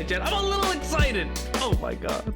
excited, chat. I'm a little excited. Oh my god.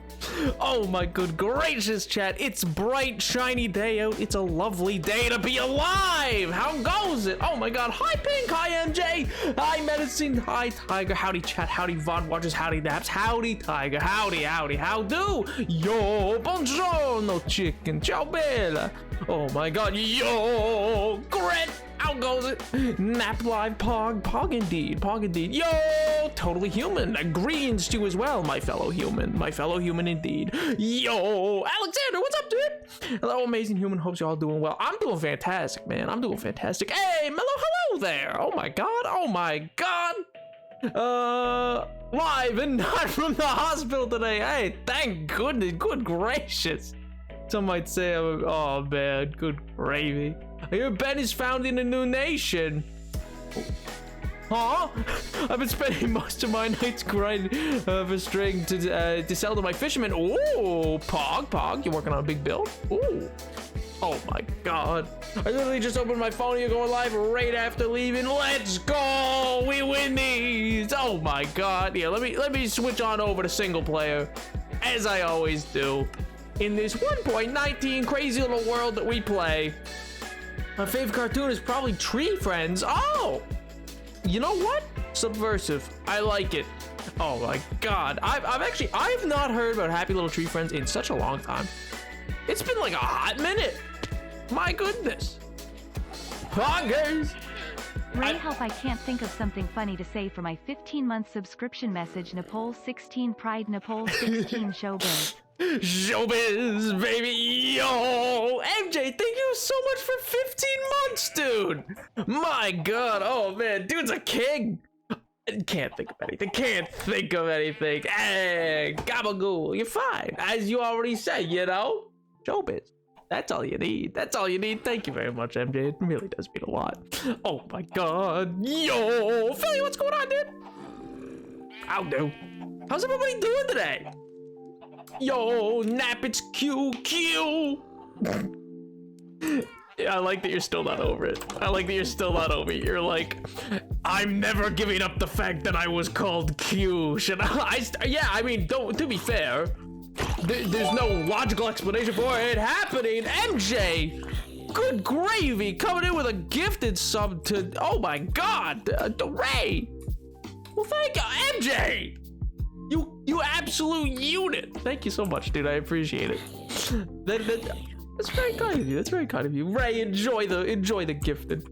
Oh my good gracious, chat. It's bright, shiny day out. It's a lovely day to be alive. How goes it? Oh my god. Hi, Pink. Hi, MJ. Hi, Medicine. Hi, Tiger. Howdy, chat. Howdy, VOD watchers. Howdy, Naps. Howdy, Tiger. Howdy, howdy. How do? Yo, buongiorno, chicken. Ciao, bella. Oh my god. Yo, Gret. How goes it? Nap live, Pog. Pog indeed. Pog indeed. Yo, totally human. Greens to you as well, my fellow human. My fellow human indeed. Yo, Alexander, what's up, dude? Hello, amazing human. Hope you're all doing well. I'm doing fantastic, man. I'm doing fantastic. Hey, Mello, hello there. Oh my god. Oh my god. Live and not from the hospital today. Hey, thank goodness. Good gracious. Some might say, oh man, good gravy. I hear Ben is found in a new nation. Huh? I've been spending most of my nights grinding for string to sell to my fishermen. Ooh, Pog, you working on a big build? Ooh. Oh my god. I literally just opened my phone. You're going live right after leaving. Let's go. We win these. Oh my god. Yeah, let me switch on over to single player, as I always do. In this 1.19 crazy little world that we play. My favorite cartoon is probably Tree Friends. Oh, you know what? Subversive. I like it. Oh my god. I've not heard about Happy Little Tree Friends in such a long time. It's been like a hot minute. My goodness. Poggers. Ray, help, I can't think of something funny to say for my 15-month subscription message. Nepal 16 Pride, Nepal 16 Showbiz. Showbiz, baby, yo! MJ, thank you so much for 15 months, dude! My god, oh man, dude's a king! Can't think of anything, Hey, gabagoo, you're fine. As you already said, you know? Showbiz. That's all you need. Thank you very much, MJ. It really does mean a lot. Oh my god. Yo, Philly, what's going on, dude? How do? How's everybody doing today? Yo, Nap, it's Q. I like that you're still not over it. You're like, I'm never giving up the fact that I was called Q. Should I? Yeah, I mean, to be fair, there's no logical explanation for it happening. MJ, good gravy, coming in with a gifted sub to, oh my god, Ray. Well, thank you, MJ. You absolute unit. Thank you so much, dude. I appreciate it. That's very kind of you. Ray, enjoy the gifted.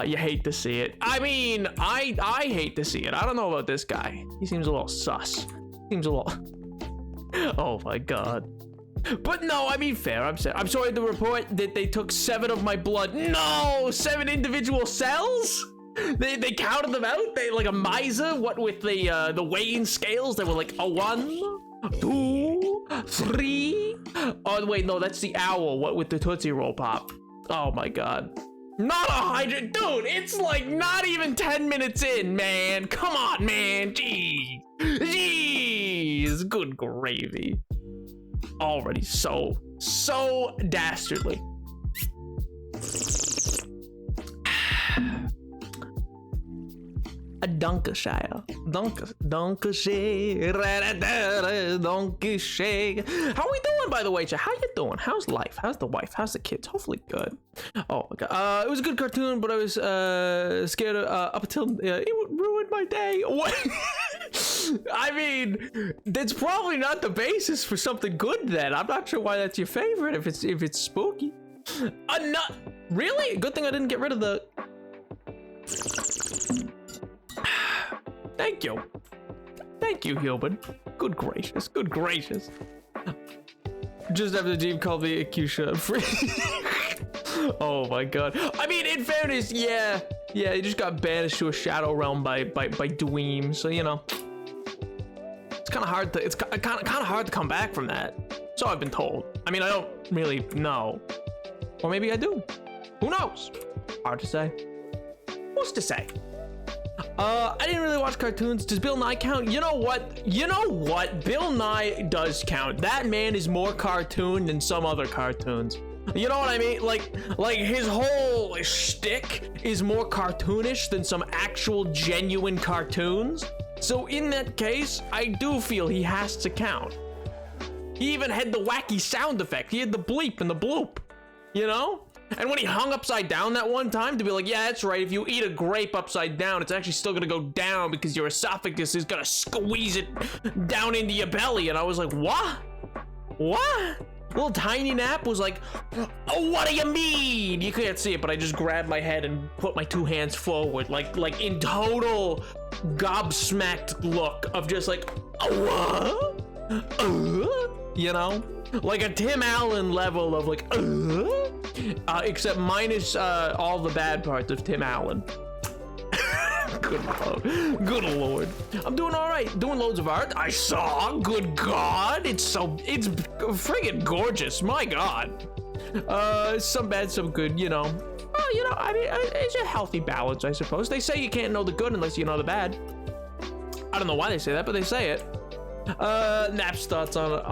You hate to see it. I mean, I hate to see it. I don't know about this guy. He seems a little sus. Oh my god. But no, I mean, fair. I'm sorry to report that they took 7 of my blood. No, 7 individual cells? They counted them out. They like a miser. What with the weighing scales? They were like a 1, 2, 3. Oh wait, no, that's the owl. What with the Tootsie Roll Pop? Oh my god. Not 100, dude. It's like not even 10 minutes in, man. Come on, man. Jeez. Good gravy. Already so dastardly. A Dunkashire. Dunkashire. How are we doing, by the way, chat? How you doing? How's life? How's the wife? How's the kids? Hopefully good. Oh my god. It was a good cartoon, but I was scared up until it ruined my day. What? I mean, that's probably not the basis for something good then. I'm not sure why that's your favorite if it's spooky. Not really? Good thing I didn't get rid of the. Thank you, human. Good gracious. Just after the team called me Akusha free. Oh my god. I mean, in fairness, yeah, he just got banished to a shadow realm by Dweem, so you know. It's kind of hard to come back from that. So I've been told. I mean, I don't really know. Or maybe I do. Who knows? Hard to say. What's to say? I didn't really watch cartoons. Does Bill Nye count? You know what? Bill Nye does count. That man is more cartoon than some other cartoons. You know what I mean? Like his whole shtick is more cartoonish than some actual genuine cartoons. So in that case, I do feel he has to count. He even had the wacky sound effect. He had the bleep and the bloop, you know? And when he hung upside down that one time to be like, yeah, that's right, if you eat a grape upside down, it's actually still gonna go down because your esophagus is gonna squeeze it down into your belly. And I was like, what? What? Little tiny nap was like, oh, what do you mean? You can't see it, but I just grabbed my head and put my 2 hands forward, like in total gobsmacked look of just like, what? You know? Like a Tim Allen level of like, except minus all the bad parts of Tim Allen. Good lord. I'm doing all right. Doing loads of art. I saw. Good God. It's friggin' gorgeous. My God. Some bad, some good. You know. Well, you know. I mean, it's a healthy balance, I suppose. They say you can't know the good unless you know the bad. I don't know why they say that, but they say it. Nap's thoughts on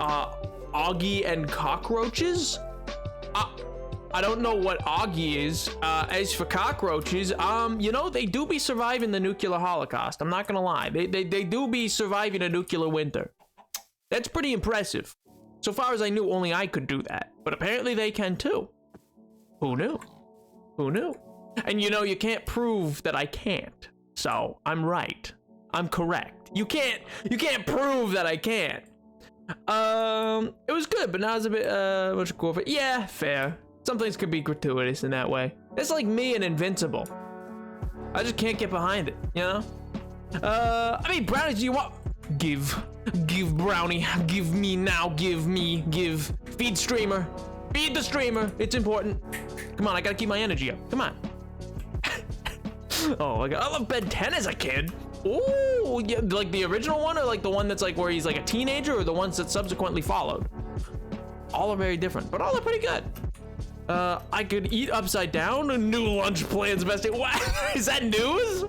Augie and cockroaches. I don't know what Augie is. As for cockroaches, you know, they do be surviving the nuclear holocaust. I'm not gonna lie. They do be surviving a nuclear winter. That's pretty impressive. So far as I knew, only I could do that. But apparently they can too. Who knew? Who knew? And you know, you can't prove that I can't. So I'm right. I'm correct. You can't prove that I can't. It was good, but now it's a bit, much cool. Yeah, fair. Some things could be gratuitous in that way. It's like me and Invincible. I just can't get behind it, you know? I mean, Brownie, do you want? Give Brownie. Give me now. Give. Feed streamer. Feed the streamer. It's important. Come on, I gotta keep my energy up. Come on. Oh my God, I love Ben 10 as a kid. Ooh, yeah, like the original one, or like the one that's like where he's like a teenager, or the ones that subsequently followed? All are very different, but all are pretty good. I could eat upside down. New lunch plans, best. What? Is that news?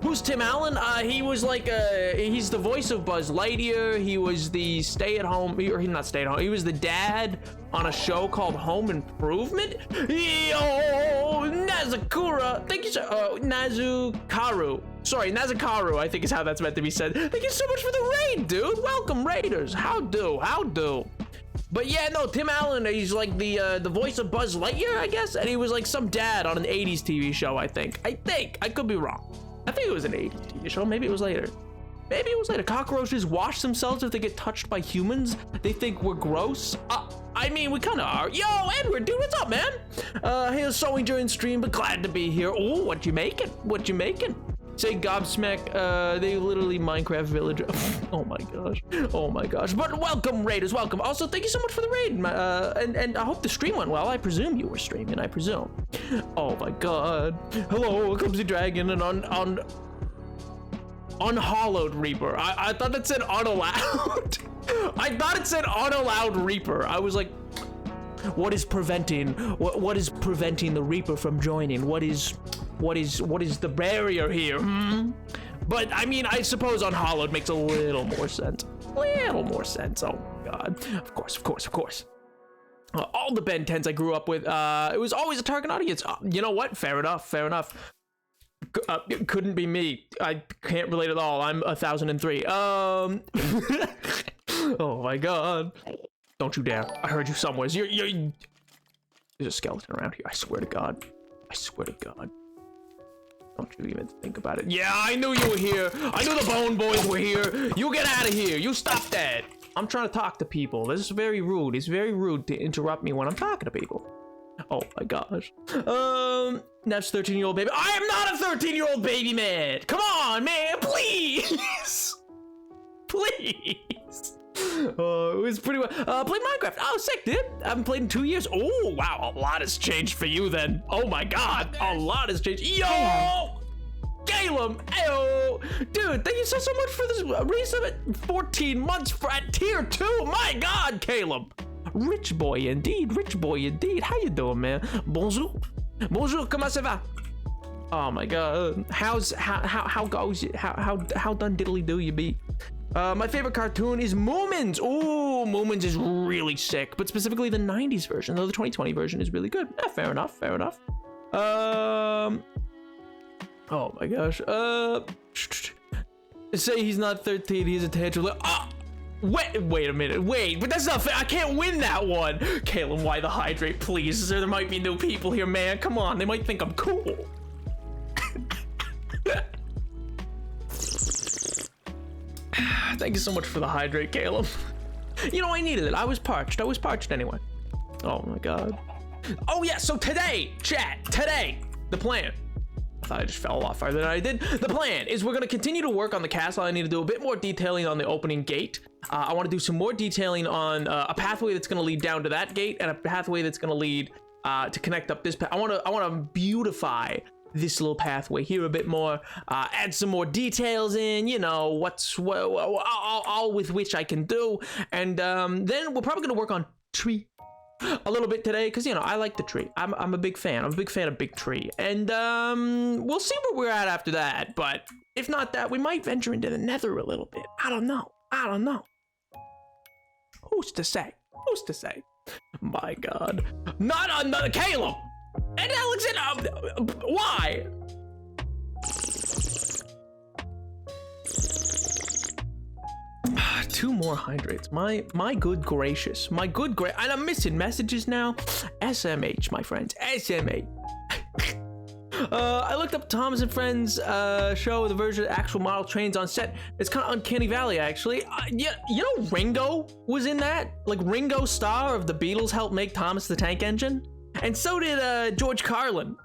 Who's Tim Allen? He was like, he's the voice of Buzz Lightyear. He was the stay-at-home, or he's not stay-at-home. He was the dad on a show called Home Improvement. Yo, Nazakura. Thank you, sir. Nazukaru. Sorry, Nazakaru, I think is how that's meant to be said. Thank you so much for the raid, dude. Welcome, Raiders. How do? But yeah, no, Tim Allen, he's like the voice of Buzz Lightyear, I guess. And he was like some dad on an 80s TV show, I think. I could be wrong. I think it was an 80s TV show. Maybe it was later. Cockroaches wash themselves if they get touched by humans. They think we're gross. I mean, we kind of are. Yo, Edward, dude, what's up, man? Hey, sewing during stream, but glad to be here. Oh, what you making? Say gobsmack, they literally Minecraft villager. Oh my gosh. But welcome, Raiders, welcome. Also, thank you so much for the raid, and I hope the stream went well. I presume you were streaming, I presume. Oh my God. Hello, comes the dragon, and on Unhallowed Reaper. I thought it said unallowed. I thought it said unallowed Reaper. I was like, what is preventing the Reaper from joining? What is the barrier here? But I mean, I suppose Unhallowed makes a little more sense. Oh my God. Of course. All the Ben 10s I grew up with, it was always a target audience. You know what? Fair enough. It couldn't be me. I can't relate at all. I'm 1003. Oh my God. Don't you dare. I heard you somewhere. There's a skeleton around here. I swear to God. Don't you even think about it. Yeah, I knew you were here. I knew the Bone Boys were here. You get out of here. You stop that. I'm trying to talk to people. This is very rude. It's very rude to interrupt me when I'm talking to people. Oh my gosh. That's 13-year-old baby. I am not a 13-year-old baby, man. Come on, man. Please. It was pretty well. Played Minecraft. Oh, sick, dude. I haven't played in 2 years. Oh, wow. A lot has changed for you then. Oh my God. A lot has changed. Yo! Caleb! Ayo! Dude, thank you so much for this resub. 14 months at tier 2. My God, Caleb. Rich boy indeed. How you doing, man? Bonjour. Comment ça va? Oh my God. How goes it? How done diddly do you be? My favorite cartoon is Moomins. Ooh, Moomins is really sick, but specifically the 90s version, though the 2020 version is really good. Fair enough. Oh my gosh. Say he's not 13, he's a tantrum. Ah! Wait a minute, but that's not fair. I can't win that one. Caleb, why the hydrate, please? There might be new people here, man. Come on, they might think I'm cool. Thank you so much for the hydrate, Caleb. You know, I needed it. I was parched anyway. Oh my god. Oh yeah, so today, chat, the plan. I thought I just fell off farther than I did. The plan is we're going to continue to work on the castle. I need to do a bit more detailing on the opening gate. I want to do some more detailing on a pathway that's going to lead down to that gate and a pathway that's going to lead to connect up this path. I want to beautify this little pathway here a bit more, add some more details in, you know, all with which I can do. And then we're probably going to work on tree a little bit today, because, you know, I like the tree. I'm a big fan. I'm a big fan of big tree. And we'll see where we're at after that. But if not that, we might venture into the nether a little bit. I don't know. Who's to say? My god. Not another Caleb! And Alexander, why? Two more hydrates. My good gracious. And I'm missing messages now. SMH, my friends. SMH. I looked up Thomas and Friends show, the version of actual model trains on set. It's kind of Uncanny Valley, actually. Yeah, you know Ringo was in that? Like, Ringo Starr of the Beatles helped make Thomas the Tank Engine. And so did George Carlin.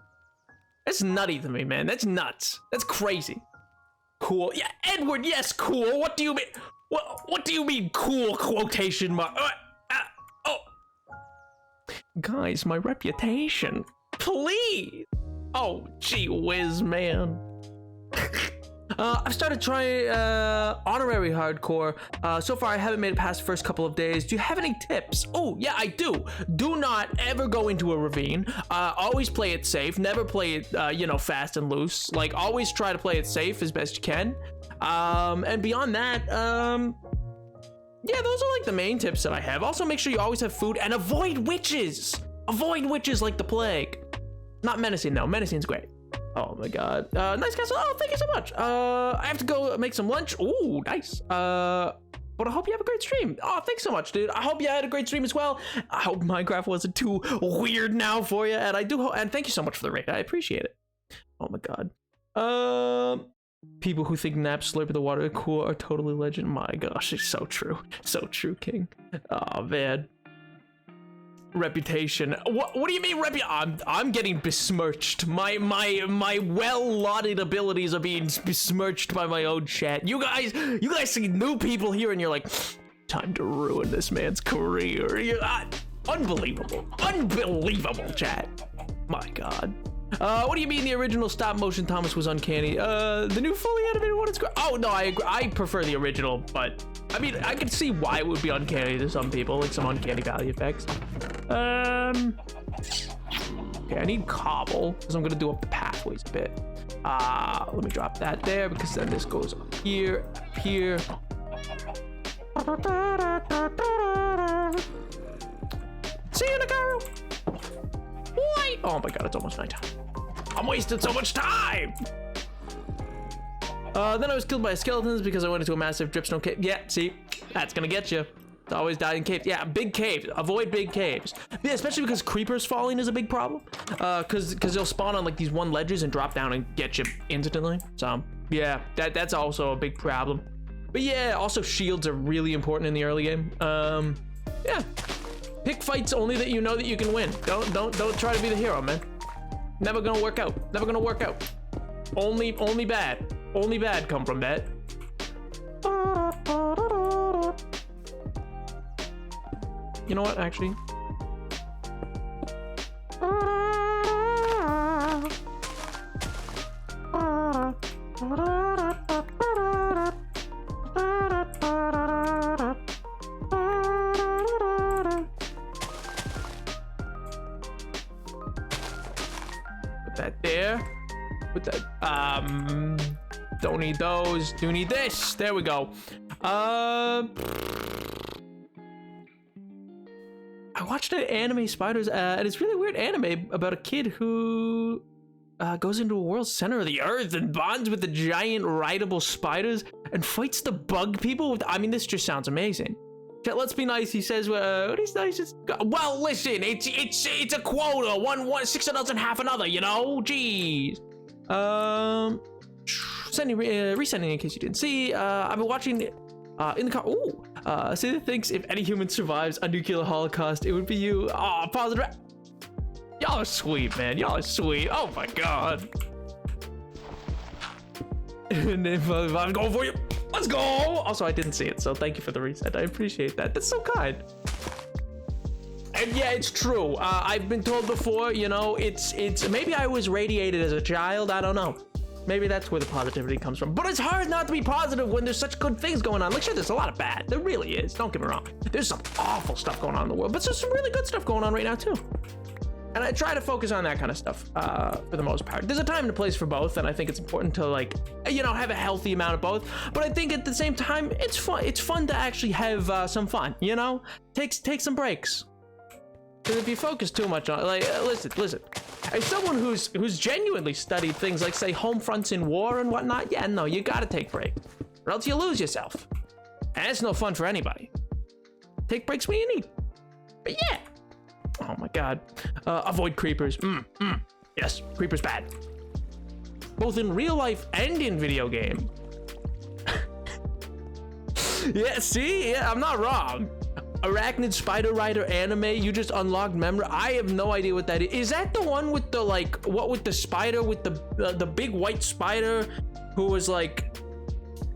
That's nutty to me, man. That's nuts. That's crazy. Cool. Yeah, Edward, yes, cool. What do you mean? What do you mean, cool, quotation mark? Oh. Guys, my reputation. Please. Oh, gee whiz, man. I've started trying honorary hardcore. So far, I haven't made it past the first couple of days. Do you have any tips? Oh, yeah, I do. Do not ever go into a ravine. Always play it safe. Never play it, you know, fast and loose. Like, always try to play it safe as best you can. And beyond that, yeah, those are like the main tips that I have. Also, make sure you always have food and avoid witches. Avoid witches like the plague. Not menacing, though. Menacing's great. Oh my god. Nice castle. Oh, thank you so much. I have to go make some lunch. Ooh, nice. But I hope you have a great stream. Oh, thanks so much, dude. I hope you had a great stream as well. I hope Minecraft wasn't too weird now for you. And I do hope, and thank you so much for the raid. I appreciate it. Oh my god. People who think naps slurp the water cool are totally legend. My gosh, it's so true. So true, King. Oh man. Reputation. What do you mean I'm getting besmirched. My well-lauded abilities are being besmirched by my own chat. You guys see new people here and you're like, time to ruin this man's career. Unbelievable, chat. My god. What do you mean the original stop motion Thomas was uncanny? The new fully animated one is great. Oh no, I prefer the original, but I mean, I can see why it would be uncanny to some people, like some uncanny valley effects. Okay, I need cobble because I'm gonna do up the pathways a bit. Let me drop that there because then this goes up here, here. See you, Nagaru. Why? Oh my god, it's almost nighttime. I'm wasting so much time. Then I was killed by skeletons because I went into a massive dripstone cave. Yeah, see, that's gonna get you. It's always die in caves. Yeah, big caves. Avoid big caves. Yeah, especially because creepers falling is a big problem. Because they'll spawn on like these one ledges and drop down and get you instantly. So yeah, that's also a big problem. But yeah, also shields are really important in the early game. Yeah, pick fights only that you know that you can win. Don't try to be the hero, man. Never gonna work out. Never gonna work out. Only bad. Only bad come from that. You know what, actually? Put that there. Put that, don't need those. Do need this. There we go. I watched an anime, Spiders, and it's really weird anime about a kid who goes into a world center of the earth and bonds with the giant rideable spiders and fights the bug people with, I mean, this just sounds amazing. Let's be nice, he says, what is nice? Well, listen, it's a quota, one, 6 adults and half another, you know? Jeez. Resending in case you didn't see, I've been watching in the car, Santa thinks if any human survives a nuclear holocaust, it would be you. Oh, positive. Y'all are sweet, man, y'all are sweet. Oh my God. And if I'm going for you. Let's go! Also, I didn't see it, so thank you for the reset. I appreciate that. That's so kind. And yeah, it's true. I've been told before, you know, it's maybe I was radiated as a child. I don't know. Maybe that's where the positivity comes from. But it's hard not to be positive when there's such good things going on. Like, sure, there's a lot of bad. There really is. Don't get me wrong. There's some awful stuff going on in the world, but there's some really good stuff going on right now, too. And I try to focus on that kind of stuff for the most part. There's a time and a place for both, and I think it's important to, like, you know, have a healthy amount of both. But I think at the same time, it's fun. It's fun to actually have some fun, you know? Take some breaks. Because if you focus too much on, like, listen. As someone who's genuinely studied things like, say, home fronts in war and whatnot, yeah, no, you gotta take breaks, or else you lose yourself. And it's no fun for anybody. Take breaks when you need. But yeah. Oh my God. Avoid creepers. Yes, creepers bad. Both in real life and in video game. Yeah, see? Yeah, I'm not wrong. Arachnid Spider Rider anime, you just unlocked memory. I have no idea what that is. Is that the one with the, like, what with the spider, with the big white spider who was like,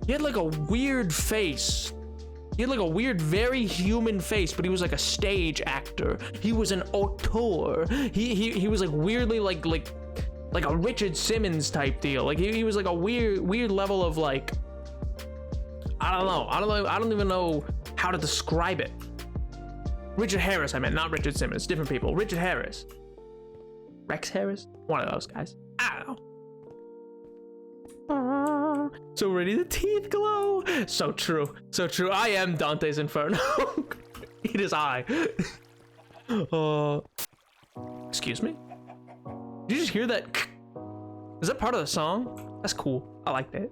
he had like a weird face. He had like a weird, very human face, but he was like a stage actor. He was an auteur. He was like weirdly like a Richard Simmons type deal. Like he was like a weird level of like, I don't know. I don't even know how to describe it. Richard Harris, I meant, not Richard Simmons. Different people. Richard Harris. Rex Harris? One of those guys. I don't know. So ready, the teeth glow. So true. So true. I am Dante's Inferno. It is I. Excuse me? Did you just hear that? Is that part of the song? That's cool. I like that.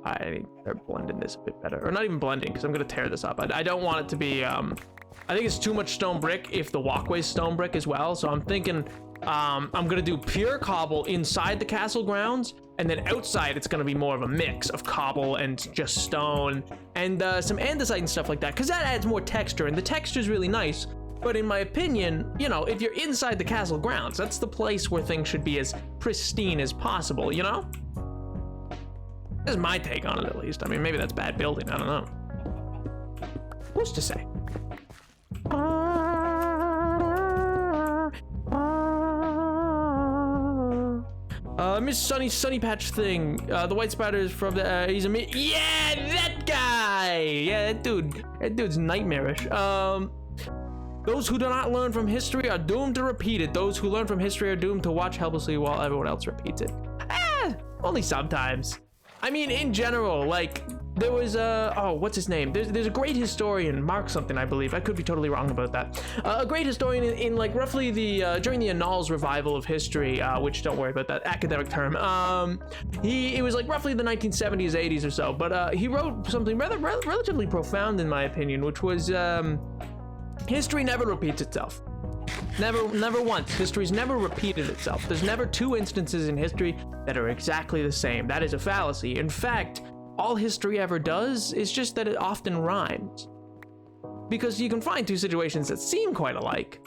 I need to start blending this a bit better. Or not even blending, because I'm going to tear this up. I don't want it to be... I think it's too much stone brick if the walkway's stone brick as well. So I'm thinking I'm going to do pure cobble inside the castle grounds. And then outside, it's going to be more of a mix of cobble and just stone. And some andesite and stuff like that. Because that adds more texture. And the texture's really nice. But in my opinion, you know, if you're inside the castle grounds, that's the place where things should be as pristine as possible, you know? This is my take on it, at least. I mean, maybe that's bad building. I don't know. Who's to say? Miss Sunny Patch thing. The white spider is from the, he's a yeah, that guy. Yeah, that dude's nightmarish. Those who do not learn from history are doomed to repeat it. Those who learn from history are doomed to watch helplessly while everyone else repeats it. Only sometimes. I mean, in general, like, there was what's his name? There's a great historian, Mark something, I believe. I could be totally wrong about that. A great historian in like roughly the during the Annals revival of history, which don't worry about that academic term. It was like roughly the 1970s, 80s or so. But he wrote something relatively profound in my opinion, which was history never repeats itself. Never once. History's never repeated itself. There's never two instances in history that are exactly the same. That is a fallacy. In fact, all history ever does is just that it often rhymes. Because you can find two situations that seem quite alike,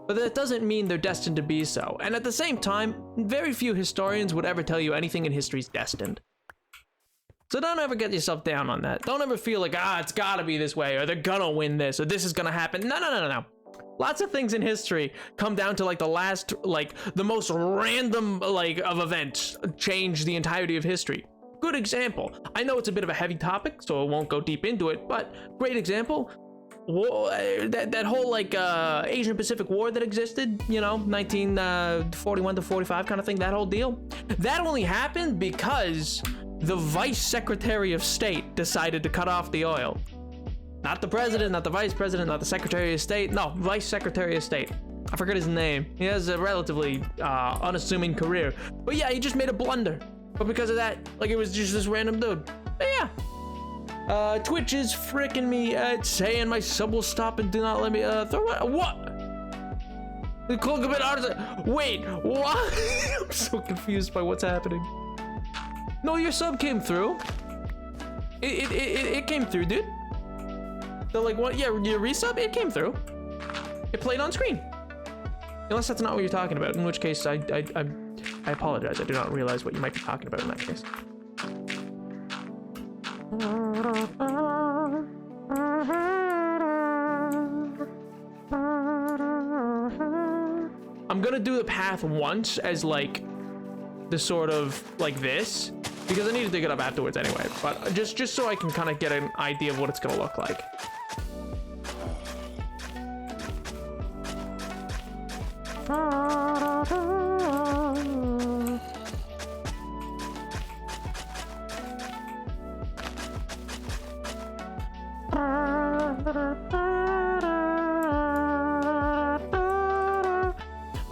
but that doesn't mean they're destined to be so. And at the same time, very few historians would ever tell you anything in history's destined. So don't ever get yourself down on that. Don't ever feel like, it's gotta be this way, or they're gonna win this, or this is gonna happen. No. Lots of things in history come down to like the last, like the most random like of events change the entirety of history. Good example. I know it's a bit of a heavy topic, so I won't go deep into it, but great example. That whole like Asian Pacific War that existed, you know, 1941 to 45 kind of thing, that whole deal. That only happened because the Vice Secretary of State decided to cut off the oil. Not the president, not the vice president, not the Secretary of State. No, Vice Secretary of State. I forget his name. He has a relatively unassuming career. But yeah, he just made a blunder. But because of that, like, it was just this random dude. But yeah. Twitch is freaking me saying my sub will stop and do not let me throw it. What? The cloak a bit harder. Wait, what? I'm so confused by what's happening. No, your sub came through. It came through, dude. So like, what? Yeah, your resub, it came through. It played on screen. Unless that's not what you're talking about, in which case I apologize. I do not realize what you might be talking about in that case. I'm gonna do the path once as like the sort of like this, because I need to dig it up afterwards anyway, but just so I can kind of get an idea of what it's gonna look like.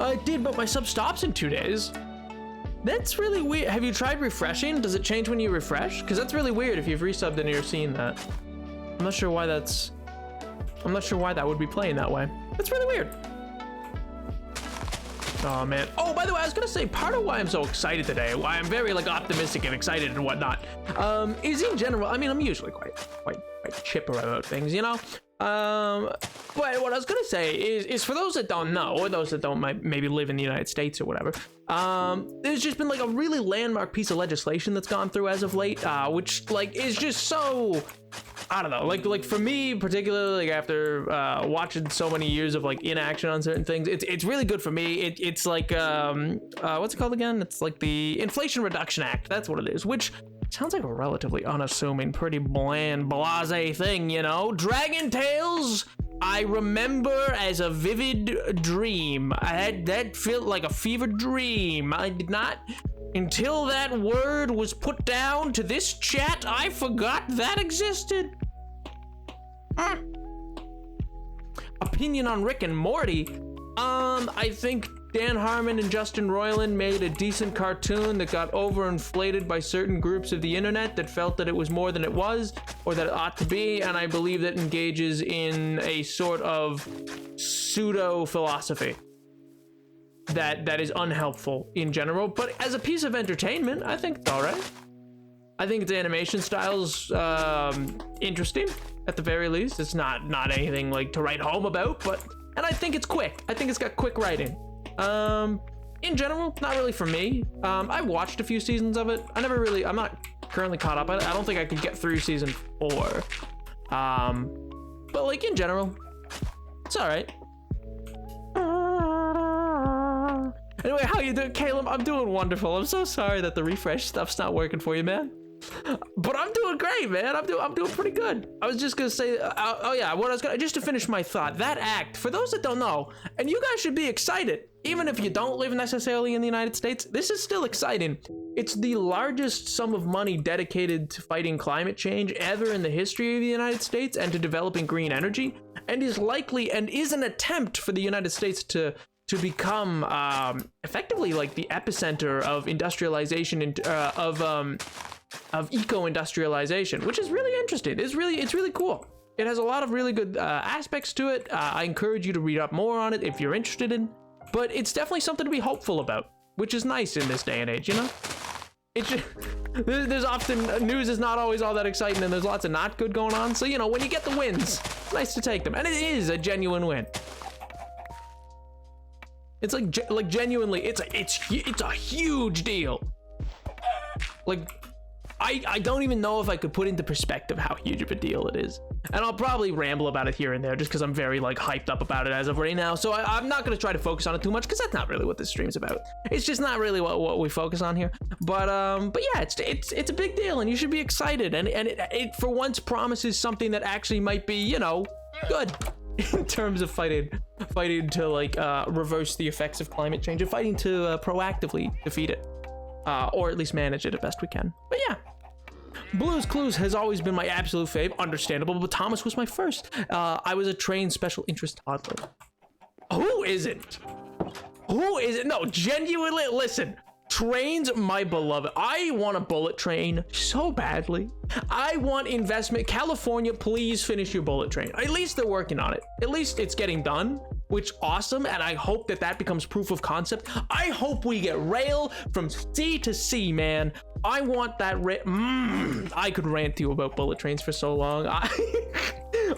I did, but my sub stops in 2 days. That's really weird. Have you tried refreshing? Does it change when you refresh? Because that's really weird if you've resubbed and you're seeing that. I'm not sure why that would be playing that way. That's really weird. Oh man. Oh, by the way, I was gonna say part of why I'm so excited today, why I'm very like optimistic and excited and whatnot, is in general. I mean, I'm usually quite chipper about things, you know. But what I was gonna say is for those that don't know, or those that don't maybe live in the United States or whatever, there's just been like a really landmark piece of legislation that's gone through as of late, which like is just so, I don't know, like for me particularly, like after watching so many years of like inaction on certain things, it's really good for me. It's like what's it called again? It's like the Inflation Reduction Act. That's what it is, which sounds like a relatively unassuming, pretty bland, blasé thing, you know? Dragon Tales, I remember as a vivid dream. That felt like a fever dream. I did not, until that word was put down to this chat, I forgot that existed. Opinion on Rick and Morty. I think Dan Harmon and Justin Roiland made a decent cartoon that got overinflated by certain groups of the internet that felt that it was more than it was, or that it ought to be, and I believe that engages in a sort of pseudo philosophy that is unhelpful in general. But as a piece of entertainment, I think it's all right. I think its animation style's interesting at the very least. It's not anything like to write home about, and I think it's quick. I think it's got quick writing. In general, not really for me. I've watched a few seasons of it. I'm not currently caught up. I don't think I could get through season 4. But like in general, it's all right. Anyway, how you doing, Caleb? I'm doing wonderful. I'm so sorry that the refresh stuff's not working for you, man. But I'm doing great, man. I'm doing pretty good. I was just gonna say, just to finish my thought, that act, for those that don't know, and you guys should be excited, even if you don't live necessarily in the United States, this is still exciting. It's the largest sum of money dedicated to fighting climate change ever in the history of the United States and to developing green energy, and is an attempt for the United States to become effectively like the epicenter of industrialization and of eco-industrialization, which is really interesting. It's really cool. It has a lot of really good aspects to it. I encourage you to read up more on it if you're interested in, but it's definitely something to be hopeful about, which is nice in this day and age, you know? There's often, news is not always all that exciting, and there's lots of not good going on, so you know, when you get the wins, it's nice to take them, and it is a genuine win. It's like genuinely, it's a huge deal. Like, I don't even know if I could put into perspective how huge of a deal it is. And I'll probably ramble about it here and there just because I'm very like hyped up about it as of right now. So I'm not going to try to focus on it too much because that's not really what this stream's about. It's just not really what we focus on here. But yeah, it's a big deal and you should be excited. And it for once promises something that actually might be, you know, good in terms of fighting to like reverse the effects of climate change and fighting to proactively defeat it. Or at least manage it as best we can. But yeah, Blue's Clues has always been my absolute fave, understandable, but Thomas was my first. I was a trained special interest toddler. Who isn't? Who isn't? No, genuinely, listen. Trains, my beloved. I want a bullet train so badly. I want investment. California, please finish your bullet train. At least they're working on it. At least it's getting done, which awesome. And I hope that that becomes proof of concept. I hope we get rail from sea to sea, man. I want that. I could rant to you about bullet trains for so long.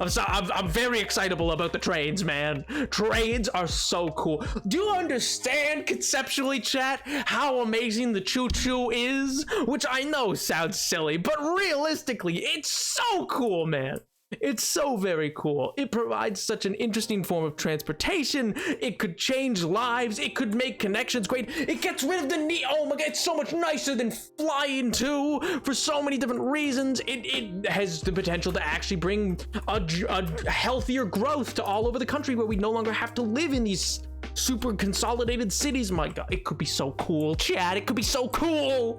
I'm very excitable about the trains, man. Trains are so cool. Do you understand conceptually, chat, how amazing the choo-choo is? Which I know sounds silly, but realistically, it's so cool, man. It's so very cool. It provides such an interesting form of transportation. It could change lives. It could make connections great. It gets rid of the need. Oh my god, it's so much nicer than flying too, for so many different reasons. It has the potential to actually bring a healthier growth to all over the country, where we no longer have to live in these super consolidated cities. My god, it could be so cool, chat. It could be so cool.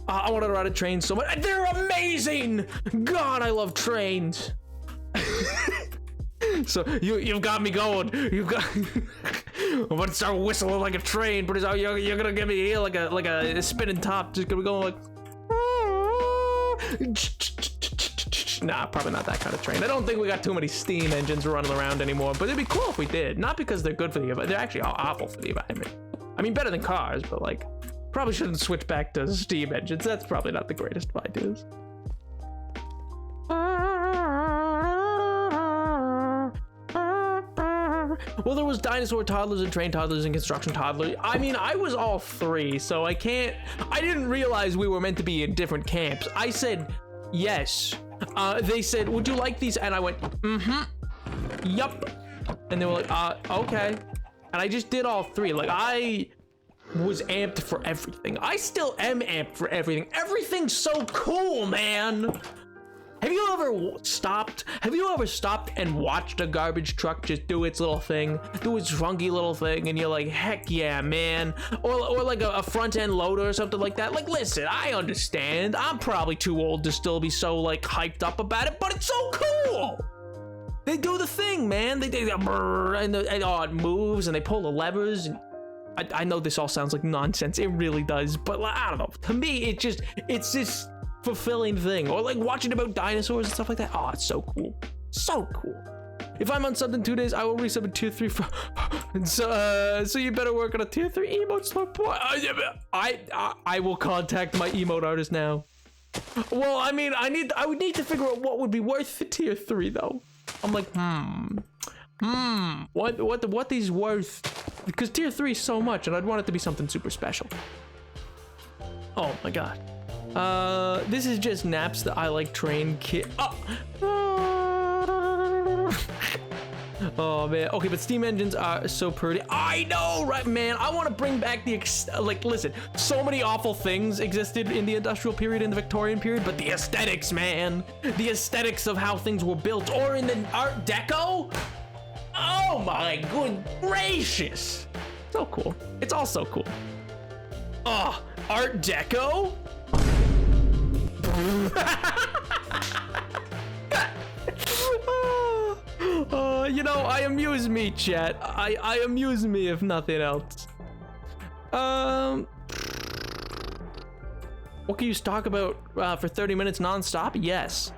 I want to ride a train so much. They're amazing. God, I love trains. So you've got me going. You've got. I'm about to start whistling like a train, but you're gonna get me here like a spinning top. Just gonna be going like. Nah, probably not that kind of train. I don't think we got too many steam engines running around anymore. But it'd be cool if we did. Not because they're good for the environment. They're actually awful for the environment. I mean, better than cars, but like. Probably shouldn't switch back to steam engines. That's probably not the greatest of ideas. Well, there was dinosaur toddlers and train toddlers and construction toddlers. I mean, I was all three, so I didn't realize we were meant to be in different camps. I said, yes. They said, would you like these? And I went, yup. And they were like, okay. And I just did all three. Like, I was amped for everything. I still am amped for everything. Everything's so cool, man. Have you ever stopped and watched a garbage truck just do its little thing, do its funky little thing, and you're like, heck yeah, man? Or like a front end loader or something like that. Like, listen, I understand. I'm probably too old to still be so like hyped up about it, but it's so cool. They do the thing, man. They and it moves and they pull the levers and. I know this all sounds like nonsense. It really does, but I don't know. To me, it's this fulfilling thing. Or like watching about dinosaurs and stuff like that. Oh, it's so cool. So cool. If I'm on something 2 days, I will resub a tier 3 for. So you better work on a tier 3 emote smart boy. I will contact my emote artist now. Well, I mean, I would need to figure out what would be worth the tier 3 though. I'm like, what these worth? Because tier 3 is so much, and I'd want it to be something super special. Oh my god. This is just Naps the I Like Train kit. Oh man. Okay, but steam engines are so pretty. I know, right, man? I want to bring back the listen. So many awful things existed in the industrial period, in the Victorian period, but the aesthetics, man. The aesthetics of how things were built, or in the Art Deco. Oh my good gracious. So cool. It's all so cool. Oh, Art Deco? You know, I amuse me, chat. I amuse me if nothing else. What can you talk about for 30 minutes non-stop? Yes.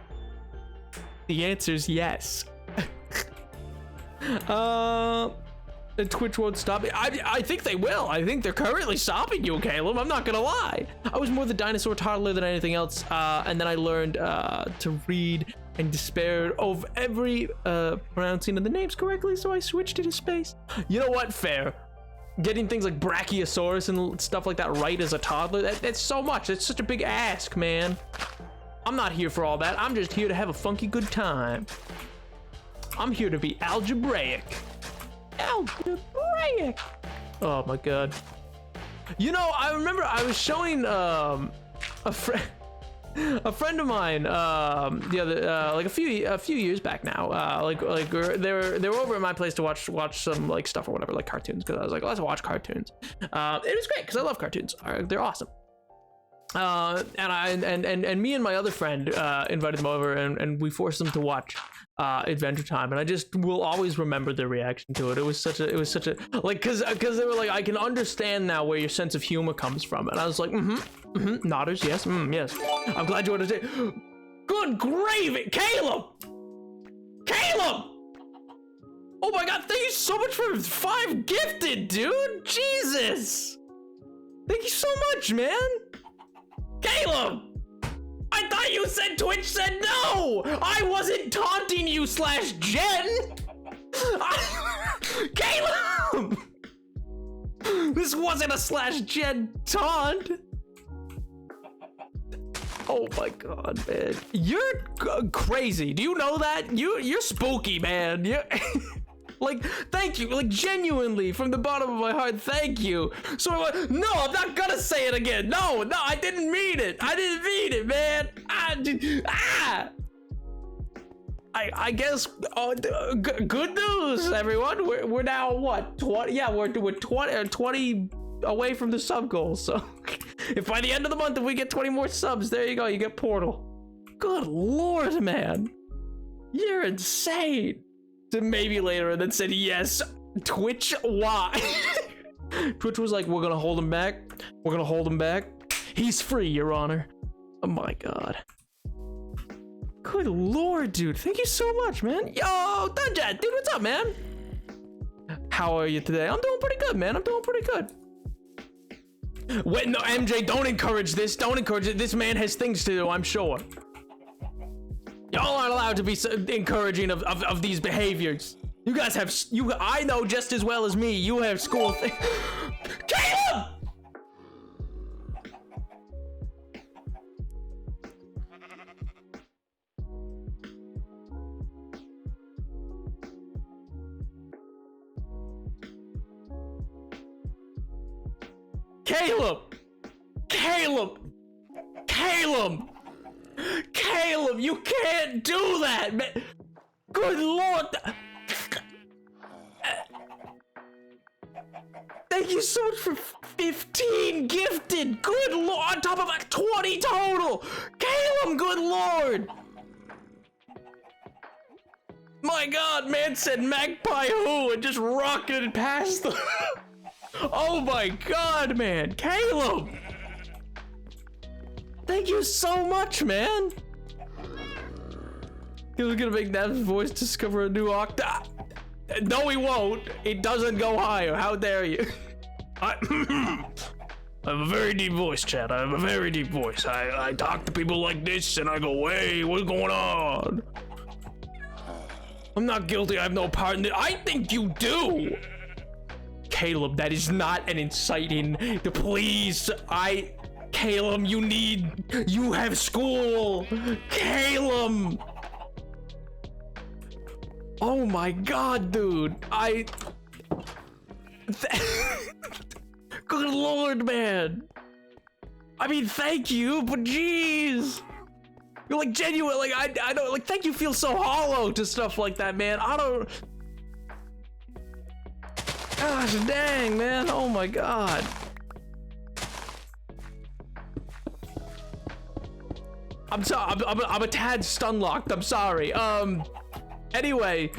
The answer's yes. The Twitch won't stop it. I think they will. I think they're currently stopping you, Caleb. I'm not gonna lie. I was more the dinosaur toddler than anything else, and then I learned to read and despaired of every pronouncing of the names correctly, so I switched it to space. You know what? Fair. Getting things like Brachiosaurus and stuff like that right as a toddler, that's so much. That's such a big ask, man. I'm not here for all that. I'm just here to have a funky good time. I'm here to be algebraic. Algebraic. Oh my god. You know, I remember I was showing a friend of mine the other like a few years back now. Like they were over at my place to watch some like stuff or whatever, like cartoons, because I was like, let's watch cartoons. It was great because I love cartoons. They're awesome. And me and my other friend invited them over, and we forced them to watch Adventure Time, and I just will always remember their reaction to it. It was such a like, cause they were like, I can understand now where your sense of humor comes from, and I was like, nodders, yes, yes. I'm glad you understand. Good gravy, Caleb! Oh my God, thank you so much for 5 gifted, dude. Jesus, thank you so much, man. Caleb! I thought you said Twitch said no! I wasn't taunting you /Jen! Caleb! This wasn't a /Jen taunt! Oh my God, man. You're crazy. Do you know that? You're spooky, man. You're like, thank you. Like, genuinely, from the bottom of my heart, thank you. So, no, I'm not gonna say it again. No, I didn't mean it. I didn't mean it, man. I guess, good news, everyone. We're now, what, 20? Yeah, we're 20 away from the sub goal. So, if by the end of the month, if we get 20 more subs, there you go. You get Portal. Good Lord, man. You're insane. Maybe later, and then said yes. Twitch, why? Twitch was like, we're gonna hold him back. We're gonna hold him back. He's free, Your Honor. Oh my God. Good Lord, dude. Thank you so much, man. Yo, Dungeon, dude, what's up, man? How are you today? I'm doing pretty good, man. I'm doing pretty good. Wait, no, MJ, don't encourage this. Don't encourage it. This man has things to do, I'm sure. Y'all aren't allowed to be encouraging of these behaviors. You guys have, I know just as well as me, you have school Caleb! Caleb, you can't do that, man. Good Lord. Thank you so much for 15 gifted. Good Lord, on top of like 20 total. Caleb, good Lord. My God, man said Magpie who and just rocketed past them. Oh my God, man. Caleb. Thank you so much, man. He was gonna make Nav's voice discover a new octave. No, he won't. It doesn't go higher. How dare you? I have a very deep voice, Chad. I have a very deep voice. I talk to people like this and I go, hey, what's going on? I'm not guilty. I have no part in it. I think you do. Caleb, that is not an inciting. Please, Caleb, you have school. Caleb. Oh my God, dude. Good Lord, man. I mean, thank you, but jeez. You're like genuine, like I don't, like, thank you feels so hollow to stuff like that, man. I don't. Gosh dang, man. Oh my God. I'm sorry, I'm a tad stun locked. I'm sorry. Anyway,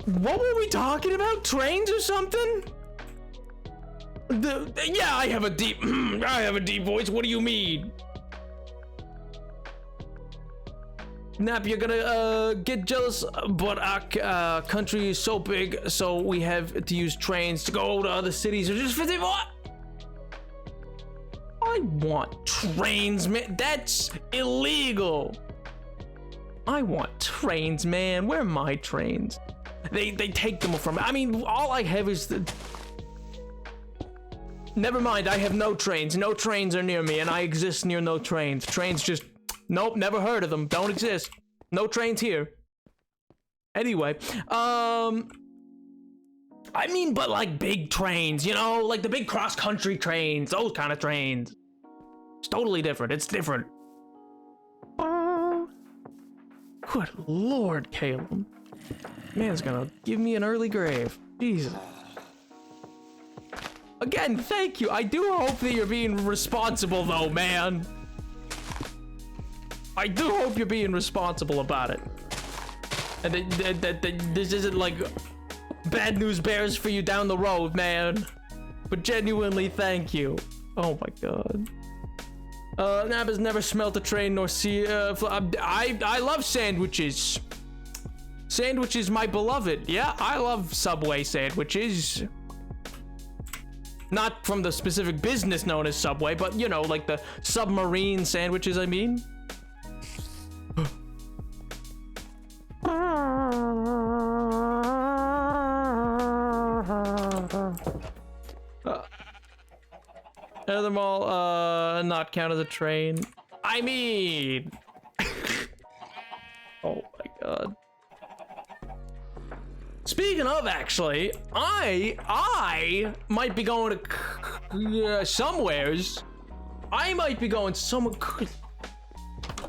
what were we talking about? Trains or something? Yeah, I have a deep, I have a deep voice. What do you mean? Nap, you're gonna get jealous, but our country is so big, so we have to use trains to go to other cities or just visit. What? I want trains, man. That's illegal. I want trains, man. Where are my trains? They take them from me. I mean, all I have is the. Never mind. I have no trains. No trains are near me, and I exist near no trains. Trains just. Nope, never heard of them. Don't exist. No trains here. Anyway, I mean, but like big trains, you know, like the big cross-country trains, those kind of trains. It's totally different. It's different. Good Lord, Caleb. Man's gonna give me an early grave. Jesus. Again, thank you. I do hope that you're being responsible, though, man. I do hope you're being responsible about it. And that this isn't like bad news bears for you down the road, man. But genuinely, thank you. Oh my god. Nab has never smelt a train nor see. I love sandwiches. Sandwiches, my beloved. Yeah, I love Subway sandwiches. Not from the specific business known as Subway, but you know, like the submarine sandwiches, I mean. Enter the mall, not count as a train. I mean, oh my god. Speaking of, actually, I might be going to somewheres. I might be going somewhere.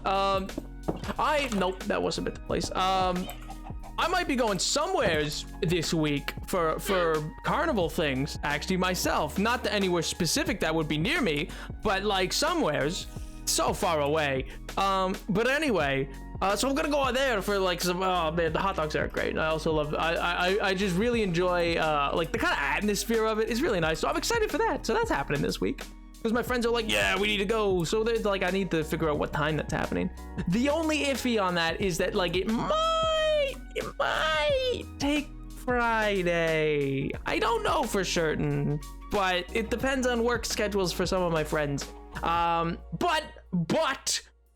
Nope, that wasn't at the place. I might be going somewheres this week for carnival things, actually, myself. Not to anywhere specific that would be near me, but like somewheres so far away. But anyway, so I'm gonna go out there for like some, oh man, the hot dogs are great. I also love, I just really enjoy, like the kind of atmosphere of it is really nice. So I'm excited for that. So that's happening this week. Because my friends are like, yeah, we need to go. So they're like, I need to figure out what time that's happening. The only iffy on that is that like it might take Friday. I don't know for certain, but it depends on work schedules for some of my friends. But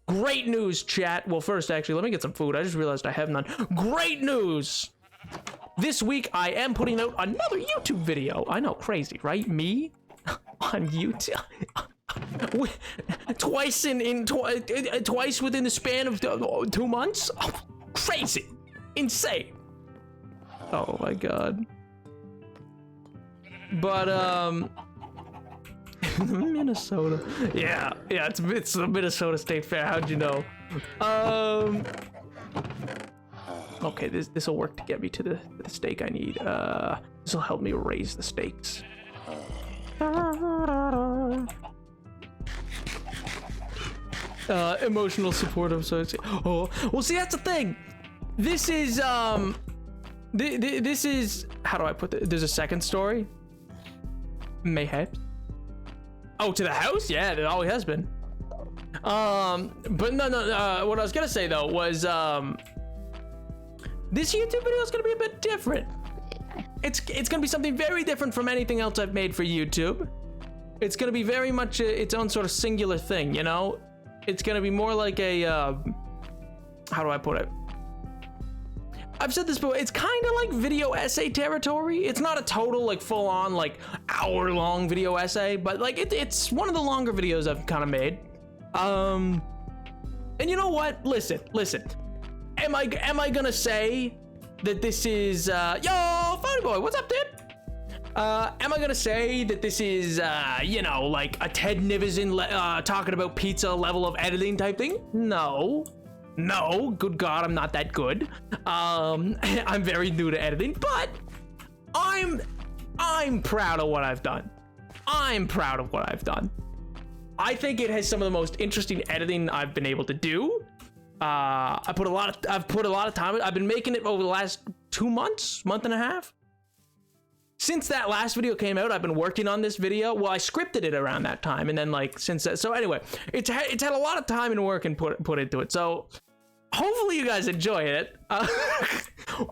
great news, chat. Well, first, actually, let me get some food. I just realized I have none. Great news. This week, I am putting out another YouTube video. I know, crazy, right? Me on YouTube. Twice within the span of 2 months. Oh, crazy. Insane. Oh my god. But Minnesota. Yeah, it's the Minnesota State Fair. How'd you know? Okay, this will work to get me to the steak I need. This will help me raise the stakes. Emotional support. I'm so excited. Oh, well, see, that's the thing. This is this is, how do I put this? There's a second story. Mayhaps. Oh, to the house? Yeah, it always has been. But no. What I was gonna say though was this YouTube video is gonna be a bit different. It's gonna be something very different from anything else I've made for YouTube. It's gonna be very much its own sort of singular thing, you know? It's gonna be more like a how do I put it? I've said this before, it's kind of like video essay territory. It's not a total like full on like hour-long video essay, but like it's one of the longer videos I've kind of made. And you know what? Listen. Am I gonna say that this is yo, Funny Boy, what's up, dude? Am I gonna say that this is you know, like a Ted Nivison talking about pizza level of editing type thing? No, good God, I'm not that good. I'm very new to editing, but I'm proud of what I've done. I think it has some of the most interesting editing I've been able to do. I've put a lot of time. I've been making it over the last 2 months, month and a half. Since that last video came out, I've been working on this video. Well, I scripted it around that time, and then like since that. So anyway, it's had a lot of time and work and put into it. So hopefully you guys enjoy it.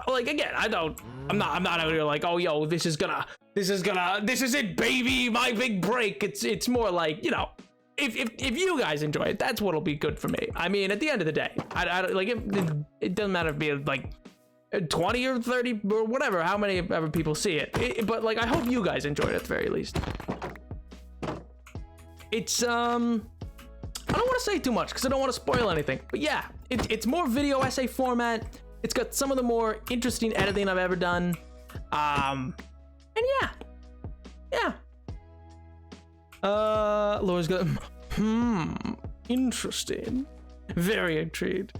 Like again, I'm not out here like, oh yo, this is it, baby, my big break. It's more like, you know, if you guys enjoy it, that's what'll be good for me. I mean, at the end of the day, I like it doesn't matter if it be like 20 or 30 or whatever, how many ever people see it, but like I hope you guys enjoyed it at the very least. It's I don't want to say too much because I don't want to spoil anything, but yeah, it's more video essay format. It's got some of the more interesting editing I've ever done, and yeah. Laura's got interesting, very intrigued.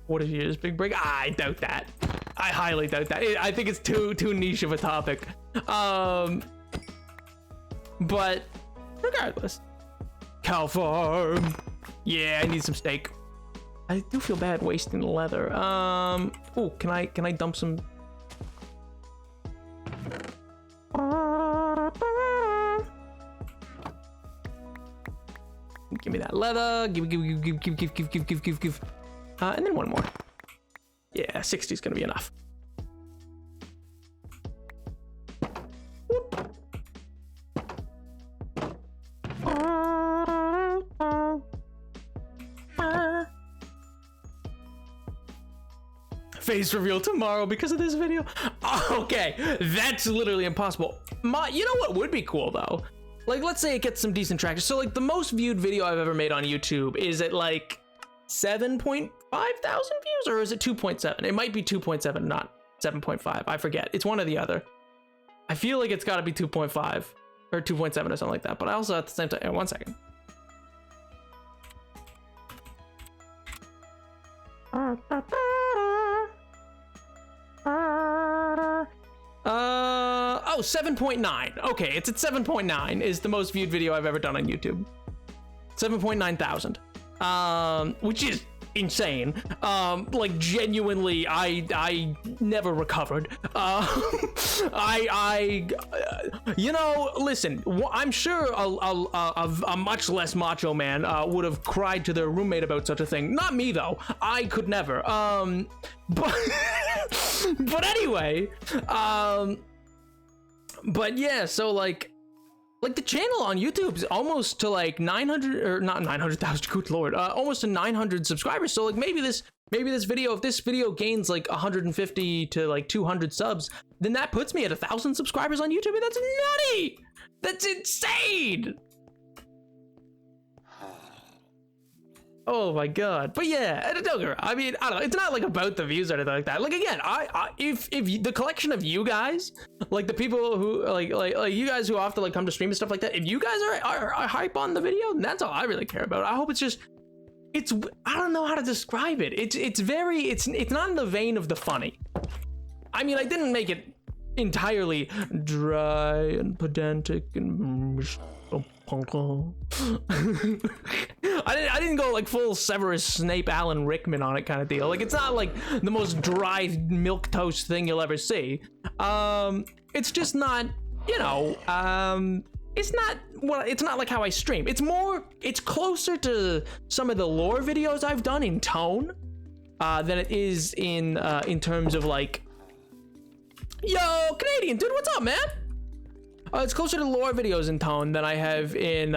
What is yours, big break? I doubt that. I highly doubt that. I think it's too niche of a topic. But regardless, cow farm. Yeah, I need some steak. I do feel bad wasting the leather. Oh, can I dump some? Give me that leather. Give. And then one more. Yeah, 60 is gonna be enough. Face reveal tomorrow because of this video. Okay, that's literally impossible. You know what would be cool though? Like, let's say it gets some decent traction. So like the most viewed video I've ever made on YouTube is at like 7.5 thousand views, or is it 2.7? It might be 2.7, not 7.5. I forget. It's one or the other. I feel like it's got to be 2.5 or 2.7 or something like that. But I also at the same time, one second. Oh, 7.9. Okay, it's at 7.9 is the most viewed video I've ever done on YouTube. 7.9 thousand. Which is insane. Like genuinely, I never recovered. You know, listen, I'm sure a much less macho man would have cried to their roommate about such a thing. Not me though. I could never. But but anyway, but yeah, so like the channel on YouTube is almost to like 900, or not 900,000, good lord, almost to 900 subscribers. So like maybe this video, if this video gains like 150 to like 200 subs, then that puts me at 1,000 subscribers on YouTube, and that's nutty. That's insane. Oh my god. But yeah, don't get me wrong. I mean, I don't know, it's not like about the views or anything like that. Like again, if the collection of you guys, like the people who like you guys who often like come to stream and stuff like that, if you guys are hype on the video, then that's all I really care about. I hope it's just, I don't know how to describe it. It's not in the vein of the funny. I mean, I didn't make it entirely dry and pedantic and I didn't go like full Severus Snape, Alan Rickman on it kind of deal. Like it's not like the most dry milk toast thing you'll ever see. It's just not, you know, it's not like how I stream. It's closer to some of the lore videos I've done in tone than it is in terms of like, yo, Canadian dude, what's up, man? It's closer to lore videos in tone than I have in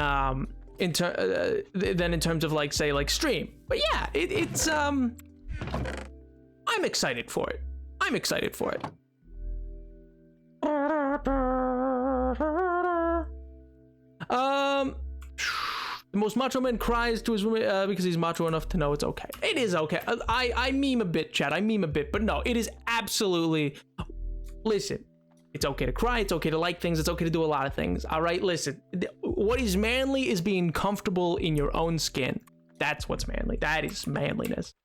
terms of like, say, like stream. But yeah, it's I'm excited for it. I'm excited for it. The most macho man cries to his roommate because he's macho enough to know it's okay. It is okay. I meme a bit, chat. I meme a bit, but no, it is absolutely. Listen. It's okay to cry, it's okay to like things, it's okay to do a lot of things. All right, listen, what is manly is being comfortable in your own skin. That's what's manly. That is manliness.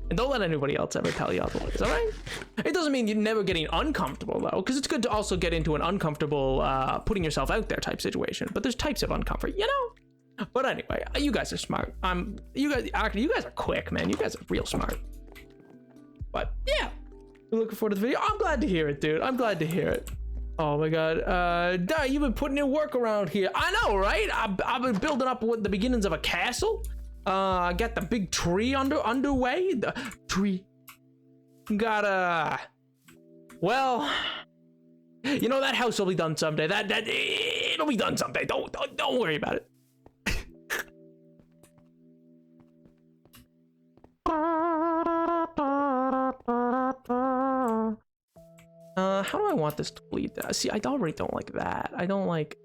And don't let anybody else ever tell you otherwise, all right? It doesn't mean you're never getting uncomfortable though, because it's good to also get into an uncomfortable, putting yourself out there type situation. But there's types of uncomfort, you know? But anyway, you guys are smart. You guys are quick, man. You guys are real smart. But yeah. Looking forward to the video. I'm glad to hear it, dude. I'm glad to hear it. Oh my god. Dad, you've been putting in work around here. I know, right? I've been building up the beginnings of a castle. I got the big tree underway. The tree. Got well, you know, that house will be done someday. That it'll be done someday. Don't worry about it. How do I want this to bleed? See, I already don't like that. I don't like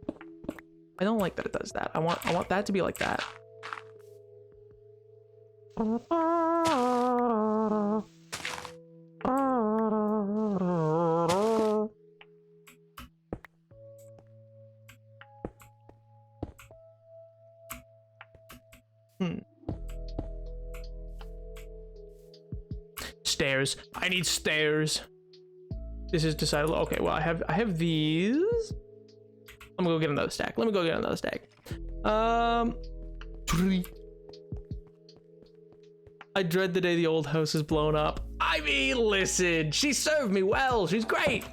that it does that. I want that to be like that. Stairs. I need stairs. This is decided. Okay, well, I have these. Let me go get another stack. Tree. I dread the day the old house is blown up. I mean, listen, she served me well. She's great.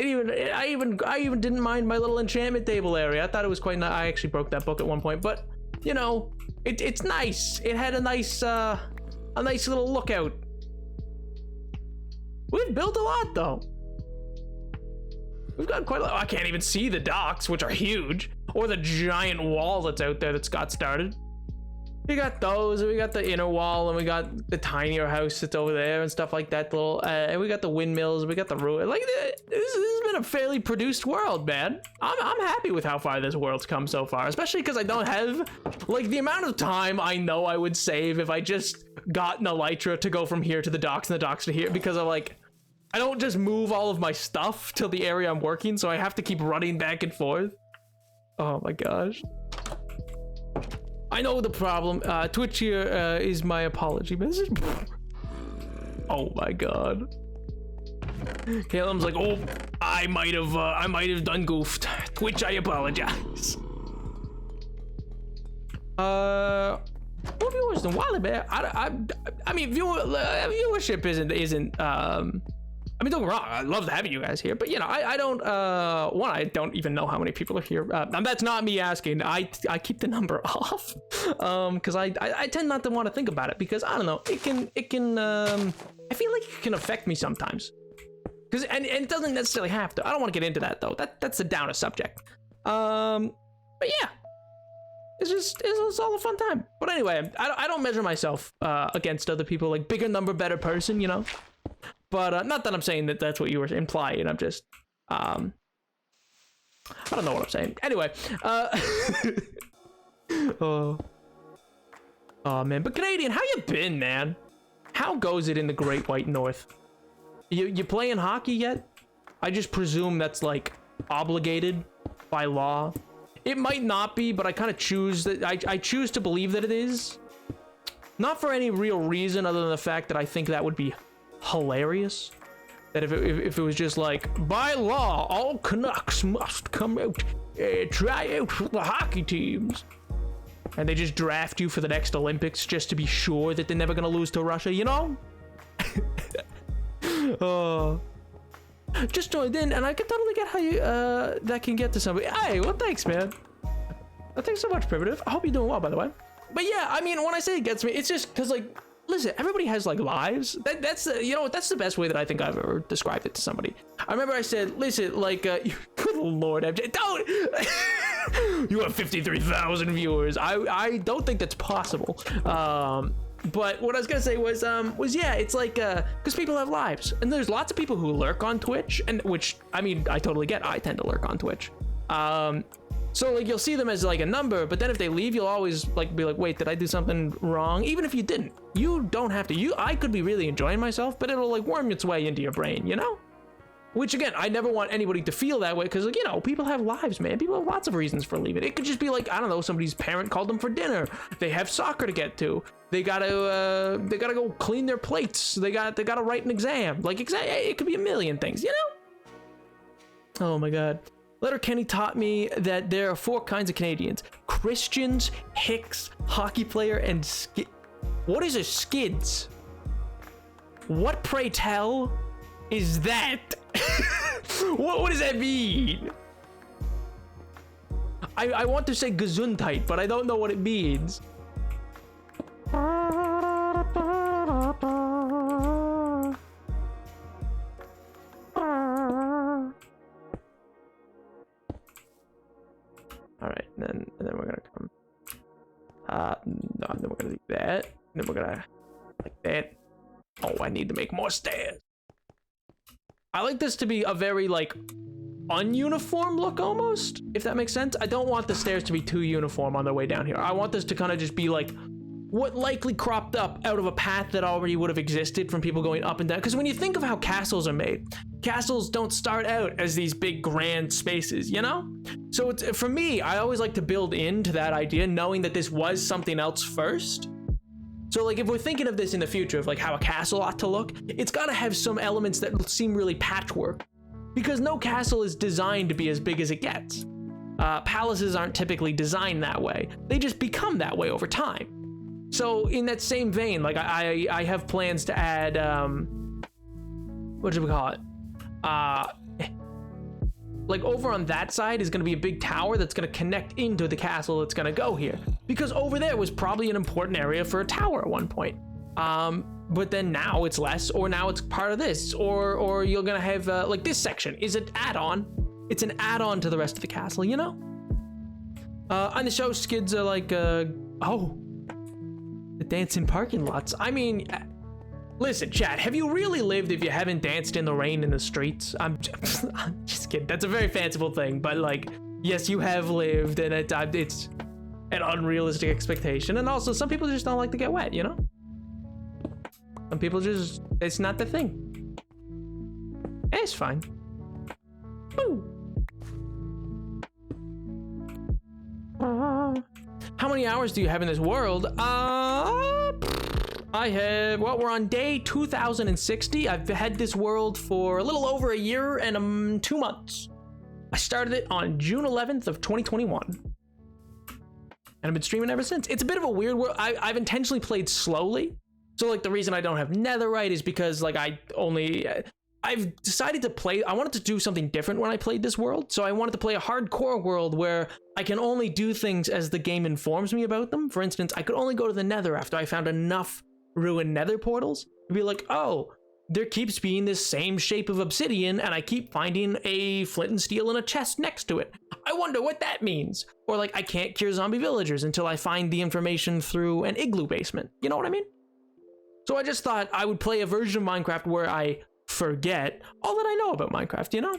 I even didn't mind my little enchantment table area. I thought it was quite nice. I actually broke that book at one point, but you know, it's nice. It had a nice little lookout. We've built a lot though. We've got quite a lot. I can't even see the docks, which are huge, or the giant wall that's out there that Scott started. We got those, and we got the inner wall, and we got the tinier house that's over there and stuff like that. Little, and we got the windmills, we got the ruin. Like this has been a fairly produced world, man. I'm happy with how far this world's come so far, especially because I don't have like the amount of time I know I would save if I just got an elytra to go from here to the docks and the docks to here, because of like I don't just move all of my stuff to the area I'm working, so I have to keep running back and forth. Oh my gosh. I know the problem. Twitch here is my apology message. Oh my god. Caleb's like, oh, I might have done goofed. Twitch, I apologize. More viewers than Wally Bear. I mean, viewership isn't. I mean, don't get me wrong, I love having you guys here, but you know, I don't, I don't even know how many people are here. And that's not me asking. I keep the number off, because I tend not to want to think about it, because I don't know, it can, I feel like it can affect me sometimes. Because, and it doesn't necessarily have to. I don't want to get into that though. That's a downer subject. But yeah, it's all a fun time. But anyway, I don't measure myself against other people, like bigger number, better person, you know? But not that I'm saying that that's what you were implying. I'm just, I don't know what I'm saying. Anyway, oh man. But Canadian, how you been, man? How goes it in the Great White North? You playing hockey yet? I just presume that's like obligated by law. It might not be, but I kind of choose that. I choose to believe that it is. Not for any real reason other than the fact that I think that would be hilarious. That if it was just like, by law, all Canucks must come out, try out for the hockey teams, and they just draft you for the next Olympics just to be sure that they're never gonna lose to Russia, you know? Just joined in, and I can totally get how you that can get to somebody. Hey, well, thanks, man. Thanks so much, Primitive. I hope you're doing well, by the way. But yeah, I mean, when I say it gets me, it's just because like, listen, everybody has like lives. That's you know, that's the best way that I think I've ever described it to somebody. I remember I said, listen, like, good lord, MJ, don't. You have 53,000 viewers. I don't think that's possible. But what I was gonna say was yeah, it's like, because people have lives, and there's lots of people who lurk on Twitch, and which, I mean, I totally get. I tend to lurk on Twitch. So like you'll see them as like a number, but then if they leave, you'll always like be like, wait, did I do something wrong? Even if you didn't, you don't have to. I could be really enjoying myself, but it'll like worm its way into your brain, you know? Which again, I never want anybody to feel that way, because like, you know, people have lives, man. People have lots of reasons for leaving. It could just be like, I don't know, somebody's parent called them for dinner. They have soccer to get to. They gotta go clean their plates. They gotta write an exam. Like it could be a million things, you know? Oh my god. Letterkenny taught me that there are 4 kinds of Canadians: Christians, Hicks, hockey player, and skid. What is a skids? What, pray tell, is that? What does that mean? I want to say Gesundheit, but I don't know what it means. All right, and then we're gonna come. No, then we're gonna do that. And then we're gonna like that. Oh, I need to make more stairs. I like this to be a very like ununiform look almost, if that makes sense. I don't want the stairs to be too uniform on their way down here. I want this to kind of just be like what likely cropped up out of a path that already would have existed from people going up and down. Because when you think of how castles are made, castles don't start out as these big grand spaces, you know? So it's, for me, I always like to build into that idea, knowing that this was something else first. So like if we're thinking of this in the future of like how a castle ought to look, it's got to have some elements that seem really patchwork, because no castle is designed to be as big as it gets. Palaces aren't typically designed that way. They just become that way over time. So in that same vein, like I have plans to add what do we call it? Like over on that side is going to be a big tower that's going to connect into the castle that's going to go here, because over there was probably an important area for a tower at one point. But then now it's less, or now it's part of this, or you're going to have like this section is an add-on. It's an add-on to the rest of the castle, you know? On the show, skids are like, oh, the dancing parking lots. I mean, listen, chat, have you really lived if you haven't danced in the rain in the streets? I'm just kidding. That's a very fanciful thing, but like, yes, you have lived, and it's an unrealistic expectation. And also, some people just don't like to get wet, you know? Some people just, it's not the thing. It's fine. Woo. How many hours do you have in this world? I have, well, we're on day 2060. I've had this world for a little over a year and 2 months. I started it on June 11th of 2021. And I've been streaming ever since. It's a bit of a weird world. I've intentionally played slowly. So like the reason I don't have netherite is because like I've decided to play, I wanted to do something different when I played this world. So I wanted to play a hardcore world where I can only do things as the game informs me about them. For instance, I could only go to the nether after I found enough ruined nether portals to be like, oh, there keeps being this same shape of obsidian and I keep finding a flint and steel in a chest next to it. I wonder what that means. Or like, I can't cure zombie villagers until I find the information through an igloo basement. You know what I mean? So I just thought I would play a version of Minecraft where I forget all that I know about Minecraft, you know?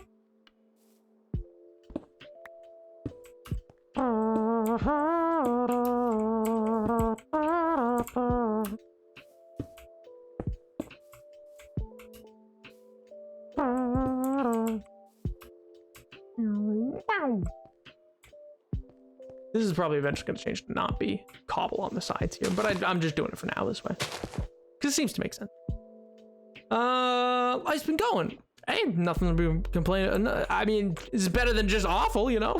This is probably eventually going to change to not be cobble on the sides here, but I'm just doing it for now this way. Because it seems to make sense. Life's been going. Ain't nothing to be complaining. I mean, it's better than just awful, you know?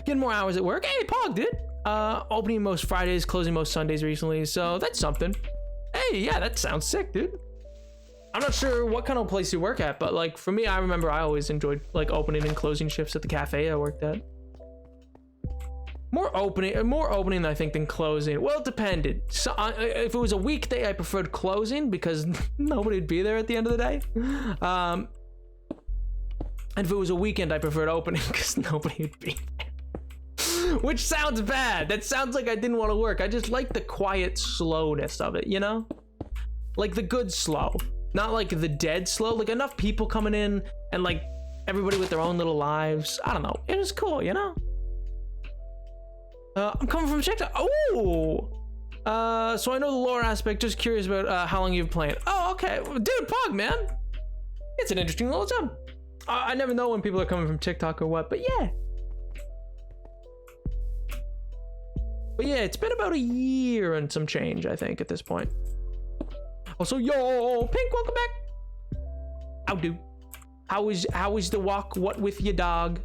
Getting more hours at work. Hey, Pog, dude. Opening most Fridays, closing most Sundays recently, so that's something. Hey, yeah, that sounds sick, dude. I'm not sure what kind of place you work at, but like for me, I remember I always enjoyed like opening and closing shifts at the cafe I worked at. More opening, I think, than closing. Well, it depended. So, if it was a weekday, I preferred closing because nobody would be there at the end of the day. And if it was a weekend, I preferred opening because nobody would be there. Which sounds bad. That sounds like I didn't want to work. I just like the quiet slowness of it, you know? Like the good slow. Not like the dead slow. Like enough people coming in and like everybody with their own little lives. I don't know. It was cool, you know? I'm coming from TikTok. Oh, so I know the lore aspect. Just curious about how long you've played. Oh, okay, dude, Pog, man. It's an interesting little job. I never know when people are coming from TikTok or what, but yeah. But yeah, it's been about a year and some change, I think, at this point. Also, yo, Pink, welcome back. How do? How is the walk? What with your dog?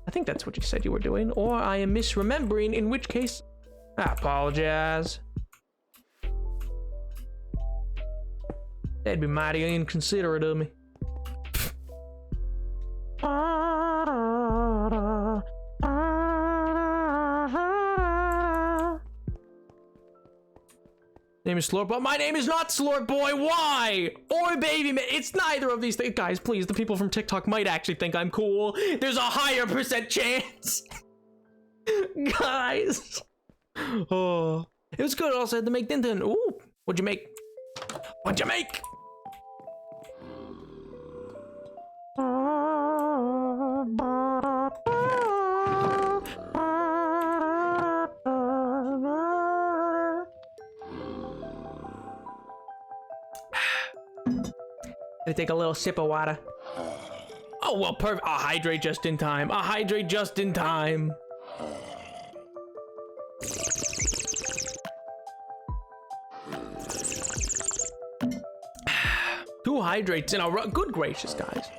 I think that's what you said you were doing, or I am misremembering, in which case, I apologize. That'd be mighty inconsiderate of me. Name is Slurp, but my name is not Slurp Boy. Why? Or Baby Man. It's neither of these things. Guys, please, the people from TikTok might actually think I'm cool. There's a higher % chance. Guys. Oh. It was good. Also had to make Dinton. Ooh. What'd you make? What'd you make? Gonna take a little sip of water. Oh, well, perfect. I'll hydrate just in time. I'll hydrate just in time. 2 hydrates in a row. Good gracious, guys.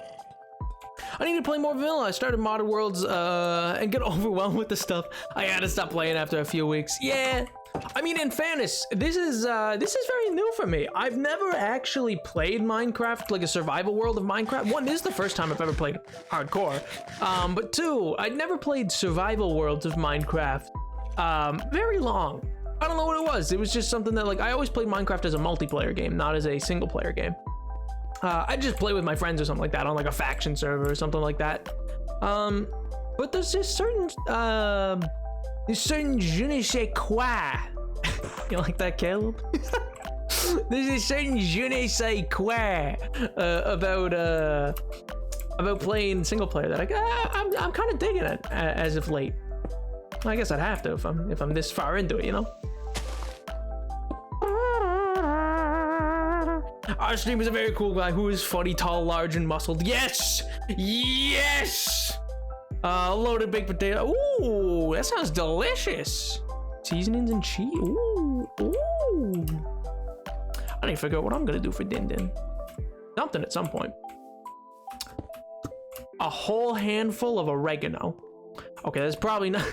I need to play more vanilla. I started Modded Worlds and get overwhelmed with the stuff. I had to stop playing after a few weeks. Yeah, I mean, in fairness, this is very new for me. I've never actually played Minecraft, like a survival world of Minecraft. One, this is the first time I've ever played hardcore. But two, I'd never played survival worlds of Minecraft very long. I don't know what it was. It was just something that, like, I always played Minecraft as a multiplayer game, not as a single player game. I'd just play with my friends or something like that on like a faction server or something like that. But there's this certain je ne sais quoi. You like that, Caleb? There's a certain je ne sais quoi about playing single player that I'm kind of digging it as of late. I guess I'd have to if I'm this far into it, you know. Our stream is a very cool guy who is funny, tall, large, and muscled. Yes, yes. Loaded baked potato. Ooh, that sounds delicious. Seasonings and cheese. Ooh, ooh. I need to figure out what I'm gonna do for Din Din. Something at some point. A whole handful of oregano. Okay, that's probably not.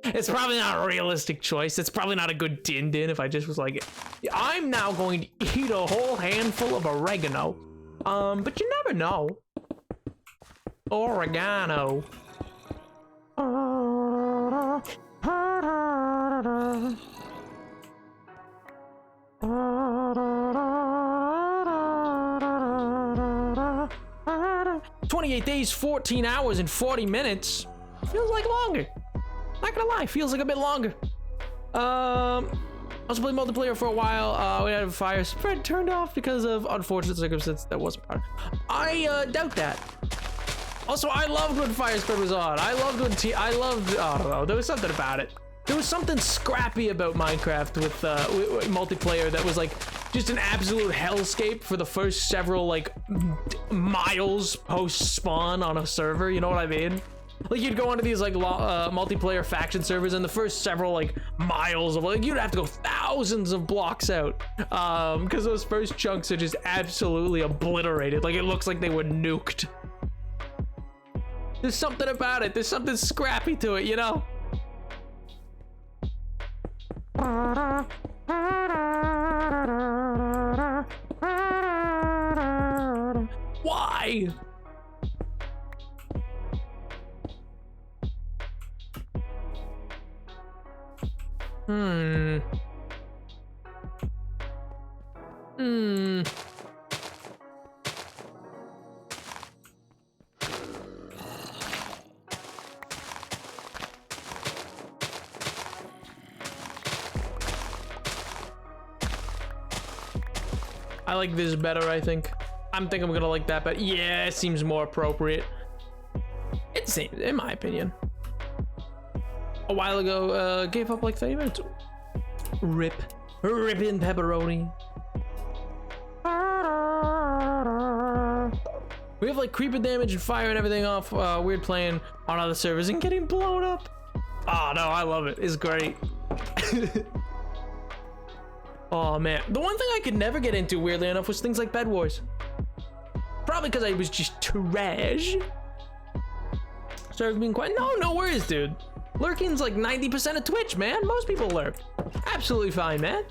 It's probably not a realistic choice. It's probably not a good Din Din if I just was like, I'm now going to eat a whole handful of oregano. But you never know. Oregano. 28 days, 14 hours, and 40 minutes. Feels like longer. Not gonna lie, feels like a bit longer. I also played multiplayer for a while. We had a fire spread turned off because of unfortunate circumstances that wasn't part of. I doubt that. Also, I loved when fire spread was on. I loved when I don't know, there was something about it. There was something scrappy about Minecraft with multiplayer that was like just an absolute hellscape for the first several like miles post spawn on a server. You know what I mean? Like you'd go onto these like multiplayer faction servers, and the first several like miles of like you'd have to go thousands of blocks out, because those first chunks are just absolutely obliterated. Like it looks like they were nuked. There's something about it. There's something scrappy to it, you know? Why? I like this better, I think. I'm gonna like that, but yeah, it seems more appropriate. It seems, in my opinion. A while ago, gave up like 30 minutes. Rip in pepperoni. We have like creeper damage and fire and everything off weird playing on other servers and getting blown up. Oh no, I love it. It's great. Oh man, the one thing I could never get into, weirdly enough, was things like Bed Wars. Probably because I was just trash. Started being quiet. No worries, dude. Lurking's like 90% of Twitch, man. Most people lurk. Absolutely fine, man.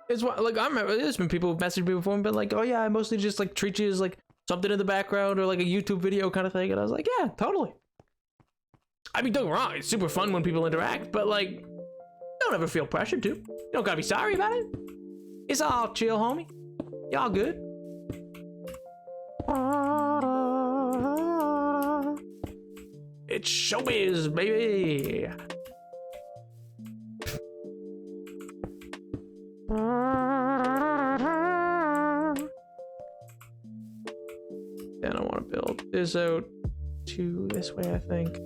It's what, like, I remember there's been people who've messaged me before and been like, oh yeah, I mostly just like treat you as like something in the background or like a YouTube video kind of thing. And I was like, yeah, totally. I mean, don't get me wrong, it's super fun when people interact, but like, don't ever feel pressured to. You don't gotta be sorry about it. It's all chill, homie. Y'all good. It's showbiz, baby. Then I want to build this out to this way, I think.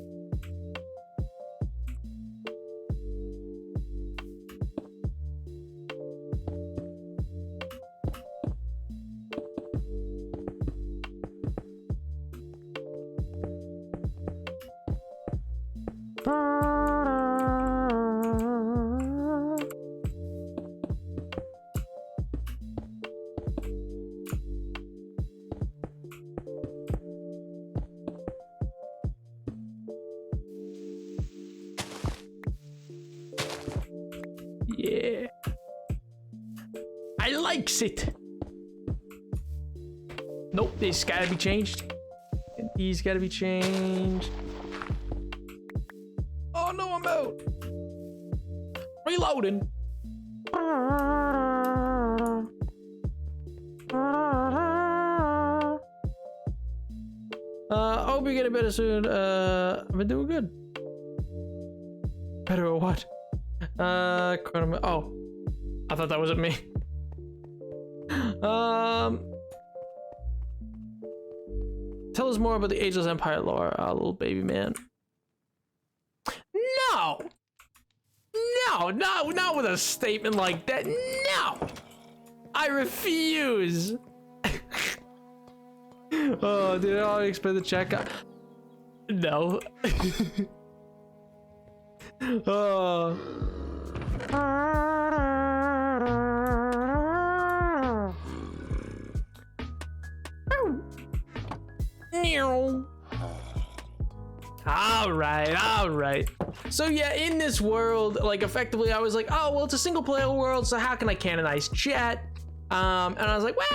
fix it. Nope, this gotta be changed. And these gotta be changed. Oh no, I'm out. Reloading. Hope you're getting better soon. I've been doing good. Better or what? Oh, I thought that wasn't me. Tell us more about the Ageless Empire lore, little baby man. No! No, not with a statement like that. No! I refuse! Oh, did I already explain the check? No. Oh. All right. So yeah, in this world, like effectively, I was like, oh well, it's a single player world, so how can I canonize Chet? And I was like, well,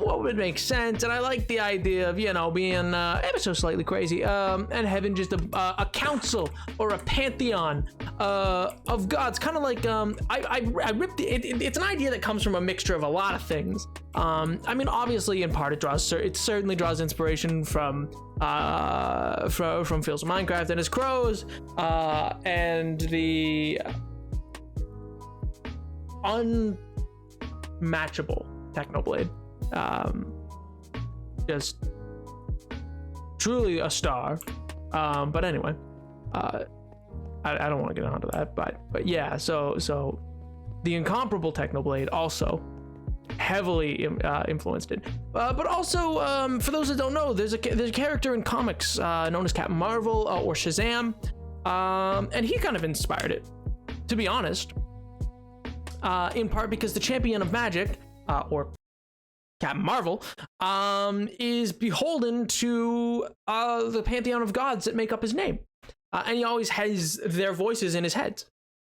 what would make sense? And I like the idea of, you know, being ever so slightly crazy, and having just a council or a pantheon of gods, kind of like I ripped it. It's an idea that comes from a mixture of a lot of things. I mean, obviously, in part, it certainly draws inspiration from Fields of Minecraft and his crows, and the unmatchable Technoblade. Just truly a star. But anyway, I don't want to get onto that, but yeah, so the incomparable Technoblade also heavily influenced it, but also for those that don't know, there's a character in comics known as Captain Marvel or Shazam, and he kind of inspired it, to be honest, in part because the champion of magic, or Captain Marvel, is beholden to the pantheon of gods that make up his name, and he always has their voices in his head,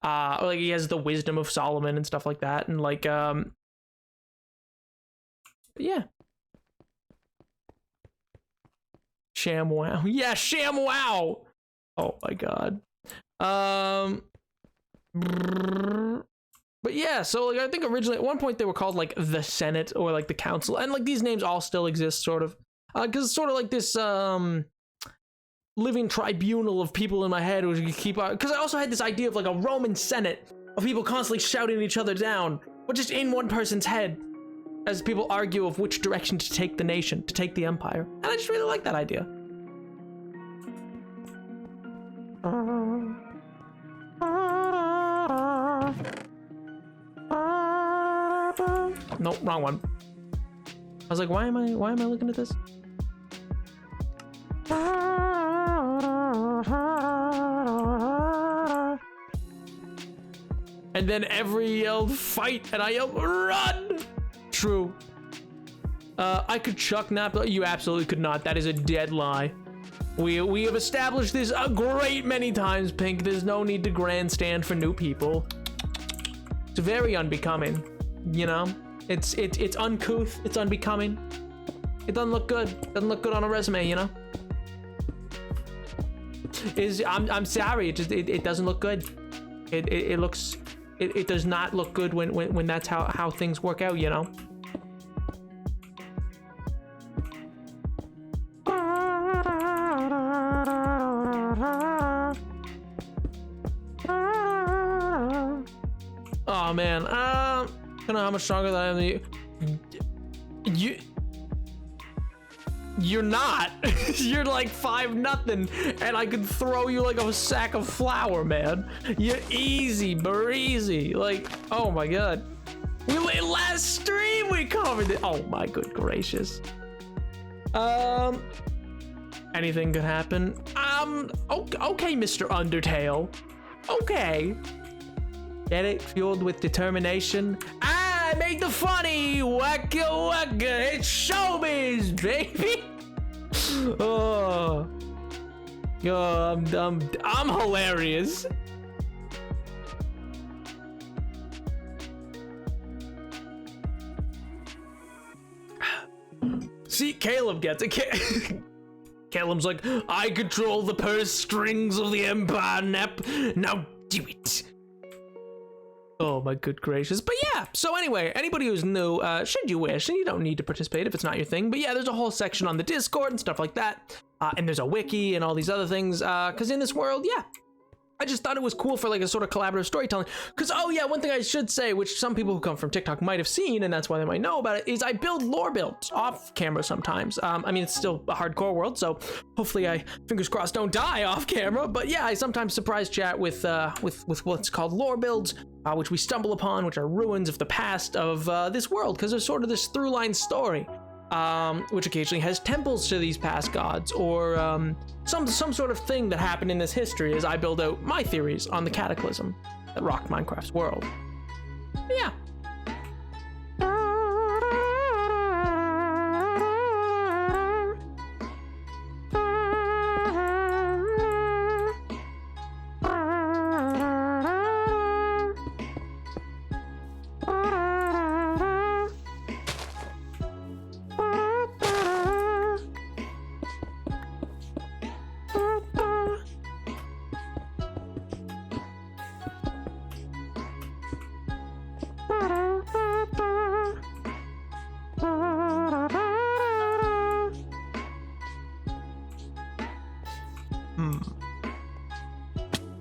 like he has the wisdom of Solomon and stuff like that, and like yeah. ShamWow. Yeah, ShamWow. Oh my god. But yeah, so like I think originally at one point they were called like the Senate or like the Council, and like these names all still exist sort of, because it's sort of like this living tribunal of people in my head who keep, because I also had this idea of like a Roman Senate of people constantly shouting each other down, but just in one person's head, as people argue of which direction to take the nation, to take the empire. And I just really like that idea. Nope, wrong one. I was like, why am I looking at this? And then every yelled fight, and I yelled run. True. I could chuck that, but you absolutely could not. That is a dead lie. We have established this a great many times, Pink. There's no need to grandstand for new people. It's very unbecoming, you know? It's uncouth, it's unbecoming. It doesn't look good. It doesn't look good on a resume, you know? I'm sorry, it doesn't look good. It does not look good when that's how things work out, you know? Oh man, I don't know how much stronger than I am than you. You're not. You're like 5-0, and I could throw you like a sack of flour, man. You're easy breezy. Like, oh my god. Last stream we covered it. Oh my good gracious. Anything could happen. Okay, Mr. Undertale. Okay. Get it? Fueled with determination. I make the funny. Waka waka. It's showbiz, baby. Oh. I'm hilarious. See, Caleb gets it. Caleb's like, I control the purse strings of the Empire, Nep. Now do it. Oh my good gracious. But yeah, so anyway, anybody who's new, should you wish, and you don't need to participate if it's not your thing, but yeah, there's a whole section on the Discord and stuff like that. And there's a wiki and all these other things, because in this world, yeah, I just thought it was cool for like a sort of collaborative storytelling. Because, oh yeah, one thing I should say, which some people who come from TikTok might have seen, and that's why they might know about it, is I build lore builds off camera sometimes. I mean, it's still a hardcore world, so hopefully I, fingers crossed, don't die off camera. But yeah, I sometimes surprise chat with what's called lore builds, which we stumble upon, which are ruins of the past of this world, because there's sort of this through line story. Which occasionally has temples to these past gods, or some sort of thing that happened in this history as I build out my theories on the cataclysm that rocked Minecraft's world. Yeah.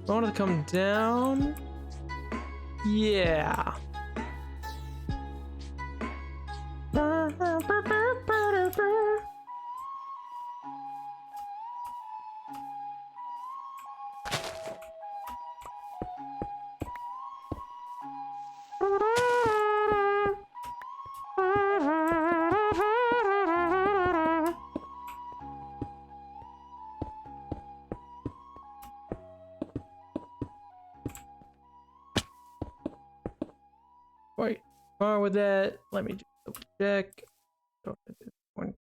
I want to come down. Yeah. Wait, far with that. Let me just double check. 1,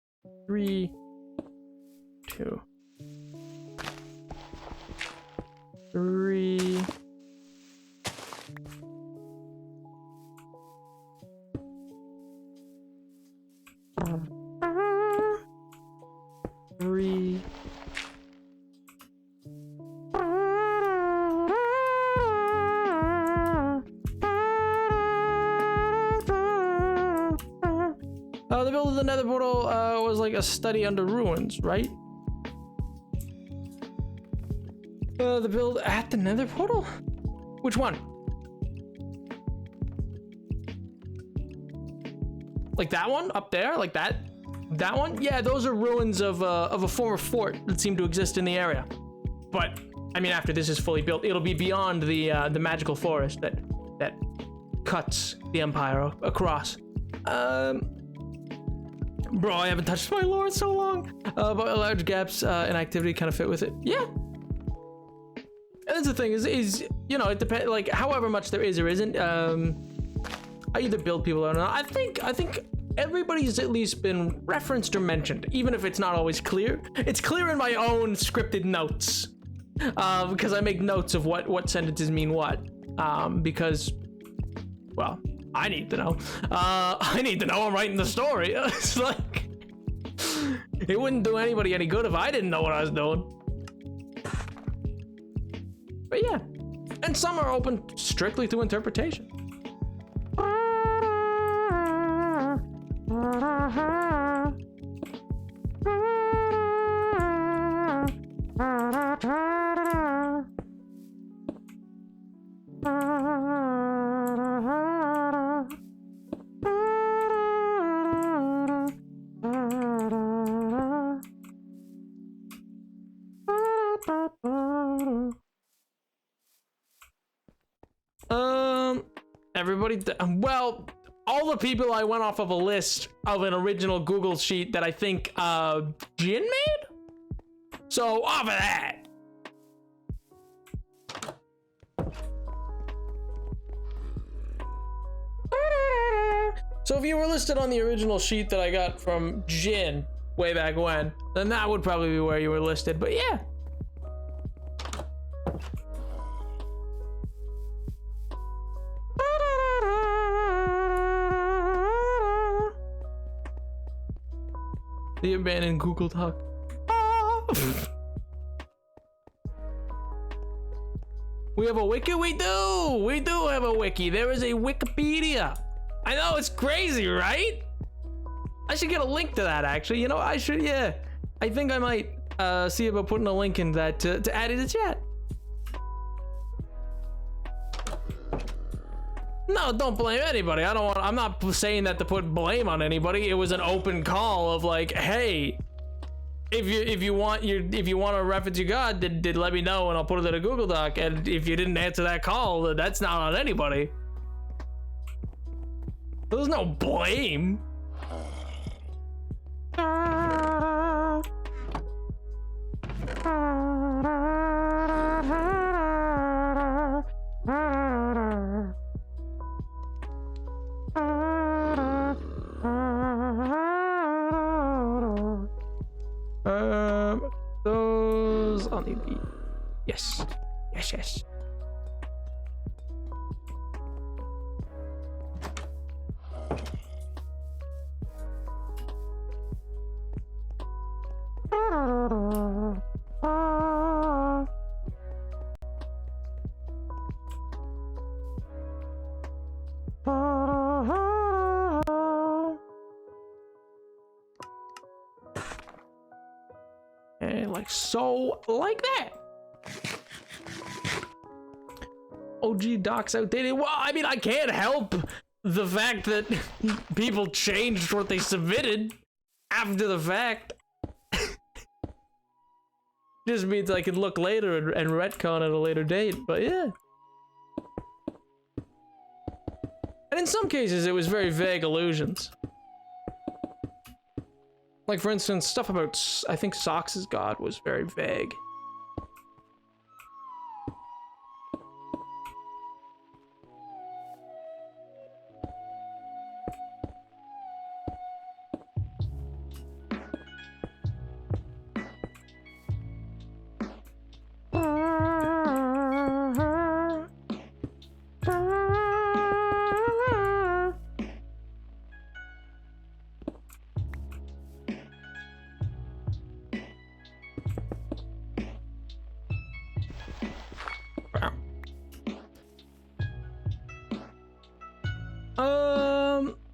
3, 2, 3. The build of the Nether portal was like a study under ruins, right? The build at the Nether portal? Which one? Like that one up there? Like that one? Yeah, those are ruins of a former fort that seemed to exist in the area. But I mean, after this is fully built, it'll be beyond the magical forest that cuts the Empire across. Bro, I haven't touched my lore in so long. But large gaps in activity kind of fit with it. Yeah. And that's the thing is you know, it depends. Like, however much there is or isn't. I either build people or not. I think everybody's at least been referenced or mentioned, even if it's not always clear. It's clear in my own scripted notes, because I make notes of what sentences mean what. Because, well, I need to know. I need to know I'm writing the story. It's like, it wouldn't do anybody any good if I didn't know what I was doing. But yeah, and some are open strictly to interpretation. Everybody, well, all the people I went off of a list of an original Google sheet that I think Jin made. So off of that. So if you were listed on the original sheet that I got from Jin way back when, then that would probably be where you were listed. But yeah. The abandoned Google Doc. Ah. We have a wiki? We do! We do have a wiki. There is a Wikipedia. I know, it's crazy, right? I should get a link to that, actually. You know, I should, yeah. I think I might see about putting a link in that to add it to chat. No, don't blame anybody. I'm not saying that to put blame on anybody. It was an open call of like, hey, if you want to reference your god, did let me know and I'll put it in a Google Doc. And if you didn't answer that call, then that's not on anybody. There's no blame. Those I'll need the yes. And like so, like that. OG docs outdated. Well, I mean, I can't help the fact that people changed what they submitted after the fact. Just means I can look later and retcon at a later date, but yeah. And in some cases, it was very vague allusions. Like, for instance, stuff about, I think, Socks' god was very vague.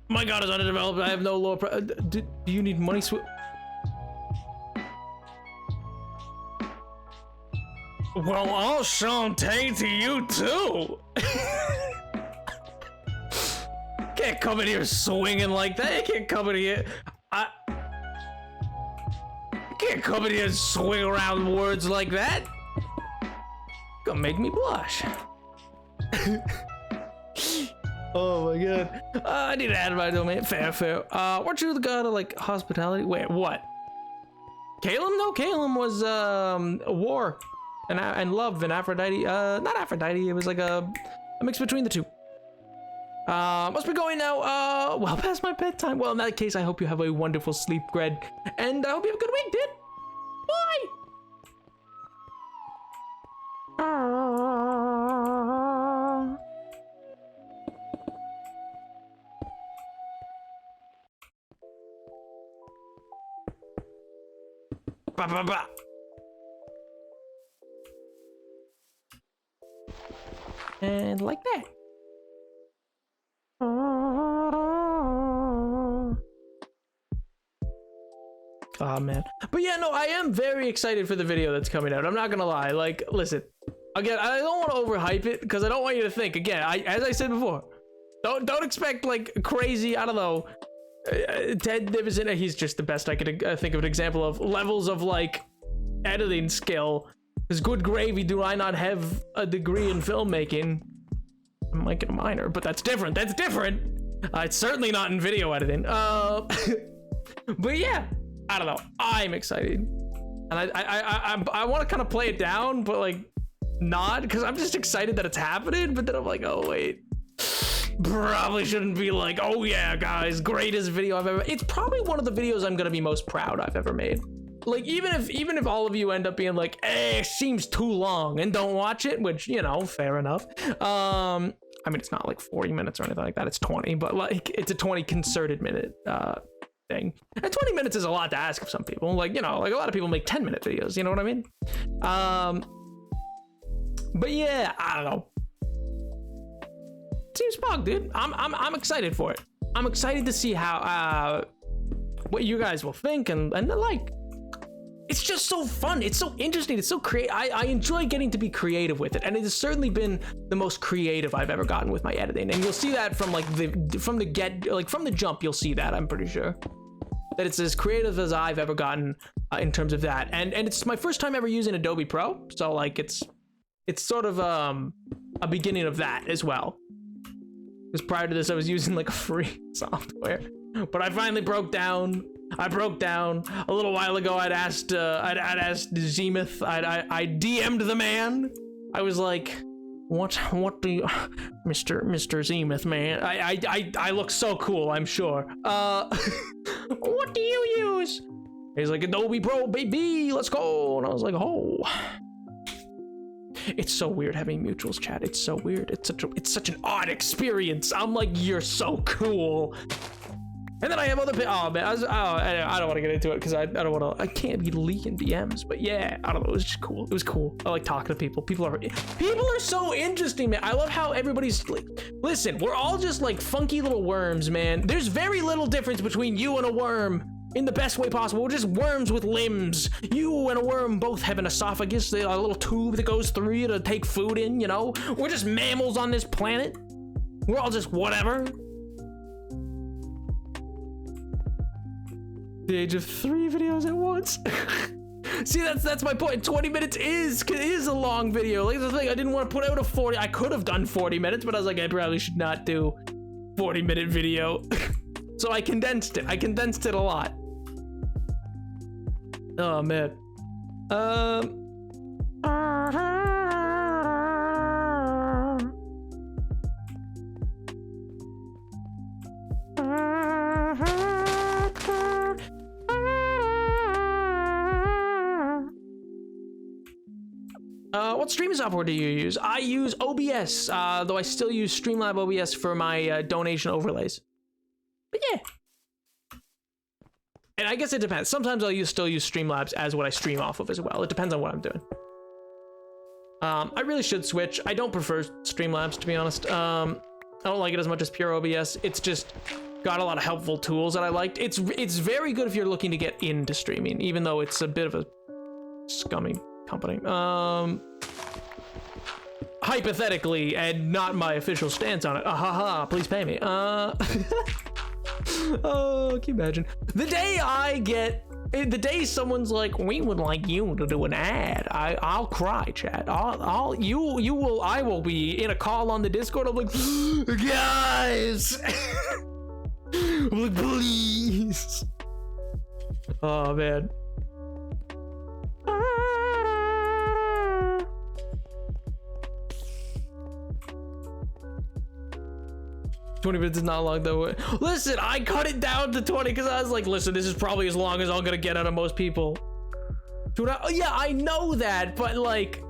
My god is underdeveloped. I have no lore. Do you need money? Well, I'll Shantae to you too. Can't come in here swinging like that. You can't come in here. You can't come in here and swing around words like that. Gonna make me blush. Oh my god. I need to add my domain. Fair. Weren't you the god of like hospitality? Wait, what? Calum? No, Calum was war and love and Aphrodite. Not Aphrodite. It was like a mix between the two. Must be going now. Well past my bedtime. Well, in that case, I hope you have a wonderful sleep, Gred, and I hope you have a good week, dude. Bye. Ba. And like that. Oh man. But yeah, no, I am very excited for the video that's coming out. I'm not gonna lie. Like, listen, again, I don't want to overhype it because I don't want you to think, again, as I said before, don't expect like crazy, I don't know, Ted Nivison, he's just the best I could think of an example of levels of like editing skill. Because good gravy, do I not have a degree in filmmaking? I might get a minor, but that's different. It's certainly not in video editing. But yeah, I don't know. I'm excited, and I want to kind of play it down, but like not, because I'm just excited that it's happening. But then I'm like, oh wait. Probably shouldn't be like, oh yeah, guys, greatest video I've ever. It's probably one of the videos I'm gonna be most proud I've ever made. Like, even if all of you end up being like, it seems too long and don't watch it, which, you know, fair enough. I mean, it's not like 40 minutes or anything like that. It's 20, but like it's a 20 concerted minute thing. And 20 minutes is a lot to ask of some people. Like, you know, like a lot of people make 10-minute videos, you know what I mean? But yeah, I don't know. Seems pog, dude. I'm excited for it. I'm excited to see how what you guys will think and like, it's just so fun. It's so interesting. It's so creative. I enjoy getting to be creative with it, and it has certainly been the most creative I've ever gotten with my editing. And you'll see that from like from the jump. You'll see that, I'm pretty sure, that it's as creative as I've ever gotten in terms of that. And it's my first time ever using Adobe Pro, so like it's sort of a beginning of that as well. Because prior to this, I was using like a free software, but I finally broke down. I broke down a little while ago. I'd asked Zemeth. I DM'd the man. I was like, what do you, Mr. Zemeth, man? I look so cool, I'm sure. What do you use? He's like, Adobe Pro, baby, let's go. And I was like, oh. It's so weird having mutuals chat. It's so weird. It's such an odd experience. I'm like, you're so cool. And then I have other oh man, I don't want to get into it because I don't want to. I can't be leaking DMs, but yeah, I don't know. It was just cool. It was cool. I like talking to people. People are so interesting, man. I love how everybody's like, listen, we're all just like funky little worms, man. There's very little difference between you and a worm in the best way possible. We're just worms with limbs. You and a worm both have an esophagus, a little tube that goes through you to take food in. You know, we're just mammals on this planet. We're all just whatever. The age of 3 videos at once. See, that's my point. 20 minutes is a long video. Like the thing, I didn't want to put out a 40. I could have done 40 minutes, but I was like, I probably should not do 40-minute video. So I condensed it. I condensed it a lot. Oh man. What streaming software do you use? I use OBS, though I still use Streamlab OBS for my donation overlays. But yeah. And I guess it depends. Sometimes I'll still use Streamlabs as what I stream off of as well. It depends on what I'm doing. I really should switch. I don't prefer Streamlabs, to be honest. I don't like it as much as pure OBS. It's just got a lot of helpful tools that I liked. It's very good if you're looking to get into streaming, even though it's a bit of a scummy company. Hypothetically, and not my official stance on it. Haha, please pay me. Oh, can you imagine? The day someone's like, we would like you to do an ad, I'll cry, chat. I will be in a call on the Discord. I'm like, guys, I'm like, please. Oh man. 20 minutes is not long though. Listen, I cut it down to 20 because I was like, listen, this is probably as long as I'm gonna get out of most people. Yeah, I know that, but like,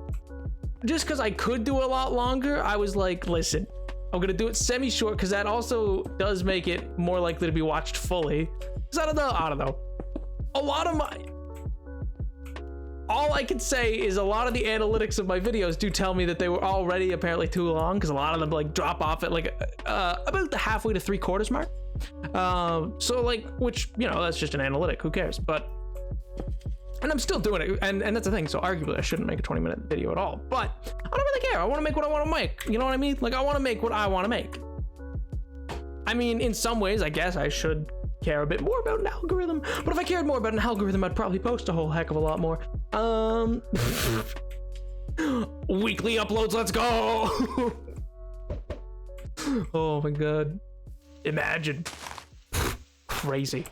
just because I could do a lot longer, I was like, listen, I'm gonna do it semi-short because that also does make it more likely to be watched fully. Because I don't know. A lot of my... All I can say is a lot of the analytics of my videos do tell me that they were already apparently too long, because a lot of them like drop off at like about the halfway to 3/4 mark. So like, which, you know, that's just an analytic, who cares? But, and I'm still doing it, and that's the thing. So arguably I shouldn't make a 20-minute video at all, but I don't really care. I want to make what I want to make. You know what I mean? Like, I want to make what I want to make. I mean, in some ways, I guess I should care a bit more about an algorithm, but if I cared more about an algorithm, I'd probably post a whole heck of a lot more. Weekly uploads, let's go. Oh my god, imagine. Crazy.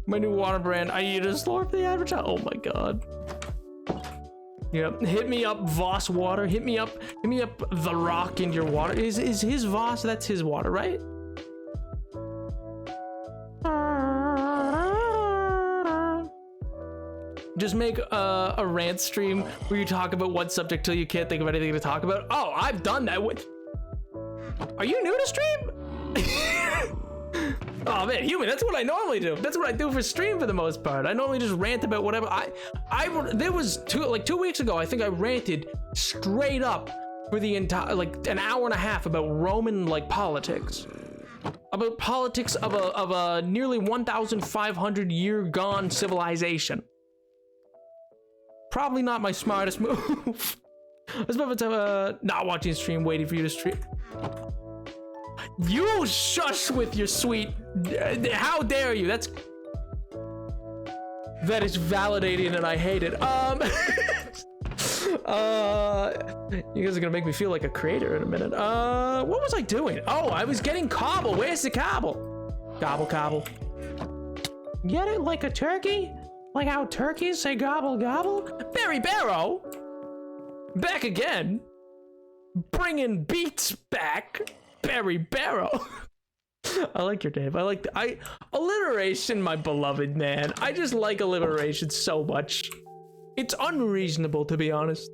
My new water brand. I need to slurp the advertise. Oh my god. Yep. Hit me up, Voss water. Hit me up the rock in your water. Is his Voss? That's his water, right? Just make a rant stream where you talk about one subject till you can't think of anything to talk about. Oh, I've done that. Are you new to stream? Oh man, human, that's what I normally do. That's what I do for stream for the most part. I normally just rant about whatever. There was 2 weeks ago, I think I ranted straight up for the entire, like an hour and a half about Roman like politics. About politics of a nearly 1,500 year gone civilization. Probably not my smartest move. I was about to not watching the stream, waiting for you to stream. You shush with your sweet. How dare you? That is validating, and I hate it. You guys are gonna make me feel like a creator in a minute. What was I doing? Oh, I was getting cobble. Where's the cobble? Gobble, cobble. Get it like a turkey? Like how turkeys say gobble, gobble? Barry Barrow, back again, bringing beats back. Barry Barrow. I like your name. Alliteration, my beloved man. I just like alliteration so much. It's unreasonable, to be honest.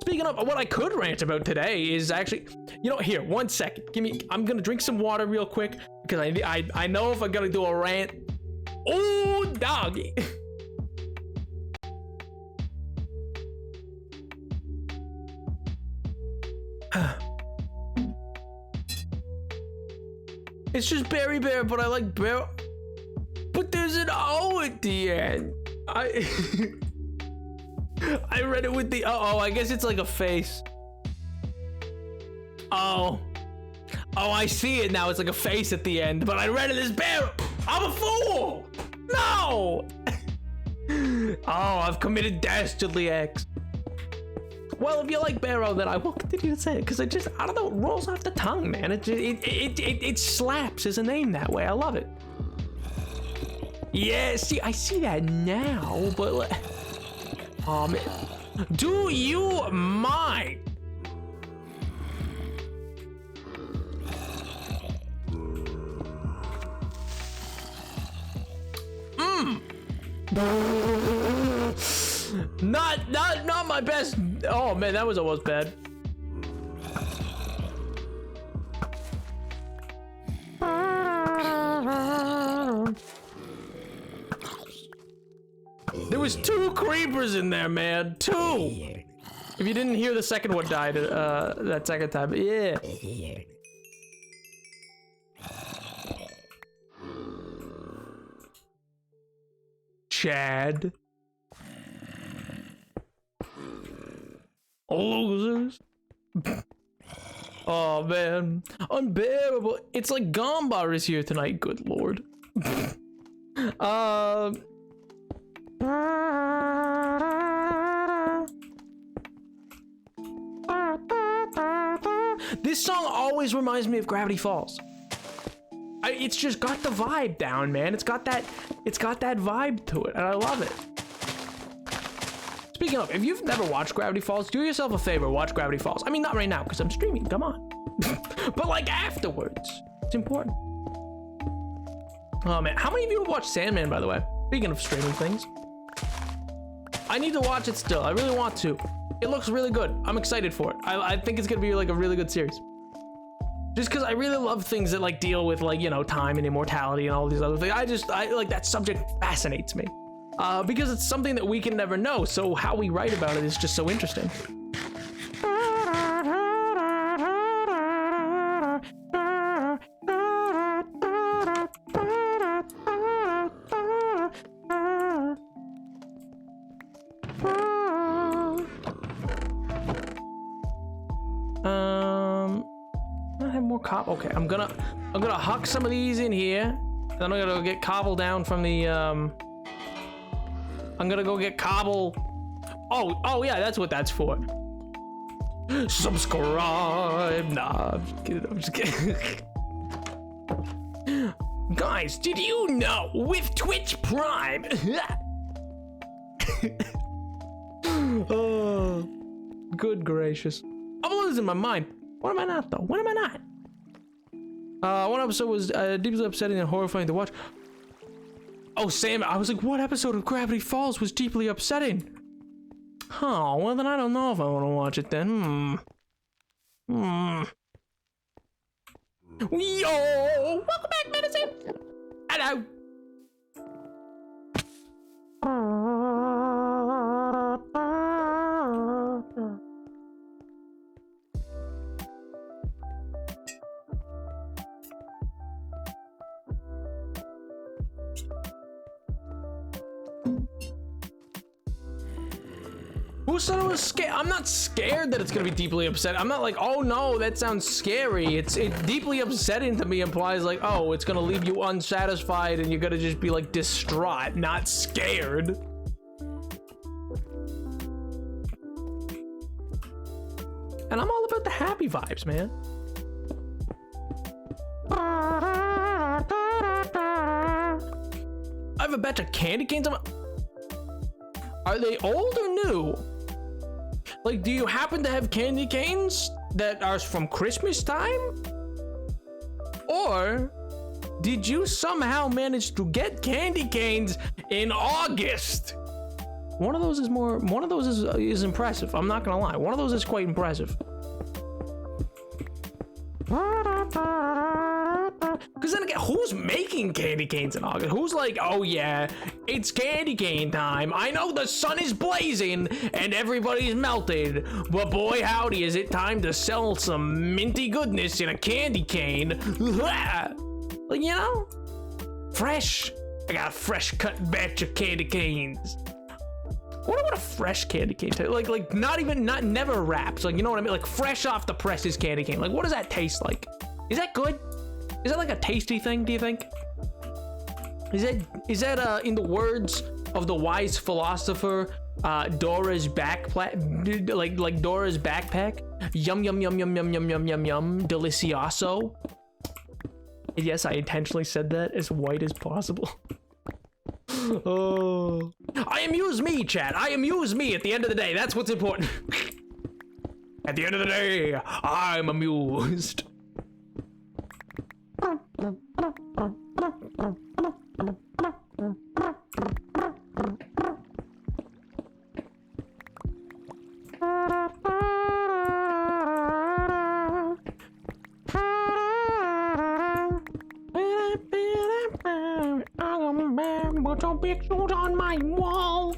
Speaking of, what I could rant about today is actually, here, 1 second. I'm gonna drink some water real quick because I know if I'm gonna do a rant. Oh, doggy. It's just Barry Bear, but I like Bear. But there's an O at the end. I read it with the I guess it's like a face. Oh, I see it now. It's like a face at the end, but I read it as Bear. I'm a fool. No. Oh, I've committed dastardly acts. Well, if you like Barrow, then I will continue to say it because I don't know, it rolls off the tongue, man. It slaps as a name that way. I love it. Yeah, see, I see that now, but do you mind? Not my best. Oh man, that was almost bad. There was 2 creepers in there, man. 2. If you didn't hear, the second one died that second time. But yeah. Chad. Losers. Oh man, unbearable. It's like Gombar is here tonight. Good lord. This song always reminds me of Gravity Falls. It's just got the vibe down, man. It's got that vibe to it, and I love it. Speaking of, if you've never watched Gravity Falls, do yourself a favor, watch Gravity Falls. I mean, not right now, because I'm streaming, come on. But like afterwards, it's important. Oh man, how many of you have watched Sandman, by the way? Speaking of streaming things. I need to watch it still, I really want to. It looks really good, I'm excited for it. I think it's gonna be like a really good series. Just because I really love things that like deal with like, time and immortality and all these other things. I like that subject fascinates me. Because it's something that we can never know, so how we write about it is just so interesting. I have more cobble. Okay, I'm gonna huck some of these in here. Then I'm gonna go get cobble down from the I'm gonna go get cobble. Oh yeah, that's what that's for. Subscribe. Nah, I'm just kidding. I'm just kidding. Guys, did you know with Twitch Prime? Oh, good gracious. I'm losing my mind. What am I not, though? What am I not? One episode was deeply upsetting and horrifying to watch. Oh, Sam, I was like, what episode of Gravity Falls was deeply upsetting? Oh, well, then I don't know if I want to watch it then. Yo! Welcome back, Medicine! Hello! Who said I was scared? I'm not scared that it's gonna be deeply upset. I'm not like, oh no, that sounds scary. It's deeply upsetting to me implies like, oh, it's gonna leave you unsatisfied and you're gonna just be like distraught, not scared. And I'm all about the happy vibes, man. I have a batch of candy canes. Are they old or new? Like, do you happen to have candy canes that are from Christmas time? Or did you somehow manage to get candy canes in August? One of those is impressive. I'm not gonna lie. One of those is quite impressive. Because then again, who's making candy canes in August? Who's like, oh yeah, it's candy cane time. I know the sun is blazing and everybody's melted, but boy howdy, is it time to sell some minty goodness in a candy cane. Like, you know, fresh. I got a fresh cut batch of candy canes. I wonder what a fresh candy cane tastes like. Not never wrapped. Like, you know what I mean? Like fresh off the presses candy cane. Like, what does that taste like? Is that good? Is that like a tasty thing, do you think? Is that in the words of the wise philosopher, Dora's backpack, like Dora's backpack? Yum, yum, yum, yum, yum, yum, yum, yum, yum, delicioso. And yes, I intentionally said that as white as possible. Oh. I amuse me, chat. I amuse me at the end of the day. That's what's important. At the end of the day, I'm amused. What's a picture on my wall?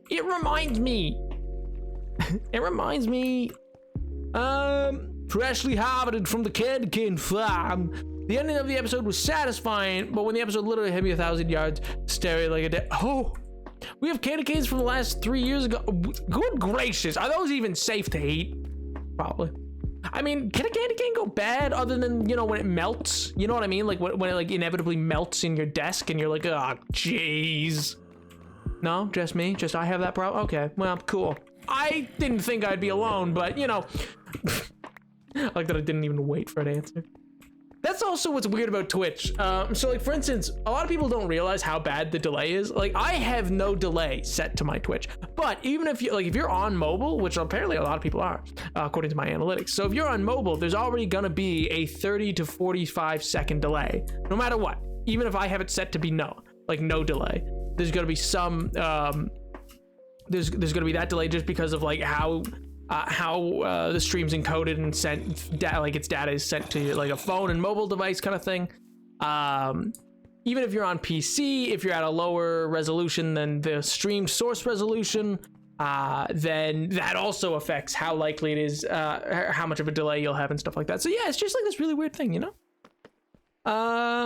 It reminds me. It reminds me. Freshly harvested from the candy cane farm. The ending of the episode was satisfying, but when the episode literally hit me 1,000 yards, staring like a dead. Oh, we have candy canes from the last 3 years ago. Good gracious, are those even safe to eat? Probably. I mean, can a candy cane go bad other than, you know, when it melts? You know what I mean? Like when it like inevitably melts in your desk and you're like, oh, jeez. No, just me? Just I have that problem? Okay, well, cool. I didn't think I'd be alone, but you know, I like that I didn't even wait for an answer. That's also what's weird about Twitch. So like, for instance, a lot of people don't realize how bad the delay is. Like, I have no delay set to my Twitch, but even if you like, if you're on mobile, which apparently a lot of people are, according to my analytics. So if you're on mobile, there's already gonna be a 30 to 45 second delay, no matter what. Even if I have it set to be no delay, there's gonna be some, there's gonna be that delay just because of like how the stream's encoded and sent data, like its data is sent to like a phone and mobile device kind of thing. Even if you're on PC, if you're at a lower resolution than the streamed source resolution, then that also affects how likely it is, how much of a delay you'll have and stuff like that. So yeah, it's just like this really weird thing, you know?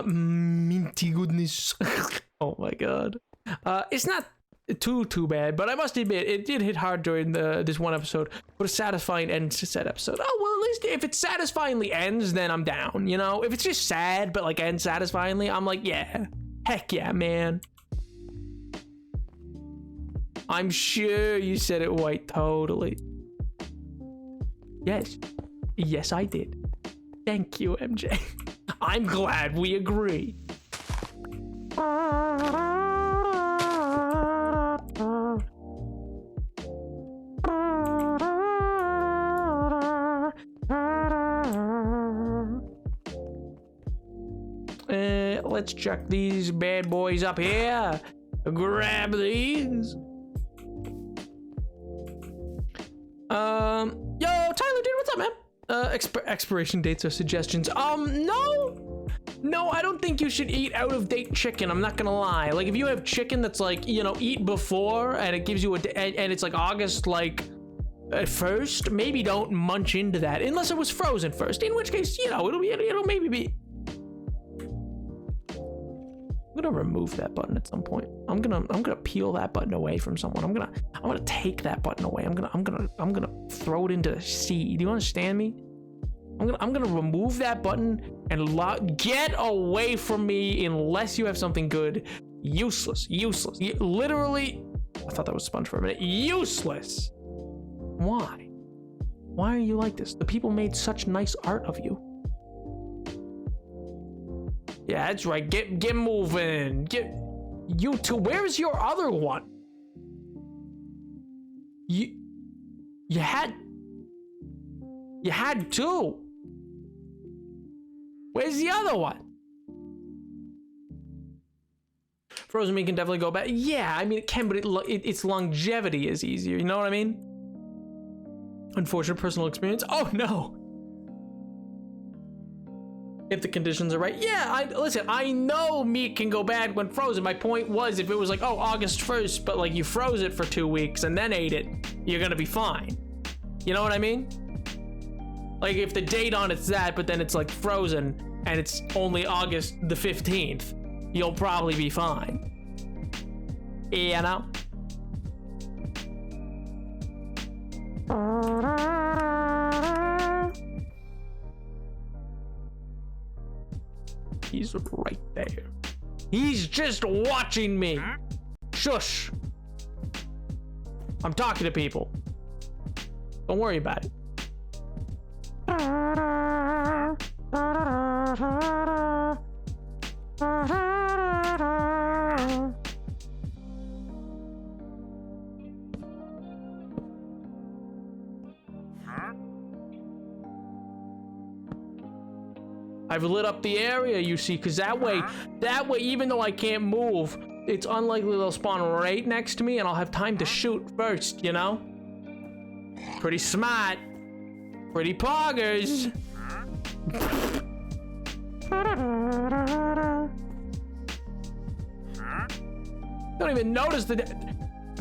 Minty goodness. Oh my god. It's not too bad, but I must admit it did hit hard during this one episode, but a satisfying end to said episode. Oh well, at least if it satisfyingly ends, then I'm down, you know? If it's just sad but like ends satisfyingly, I'm like, yeah, heck yeah, man. I'm sure you said it white, totally. Yes. Yes, I did. Thank you, MJ. I'm glad we agree. Let's check these bad boys up here. Grab these. Yo, Tyler, dude, what's up, man? Expiration dates or suggestions? No, I don't think you should eat out of date chicken. I'm not gonna lie. Like, if you have chicken that's like, you know, eat before and it gives you and it's like August, like, 1st, maybe don't munch into that unless it was frozen first. In which case, you know, it'll maybe be. I'm gonna remove that button at some point. I'm gonna peel that button away from someone. I'm gonna take that button away. I'm gonna throw it into the sea. Do you understand me? I'm gonna remove that button and get away from me unless you have something good. Useless. Literally, I thought that was Sponge for a minute. Useless. Why? Why are you like this? The people made such nice art of you. Yeah, that's right. Get moving. Get you two. Where's your other one? You had two. Where's the other one? Frozen meat can definitely go back. Yeah, I mean it can, but its longevity is easier. You know what I mean? Unfortunate personal experience. Oh no. If the conditions are right. Yeah, listen, I know meat can go bad when frozen. My point was, if it was like, oh, August 1st, but like you froze it for 2 weeks and then ate it, you're gonna be fine. You know what I mean? Like if the date on it's that, but then it's like frozen and it's only August the 15th, you'll probably be fine. You know? He's right there. He's just watching me. Shush. I'm talking to people. Don't worry about it. I've lit up the area, you see, because that way, even though I can't move, it's unlikely they'll spawn right next to me and I'll have time to shoot first, you know? Pretty smart. Pretty poggers. Don't even notice the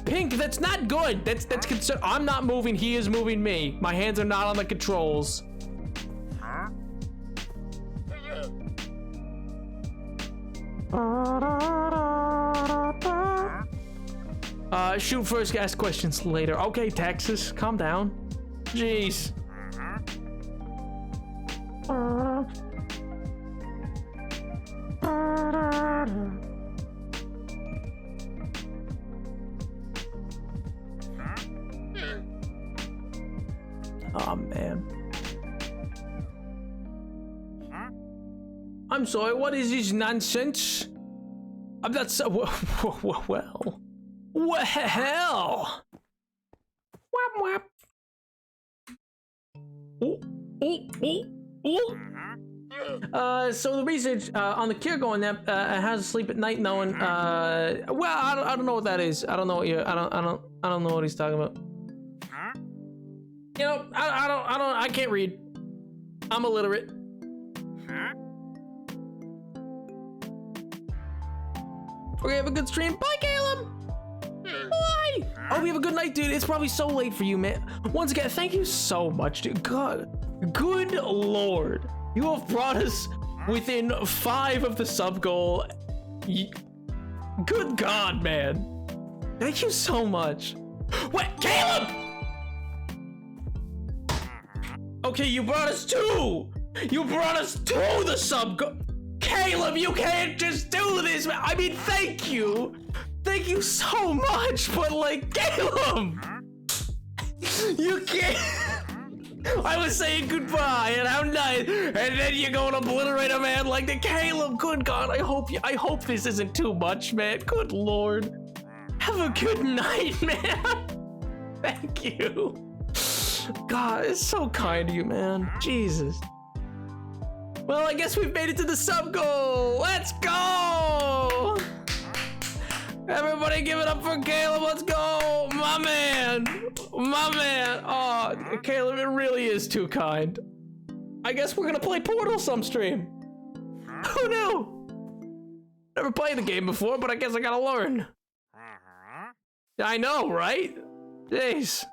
Pink, that's not good. That's concern. I'm not moving, he is moving me. My hands are not on the controls. Shoot first, ask questions later. Okay, Texas, calm down. Jeez. Oh, man. I'm sorry, what is this nonsense? I'm not so... Well... Whap, whap. So the research on the cure going there has to sleep at night knowing well, I don't know what that is. I don't know what you I don't know what he's talking about. You know, I can't read. I'm illiterate. Okay, have a good stream. Bye, Caleb. Bye. Oh, we have a good night, dude. It's probably so late for you, man. Once again, thank you so much, dude. God, good Lord. You have brought us within 5 of the sub goal. Good God, man. Thank you so much. What, Caleb? Okay, you brought us 2. You brought us to the sub goal. Caleb, you can't just do this, man. I mean, thank you. Thank you so much, but like, Caleb, you can't. I was saying goodbye and how nice, and then you're going to obliterate a man like the Caleb. Good God, I hope this isn't too much, man. Good Lord. Have a good night, man. Thank you. God, it's so kind of you, man. Jesus. Well, I guess we've made it to the sub goal. Let's go. Everybody give it up for Caleb. Let's go. My man. My man. Oh, Caleb, it really is too kind. I guess we're going to play Portal some stream. Who knew? Never played the game before, but I guess I got to learn. I know, right? Jeez.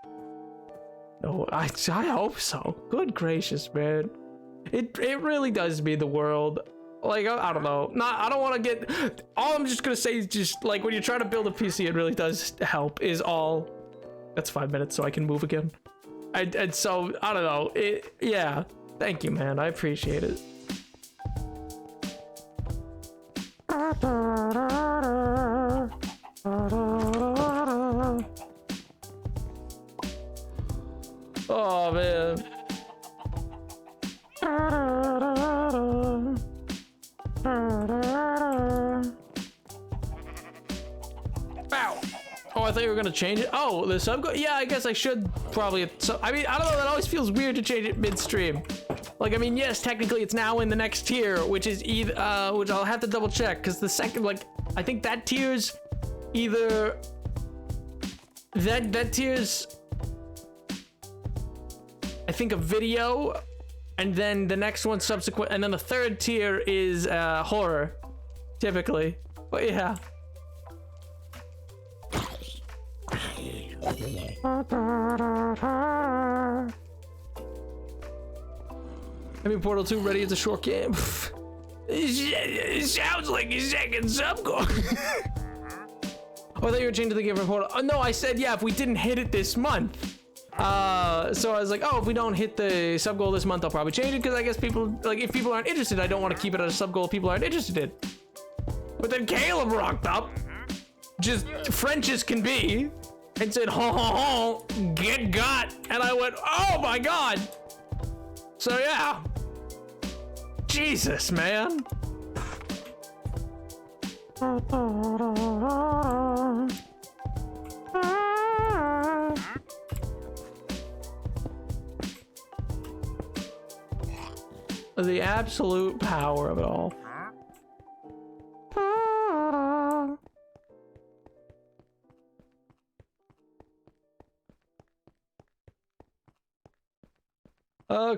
No, I hope so. Good gracious, man. It really does mean the world. Like, I don't know. I don't want to get... All I'm just going to say is just, like, when you're trying to build a PC, it really does help, is all... That's 5 minutes, so I can move again. And so, I don't know. Yeah. Thank you, man. I appreciate it. Oh, man. Ow. Oh, I thought you were gonna change it. Oh, the sub go. Yeah, I guess I should probably. So, I mean, I don't know. That always feels weird to change it midstream. Like, I mean, yes, technically it's now in the next tier, which is either, which I'll have to double check, because the second, like, I think that tier's either that tier's, I think, a video, and then the next one subsequent, and then the third tier is horror, typically. But yeah. I mean, Portal 2 ready? It's a short game. It sounds like a second sub goal. Oh, I thought you were changing the game from Portal. Oh, no, I said, yeah, if we didn't hit it this month. So I was like, oh, if we don't hit the sub goal this month, I'll probably change it, because I guess people, like, if people aren't interested, I don't want to keep it at a sub goal people aren't interested in. But then Caleb rocked up, just French as can be, and said, ho ho ho, get got. And I went, oh my God. So yeah. Jesus, man. The absolute power of it all.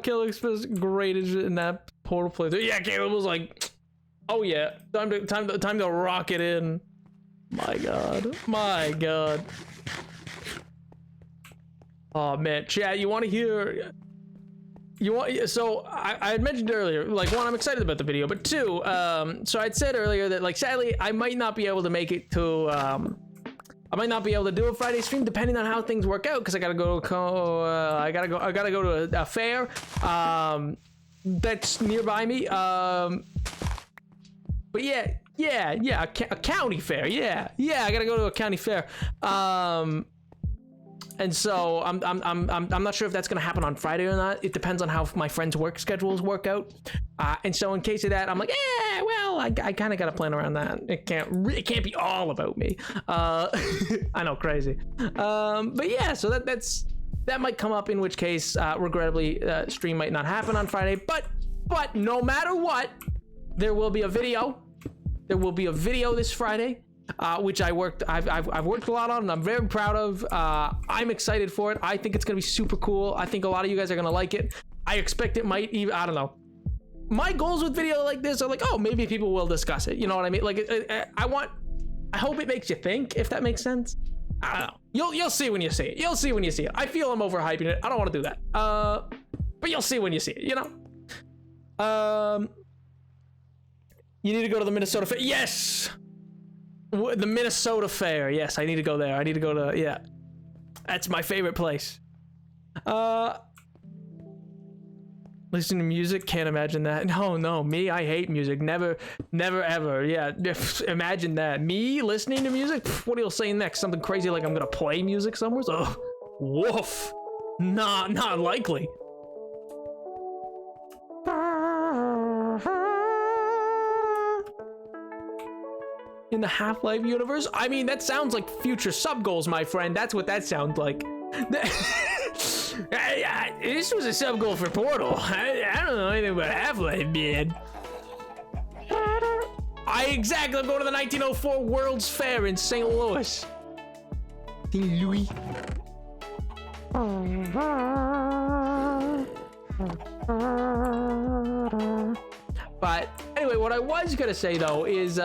Killer was great in that Portal playthrough. Yeah, Caleb was like, oh yeah, time to rock it in. My God, my God. Oh man, chat, you want to hear? So I had mentioned earlier, like, one, I'm excited about the video, but two, so I'd said earlier that, like, sadly I might not be able to make it to I might not be able to do a Friday stream depending on how things work out, because I gotta go to a fair that's nearby me. But yeah, a county fair. Yeah, I gotta go to a county fair. And so I'm not sure if that's gonna happen on Friday or not. It depends on how my friends' work schedules work out. And so in case of that, I'm like, well, I kind of gotta plan around that. It can't be all about me. I know, crazy. But yeah, so that might come up. In which case, regrettably, stream might not happen on Friday. But no matter what, there will be a video. There will be a video this Friday. Which I've worked a lot on, and I'm very proud of. I'm excited for it. I think it's gonna be super cool. I think a lot of you guys are gonna like it. I expect it might even, I don't know. My goals with video like this are like, oh, maybe people will discuss it. You know what I mean? Like, I hope it makes you think, if that makes sense. I don't know. You'll see when you see it. You'll see when you see it. I feel I'm overhyping it. I don't want to do that. But you'll see when you see it, you know? You need to go to the Minnesota Fair. Yes! The Minnesota Fair. Yes, I need to go there. I need to go to, yeah. That's my favorite place. Listen to music, can't imagine that. No, me, I hate music. Never ever. Yeah, imagine that. Me listening to music? What are you saying next? Something crazy like I'm gonna play music somewhere? Oh, woof. Not likely. in the Half-Life universe? I mean, that sounds like future sub-goals, my friend. That's what that sounds like. This was a sub-goal for Portal. I don't know anything about Half-Life, man. I'm going to the 1904 World's Fair in St. Louis. St. Louis. But anyway, what I was gonna say though is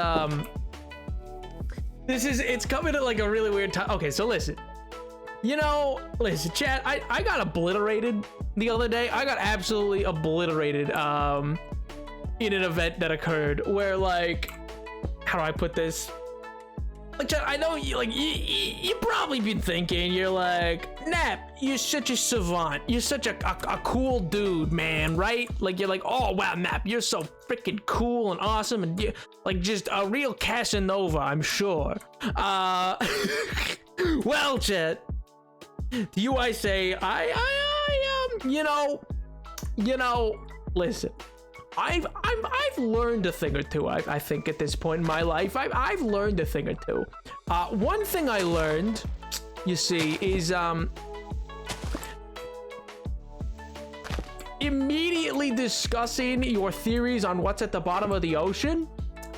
it's coming at like a really weird time. Okay, so listen, listen, chat, I got obliterated the other day. I got absolutely obliterated in an event that occurred where, like, how do I put this? Like, chat, I know you probably been thinking, you're like, Nap, you're such a savant, you're such a cool dude, man, right? Like, you're like, oh wow, Nap, you're so freaking cool and awesome, and you like just a real Casanova, I'm sure. Well, chat, to you I say, listen, I've learned a thing or two. I think at this point in my life, I've learned a thing or two. One thing I learned, you see, is immediately discussing your theories on what's at the bottom of the ocean.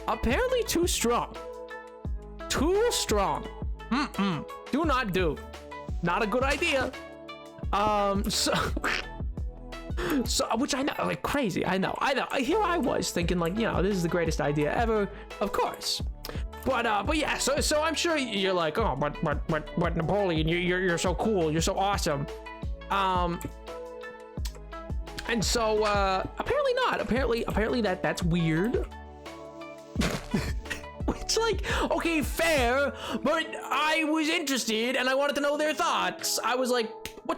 Apparently, too strong. Too strong. Do not do. Not a good idea. So, which I know, like, crazy. I know. Here I was thinking, like, this is the greatest idea ever, of course. But yeah. So I'm sure you're like, oh, but Napoleon, you're so cool, you're so awesome. And so apparently not. Apparently that's weird. It's like, okay, fair, but I was interested and I wanted to know their thoughts. I was like,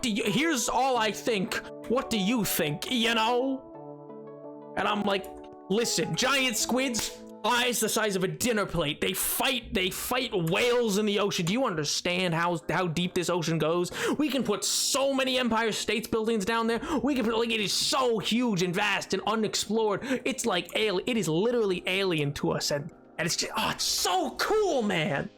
here's all I think. What do you think, And I'm like, listen, giant squids, eyes the size of a dinner plate. They fight whales in the ocean. Do you understand how deep this ocean goes? We can put so many Empire States buildings down there. We can put, like, it is so huge and vast and unexplored. It's like it is literally alien to us, and it's just, it's so cool, man.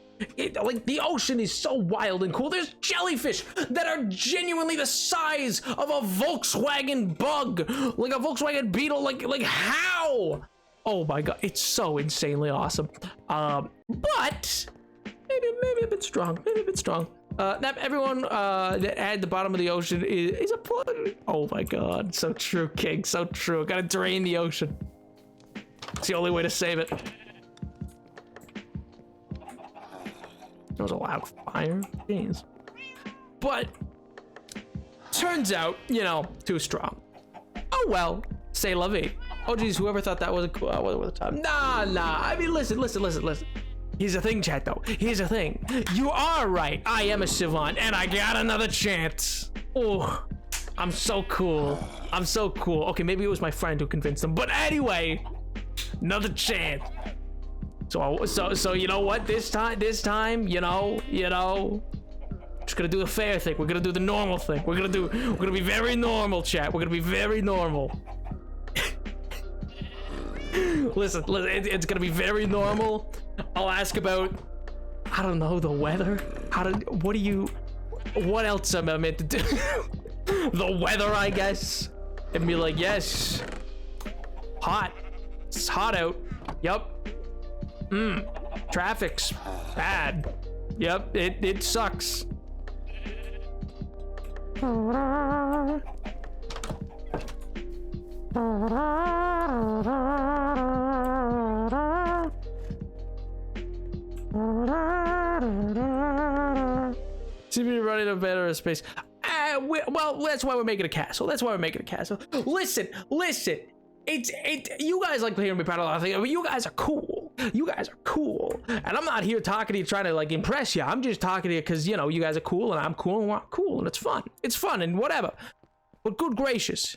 Like, the ocean is so wild and cool. There's jellyfish that are genuinely the size of a Volkswagen Bug, like a Volkswagen Beetle. Like how? Oh my god, it's so insanely awesome. But maybe a bit strong. Now everyone that at the bottom of the ocean is a plug. Oh my god, so true, King, so true. Gotta drain the ocean. It's the only way to save it. There was a loud fire. Jeez. But turns out, too strong. Oh well, say la vie. Oh geez, whoever thought that was a cool time. Nah. I mean, listen. Here's the thing, chat, though. Here's the thing. You are right. I am a savant, and I got another chance. Oh, I'm so cool. Okay, maybe it was my friend who convinced him. But anyway, another chance. So you know what? This time, just gonna do the fair thing. We're gonna do the normal thing. We're gonna be very normal, chat. We're gonna be very normal. listen, it's gonna be very normal. I'll ask about, I don't know, the weather. What else am I meant to do? The weather, I guess. And be like, yes, hot. It's hot out. Yup. Traffic's bad. Yep, it sucks. Seem to be running a better space. Well, that's why we're making a castle. Listen. You guys like hearing me proud of a lot of things, but you guys are cool. And I'm not here talking to you trying to, like, impress you. I'm just talking to you because, you guys are cool and I'm cool and we're cool and it's fun. It's fun and whatever. But good gracious.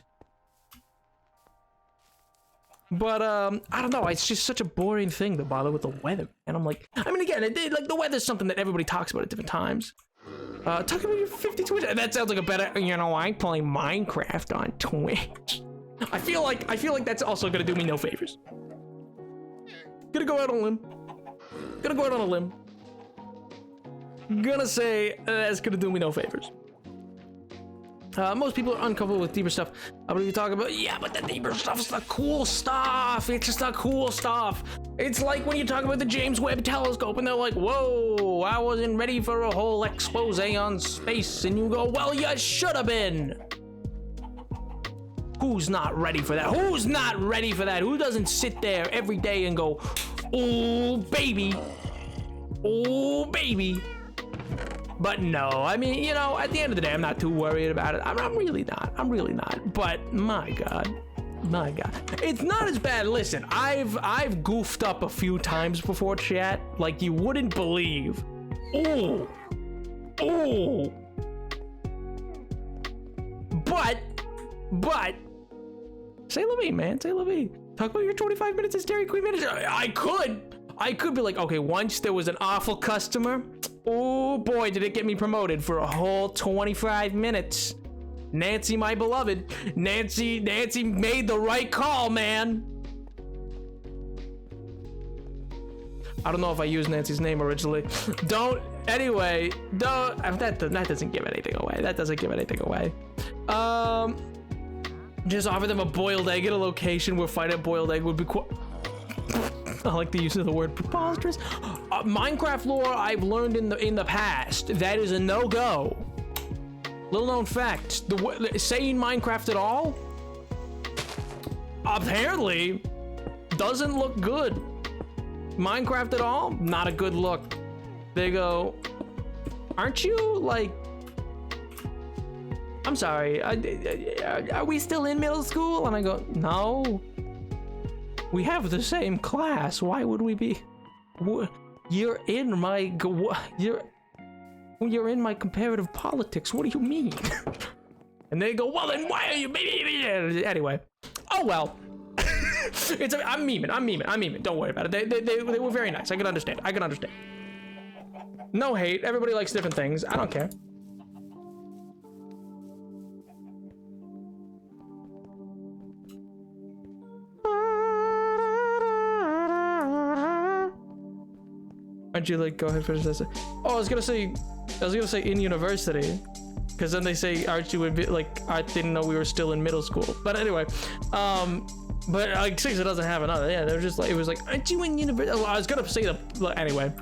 But, I don't know. It's just such a boring thing to bother with the weather. And I'm like, I mean, again, like, the weather's something that everybody talks about at different times. Talking about your 50 Twitch. That sounds like a better, I play Minecraft on Twitch. I feel like that's also gonna do me no favors. Gonna go out on a limb. Gonna go out on a limb. Gonna say that's gonna do me no favors. Most people are uncomfortable with deeper stuff. I believe you talk about, yeah, but the deeper stuff is the cool stuff. It's just the cool stuff. It's like when you talk about the James Webb Telescope and they're like, whoa, I wasn't ready for a whole expose on space. And you go, well, you should have been. Who's not ready for that? Who's not ready for that? Who doesn't sit there every day and go, oh, baby. Oh, baby. But no, I mean, you know, at the end of the day, I'm not too worried about it. I'm really not. I'm really not. But my God, it's not as bad. Listen, I've goofed up a few times before, chat, like you wouldn't believe. Oh, but, say la vie, man, say la vie. Talk about your 25 minutes as Dairy Queen manager. I could be like, okay, once there was an awful customer. Oh boy, did it get me promoted for a whole 25 minutes. Nancy, my beloved. Nancy made the right call, man. I don't know if I used Nancy's name originally. That doesn't give anything away. That doesn't give anything away. Just offer them a boiled egg at a location where finding a boiled egg would be I like the use of the word preposterous. Minecraft lore I've learned in the past, that is a no-go. Little known fact, saying Minecraft at all apparently doesn't look good. Minecraft at all, not a good look. They go, aren't you like, I'm sorry, are we still in middle school? And I go, no. We have the same class. Why would we be? You're in my comparative politics. What do you mean? And they go, well, then why are you? Anyway, oh well. I'm memeing. Don't worry about it. They were very nice. I can understand. No hate. Everybody likes different things. I don't care. Aren't you like, go ahead, finish this? Oh, I was gonna say in university, because then they say, aren't you a bit like, I didn't know we were still in middle school. But anyway, but like 6, it doesn't have another. Yeah, they're just like, it was like, aren't you in university? Well, I was gonna say anyway.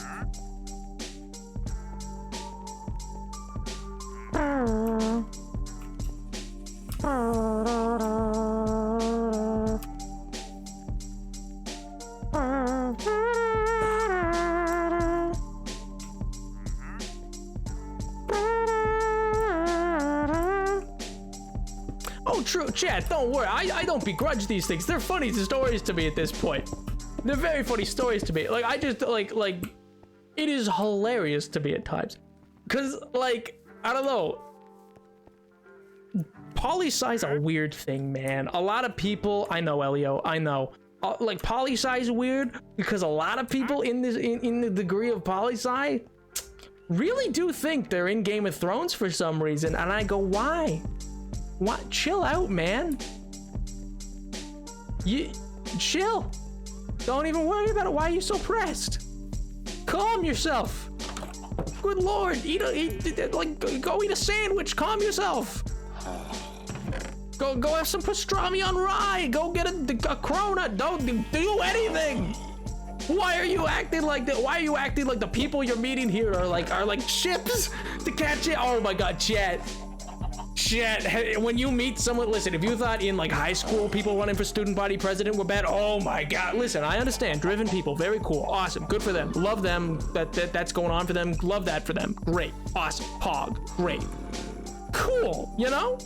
True, chat, don't worry. I don't begrudge these things. They're funny stories to me at this point. They're very funny stories to me. Like, I just, like, it is hilarious to me at times. Because, like, I don't know. Poli-sci's a weird thing, man. A lot of people, I know, Elio, I know. Like, poli-sci's weird because a lot of people in the degree of poli-sci really do think they're in Game of Thrones for some reason. And I go, why? What? Chill out, man. You chill. Don't even worry about it. Why are you so pressed? Calm yourself. Good Lord, go eat a sandwich. Calm yourself. Go have some pastrami on rye. Go get a cronut. Don't do anything. Why are you acting like that? Why are you acting like the people you're meeting here are like chips to catch it? Oh my God, chat. When you meet someone, listen, if you thought in like high school people running for student body president were bad, oh my God, listen, I understand. Driven people, very cool, awesome, good for them, love them, that's going on for them, love that for them, great, awesome, hog, great, cool, you know?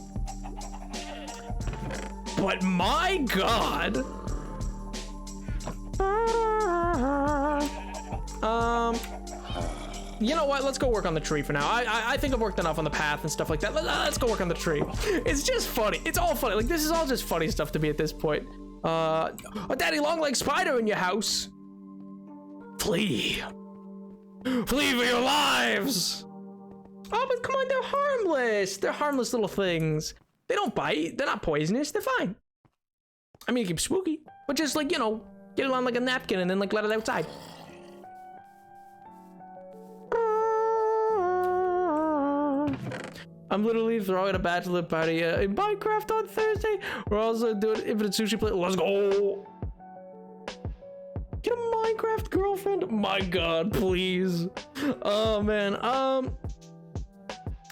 But my God, you know what? Let's go work on the tree for now. I think I've worked enough on the path and stuff like that. Let's go work on the tree. It's just funny. It's all funny. Like, this is all just funny stuff to me at this point. A daddy long leg spider in your house. Flee. Flee for your lives. Oh, but come on, they're harmless. They're harmless little things. They don't bite. They're not poisonous. They're fine. I mean, it keeps spooky, but just like, you know, get it on like a napkin and then like let it outside. I'm literally throwing a bachelor party in Minecraft on Thursday. We're also doing infinite sushi play. Let's go. Get a Minecraft girlfriend. My God, please. Oh man.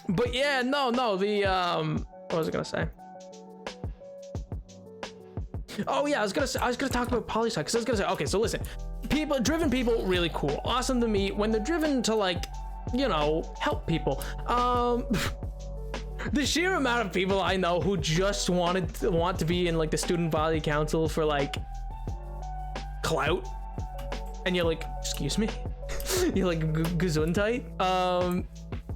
But yeah, no. What was I gonna say? Oh yeah, I was gonna talk about poli-sci, because I was gonna say, okay, so listen, driven people, really cool, awesome to meet when they're driven to, like, you know, help people. The sheer amount of people I know who just want to be in like the student body council for like clout, and you're like, excuse me, you're like gesundheit.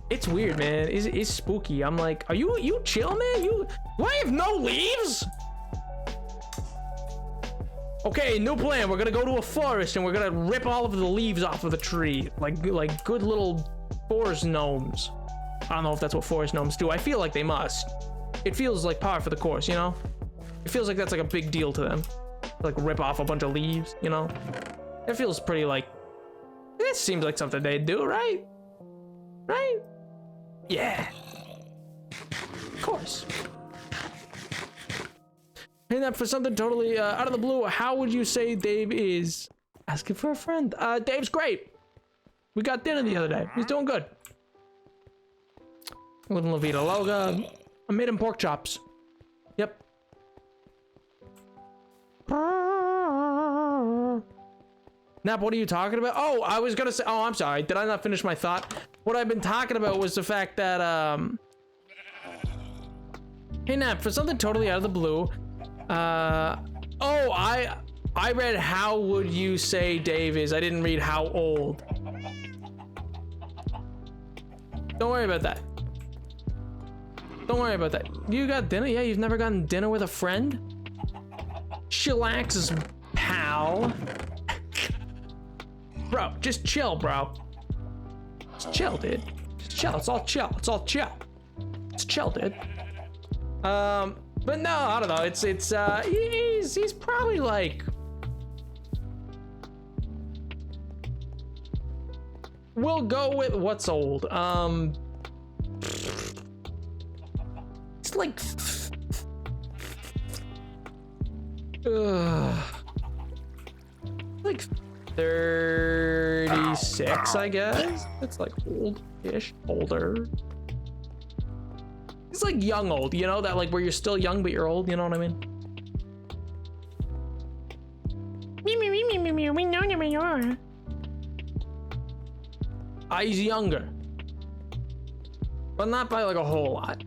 It's weird, man. It's spooky. I'm like, are you chill, man? Do I have no leaves? Okay, new plan. We're gonna go to a forest and we're gonna rip all of the leaves off of the tree, like good little forest gnomes. I don't know if that's what forest gnomes do. I feel like they must. It feels like par for the course, you know? It feels like that's like a big deal to them. Like rip off a bunch of leaves, you know? It feels pretty like, this seems like something they'd do, right? Right? Yeah. Of course. And then for something totally out of the blue, how would you say Dave is? Asking for a friend. Dave's great. We got dinner the other day. He's doing good. Little La Vida Loga. I made him pork chops. Yep. Nap, what are you talking about? Oh, I was gonna say, oh, I'm sorry. Did I not finish my thought? What I've been talking about was the fact that, hey, Nap, for something totally out of the blue, oh, I read how would you say Dave is. I didn't read how old. Don't worry about that. Don't worry about that. You got dinner? Yeah, you've never gotten dinner with a friend? Chillax, pal. Bro, just chill, bro. Just chill, dude. Just chill. It's all chill. It's all chill. It's chill, dude. But no, I don't know. He's probably like, we'll go with what's old. It's like, like 36, I guess. It's like old-ish, older. It's like young old, you know, that like where you're still young but you're old, you know what I mean? We know where you are. He's younger, but not by like a whole lot.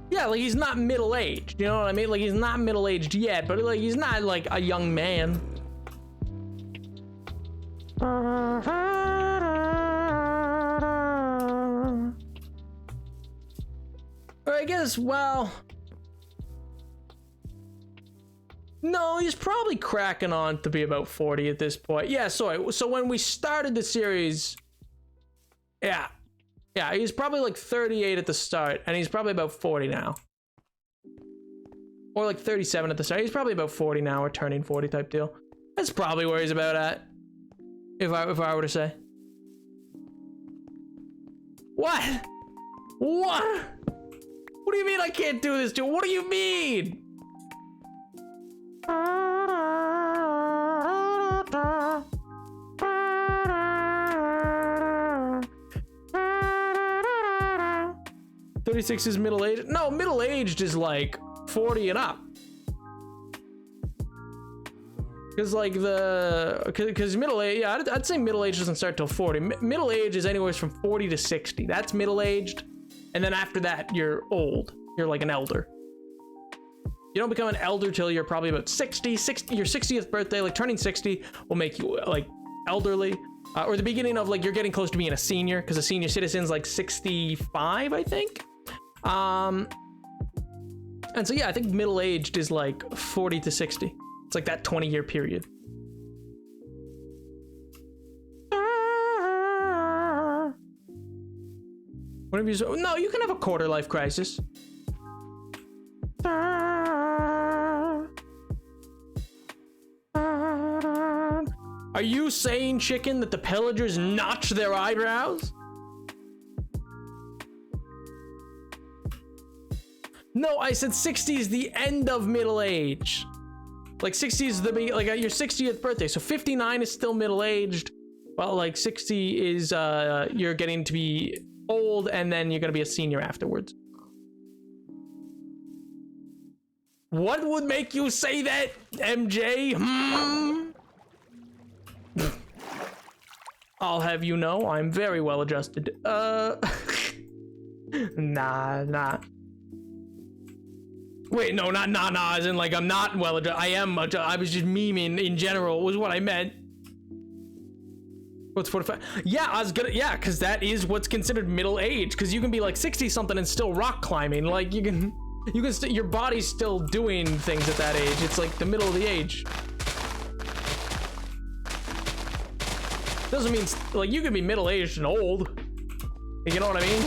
Yeah, like he's not middle-aged, you know what I mean? Like he's not middle-aged yet, but like he's not like a young man. Or I guess, well, no, he's probably cracking on to be about 40 at this point. Yeah, so when we started the series, yeah, he's probably like 38 at the start, and he's probably about 40 now. Or like 37 at the start. He's probably about 40 now, or turning 40 type deal. That's probably where he's about at. If I were to say. What? What? What do you mean I can't do this, dude? What do you mean? 36 is middle-aged? No, middle-aged is like 40 and up. Because like because middle age, yeah, I'd say middle age doesn't start till 40. Middle age is anywhere from 40 to 60. That's middle aged, and then after that you're old. You're like an elder. You don't become an elder till you're probably about 60. Your 60th birthday, like turning 60, will make you like elderly, or the beginning of like you're getting close to being a senior, because a senior citizen's like 65, I think. And so yeah, I think middle aged is like 40 to 60. It's like that 20-year period. Whatever you, no, you can have a quarter life crisis. Are you saying, chicken, that the pillagers notch their eyebrows? No, I said 60 is the end of middle age. Like 60 is like your 60th birthday. So 59 is still middle aged. Well, like 60 is you're getting to be old, and then you're gonna be a senior afterwards. What would make you say that, MJ? I'll have you know, I'm very well adjusted. Nah. Wait, no, not nah, as in like I'm not well adjusted. I am I was just memeing in general, was what I meant. What's 45? Yeah, I was gonna, yeah, because that is what's considered middle age. Because you can be like 60 something and still rock climbing. Like you can your body's still doing things at that age. It's like the middle of the age. Doesn't mean, like, you can be middle aged and old. You know what I mean?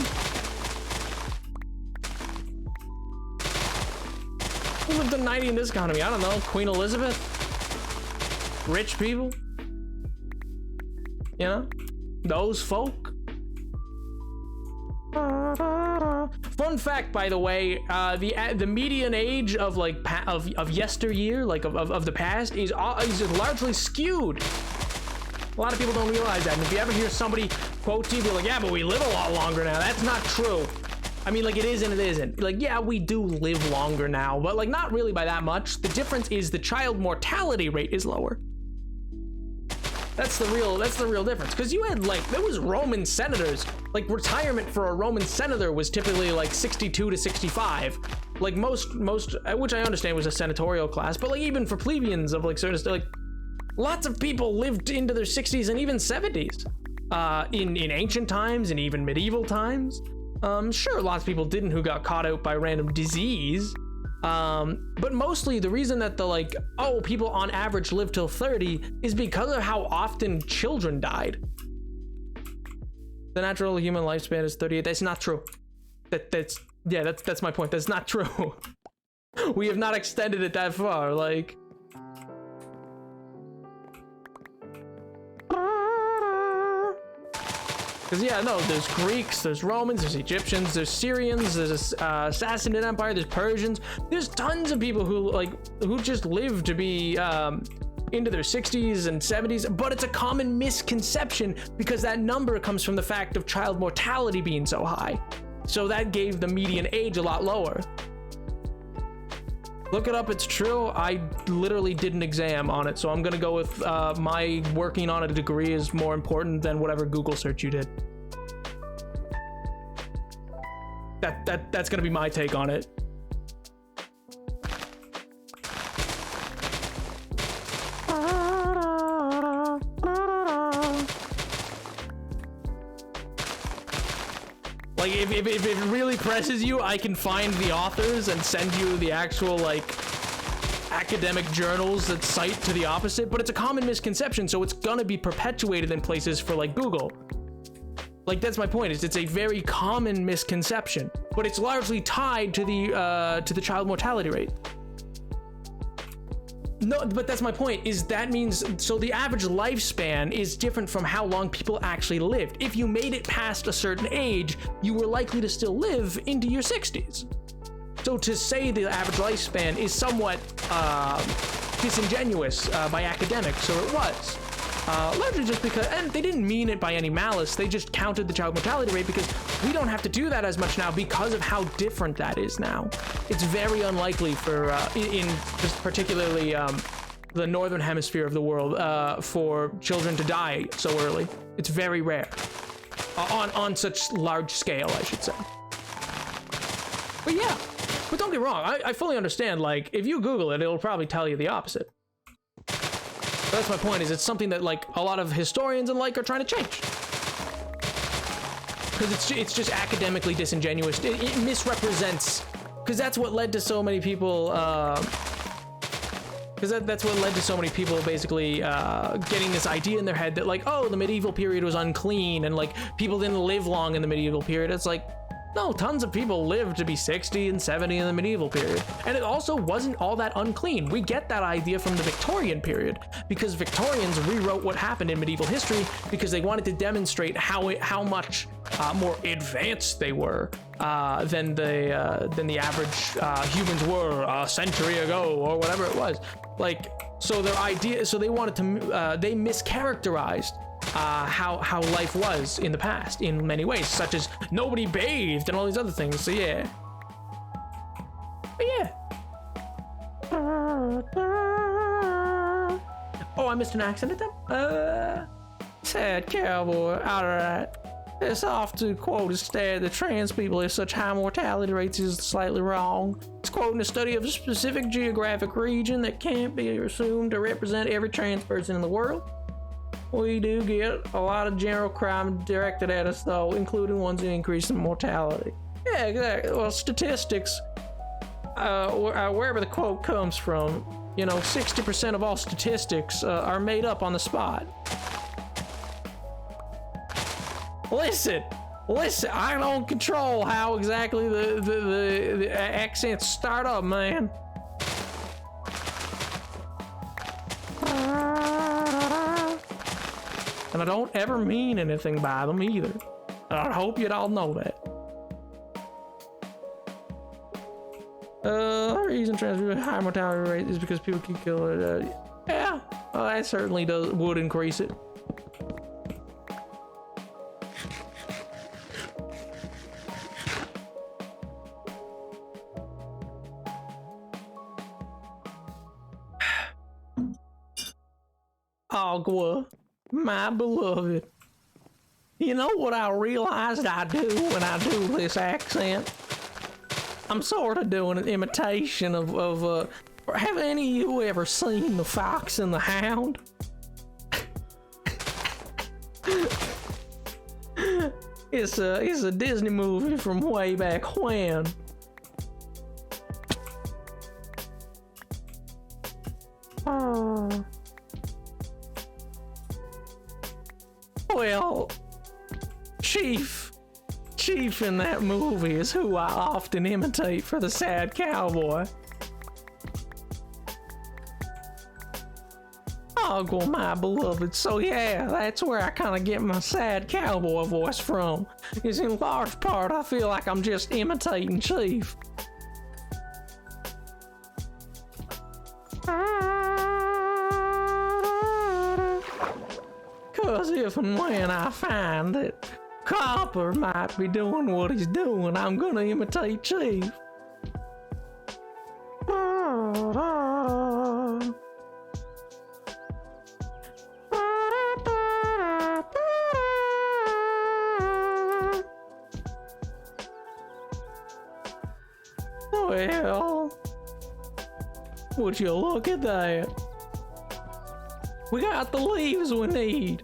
Who lived to 90 in this economy? I don't know. Queen Elizabeth? Rich people? You know? Those folk? Fun fact, by the way, the median age of like of yesteryear, like of the past, is largely skewed. A lot of people don't realize that. And if you ever hear somebody quote you, be like, yeah, but we live a lot longer now. That's not true. I mean, like, it is and it isn't. Like, yeah, we do live longer now, but like not really by that much. The difference is the child mortality rate is lower. That's the real difference. Because you had, like, there was Roman senators. Like, retirement for a Roman senator was typically like 62 to 65. Like most, which I understand was a senatorial class, but like even for plebeians of like certain, like, lots of people lived into their 60s and even 70s in ancient times and even medieval times. Sure, lots of people didn't who got caught out by random disease. But mostly the reason that the like, oh, people on average live till 30 is because of how often children died. The natural human lifespan is 38. That's not true. That's my point. That's not true. We have not extended it that far. Like, because yeah, no, there's Greeks, there's Romans, there's Egyptians, there's Syrians, there's Sassanid Empire, there's Persians. There's tons of people who just live to be into their 60s and 70s, but it's a common misconception because that number comes from the fact of child mortality being so high. So that gave the median age a lot lower. Look it up, it's true. I literally did an exam on it, so I'm gonna go with my working on a degree is more important than whatever Google search you did. That's gonna be my take on it. Like, if it really presses you, I can find the authors and send you the actual, like, academic journals that cite to the opposite, but it's a common misconception, so it's gonna be perpetuated in places for, like, Google. Like, that's my point, is it's a very common misconception, but it's largely tied to the child mortality rate. No, but that's my point, is that means, so the average lifespan is different from how long people actually lived. If you made it past a certain age, you were likely to still live into your 60s. So to say the average lifespan is somewhat disingenuous by academics, or it was. Largely just because, and they didn't mean it by any malice, they just counted the child mortality rate because we don't have to do that as much now because of how different that is now. It's very unlikely for, in just particularly the northern hemisphere of the world, for children to die so early. It's very rare. On such large scale, I should say. But yeah, but don't get me wrong, I fully understand, like, if you Google it, it'll probably tell you the opposite. That's my point, is it's something that, like, a lot of historians and like are trying to change. Because it's just academically disingenuous. It misrepresents, because that's what led to so many people, that's what led to so many people basically getting this idea in their head that, like, oh, the medieval period was unclean and, like, people didn't live long in the medieval period. It's like, No, tons of people lived to be 60 and 70 in the medieval period. And it also wasn't all that unclean. We get that idea from the Victorian period because Victorians rewrote what happened in medieval history because they wanted to demonstrate how much more advanced they were than the average humans were a century ago or whatever it was. Like, so their idea, so they wanted to, they mischaracterized how life was in the past in many ways, such as nobody bathed and all these other things. So yeah. But yeah. Oh, I missed an accent attempt. Sad cowboy. Alright. It's off to quote instead that trans people have such high mortality rates is slightly wrong. It's quoting a study of a specific geographic region that can't be assumed to represent every trans person in the world. We do get a lot of general crime directed at us though, including ones that increase in mortality. Yeah, exactly. Well, statistics, wherever the quote comes from, you know, 60% of all statistics are made up on the spot. Listen, I don't control how exactly the accents start up, man. And I don't ever mean anything by them either. I hope you'd all know that. The reason trans people have high mortality rate is because people keep killing. Yeah, well, that certainly would increase it. Agua, my beloved. You know what I realized I do when I do this accent? I'm sort of doing an imitation of have any of you ever seen The Fox and the Hound? It's a Disney movie from way back when. Well, Chief in that movie is who I often imitate for the sad cowboy. Oh, well, my beloved. So yeah, that's where I kind of get my sad cowboy voice from. Is in large part I feel like I'm just imitating Chief. Cause if and when I find that Copper might be doing what he's doing, I'm gonna imitate Chief. Well, would you look at that? We got the leaves we need.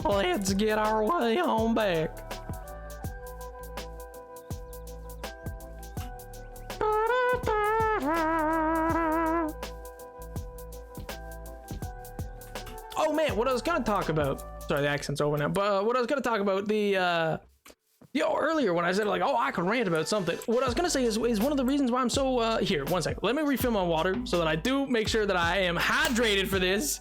Let's get our way on back. Oh man, what I was gonna talk about. Sorry, the accent's over now. But what I was gonna talk about, earlier when I said like, oh, I could rant about something. What I was gonna say is one of the reasons why I'm so, here, one second. Let me refill my water so that I do make sure that I am hydrated for this.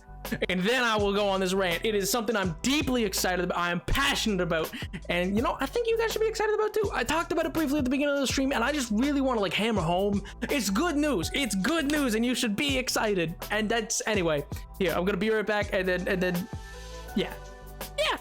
And then I will go on this rant. It is something I'm deeply excited about. I am passionate about. And you know, I think you guys should be excited about too. I talked about it briefly at the beginning of the stream, and I just really want to like hammer home. It's good news. It's good news, and you should be excited. And that's, anyway, here, I'm gonna be right back, and then, yeah. Yeah.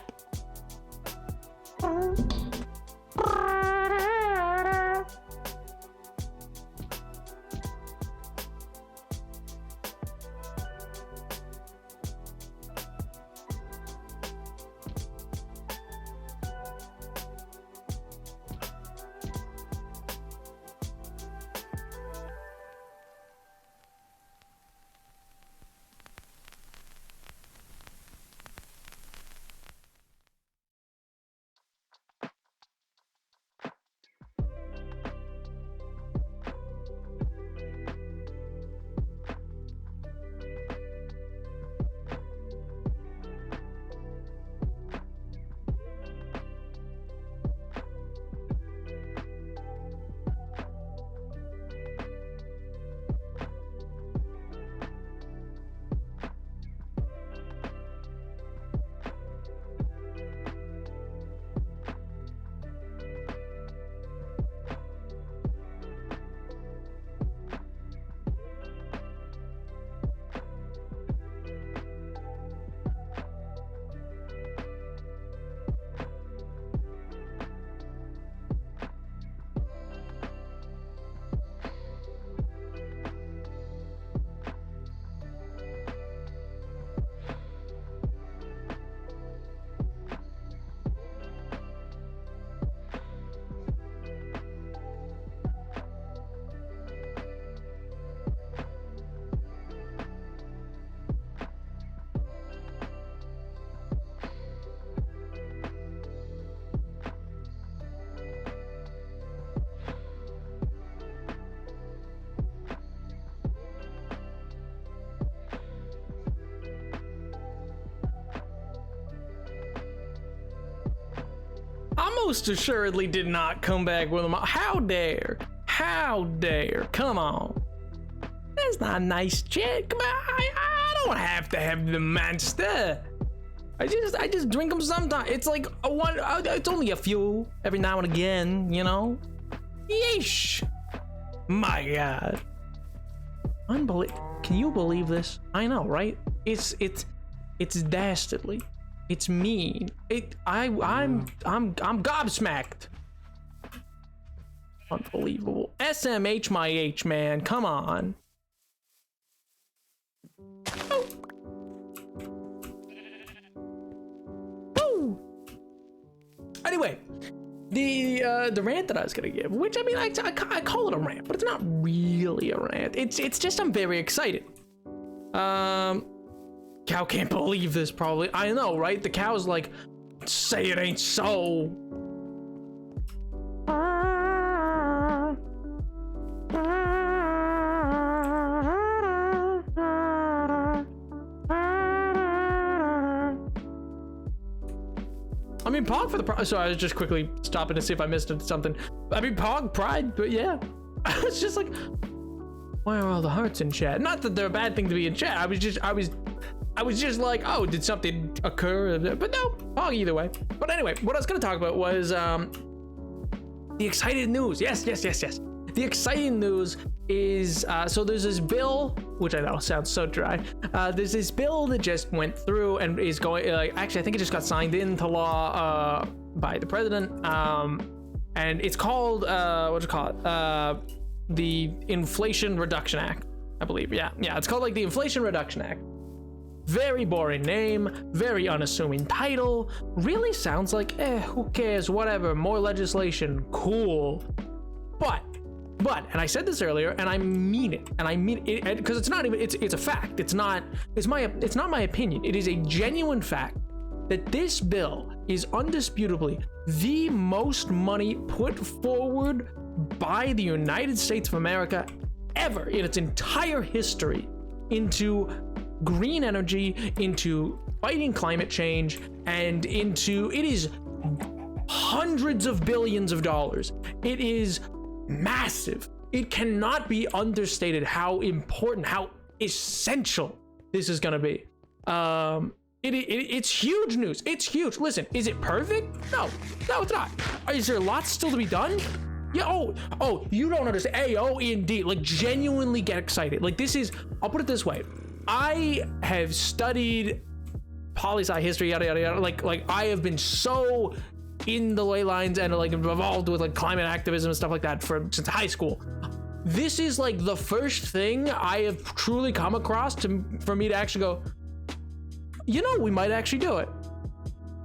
I most assuredly did not come back with them. How dare? How dare? Come on. That's not a nice chat. Come on, I don't have to have the monster. I just drink them sometimes. It's like it's only a few every now and again, you know? Yeesh. My God. Unbelievable. Can you believe this? I know, right? It's dastardly. It's mean. I'm gobsmacked. Unbelievable. SMH my H, man. Come on. Oh. Woo. Anyway, the rant that I was gonna give, which I mean, I call it a rant, but it's not really a rant. It's just I'm very excited. Cow can't believe this, probably. I know, right? The cow's like, say it ain't so. I mean, Pog for the sorry, I was just quickly stopping to see if I missed something. I mean, Pog Pride, but yeah. I was just like, why are all the hearts in chat? Not that they're a bad thing to be in chat. I was just like, oh, did something occur? But no, Pog either way. But anyway, what I was gonna talk about was the exciting news. Yes. The exciting news is, so there's this bill, which I know sounds so dry. There's this bill that just went through and is going, actually, I think it just got signed into law by the president. And it's called, what do you call it? The Inflation Reduction Act, I believe. Yeah, it's called like the Inflation Reduction Act. Very boring name, very unassuming title. Really sounds like, who cares, whatever, more legislation, cool. But, and I said this earlier, and I mean it, because it's not even, it's a fact. It's not my opinion. It is a genuine fact that this bill is undisputably the most money put forward by the United States of America ever in its entire history into green energy, into fighting climate change, and into, it is hundreds of billions of dollars. It is massive. It cannot be understated how important, how essential this is going to be. It's huge news. It's huge. Listen, is it perfect? No, it's not. Is there lots still to be done? Yeah. Oh, you don't understand. indeed. Like, genuinely get excited. Like, this is, I'll put it this way. I have studied poli-sci history, yada yada yada. Like I have been so in the ley lines and like involved with like climate activism and stuff like that since high school. This is like the first thing I have truly come across for me to actually go, you know, we might actually do it.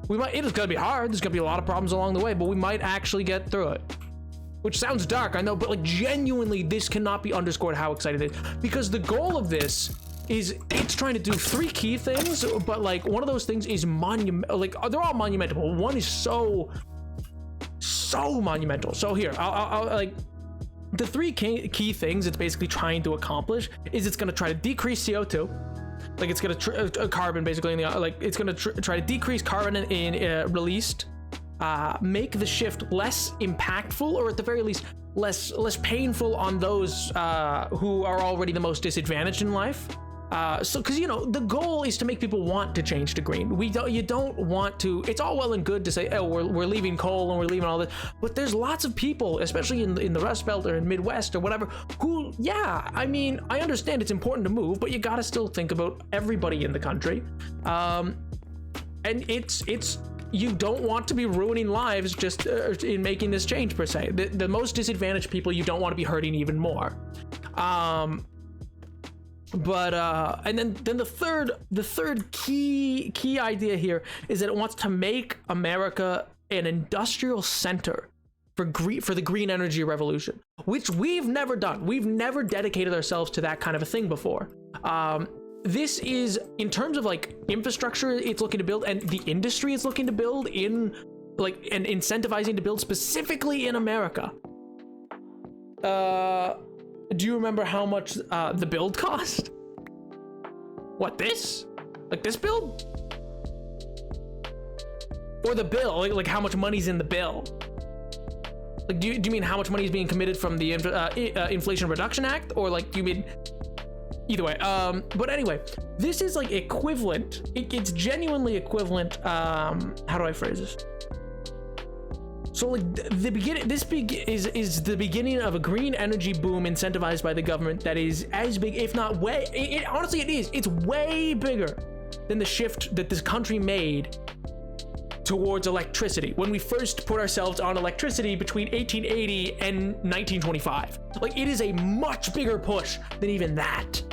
It is gonna be hard. There's gonna be a lot of problems along the way, but we might actually get through it. Which sounds dark, I know, but like genuinely, this cannot be underscored how excited it is, because the goal of this is it's trying to do three key things, but like one of those things is monumental. Like they're all monumental, but one is so monumental. So here, I'll like the three key things it's basically trying to accomplish is it's going to try to decrease CO2, like it's going to carbon basically, like it's going to try to decrease carbon in released, make the shift less impactful, or at the very least less painful on those who are already the most disadvantaged in life. So, because you know the goal is to make people want to change to green. You don't want to. It's all well and good to say, oh, we're leaving coal and we're leaving all this, but there's lots of people, especially in the Rust Belt or in Midwest or whatever, who, yeah, I mean, I understand it's important to move, but you gotta still think about everybody in the country. And it's you don't want to be ruining lives just in making this change per se. The most disadvantaged people you don't want to be hurting even more. But and then the third key idea here is that it wants to make America an industrial center for the green energy revolution, which we've never done. We've never dedicated ourselves to that kind of a thing before. This is, in terms of like infrastructure it's looking to build, and the industry it's looking to build in, like, and incentivizing to build specifically in America. Do you remember how much the build cost? What, this? Like this build? Or the bill, like how much money's in the bill? Like, do you mean how much money is being committed from the Inflation Reduction Act, or like do you mean either way? But anyway, this is like equivalent. It's genuinely equivalent. How do I phrase this? So like the beginning, is the beginning of a green energy boom incentivized by the government that is as big, if not way. Honestly, it is. It's way bigger than the shift that this country made towards electricity when we first put ourselves on electricity between 1880 and 1925. Like, it is a much bigger push than even that.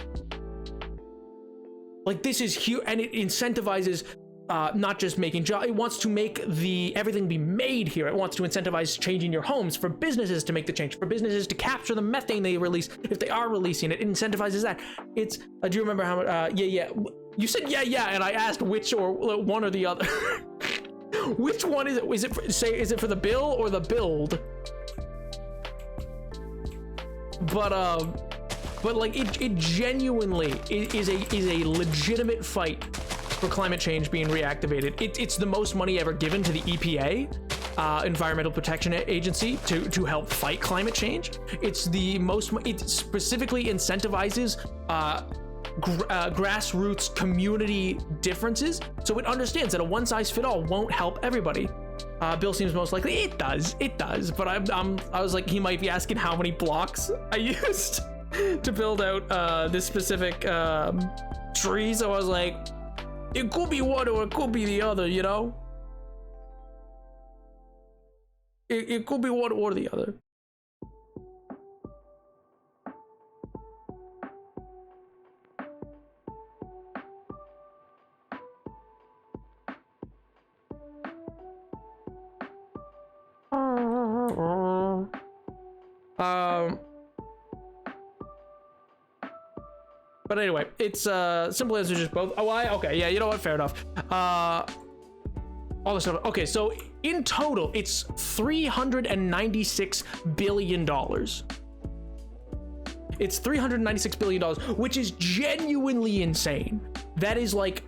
Like, this is huge, and it incentivizes not just making jobs. It wants to make everything be made here. It wants to incentivize changing your homes, for businesses to make the change, for businesses to capture the methane they release if they are releasing it. It incentivizes that. It's do you remember how yeah, you said yeah, and I asked which, or one or the other. Which one is it? Is it for the bill or the build? But like it genuinely is a legitimate fight for climate change being reactivated. It's the most money ever given to the EPA, Environmental Protection Agency, to help fight climate change. It's the most. It specifically incentivizes grassroots community differences, so it understands that a one-size-fit-all won't help everybody. Bill seems most likely it does, but I was like, he might be asking how many blocks I used to build out this specific tree, so I was like, it could be one or it could be the other, you know? It could be one or the other. But anyway, it's simple answer, just both. Oh, okay, yeah, you know what? Fair enough. All this stuff. Okay, so in total, it's $396 billion. It's $396 billion, which is genuinely insane. That is like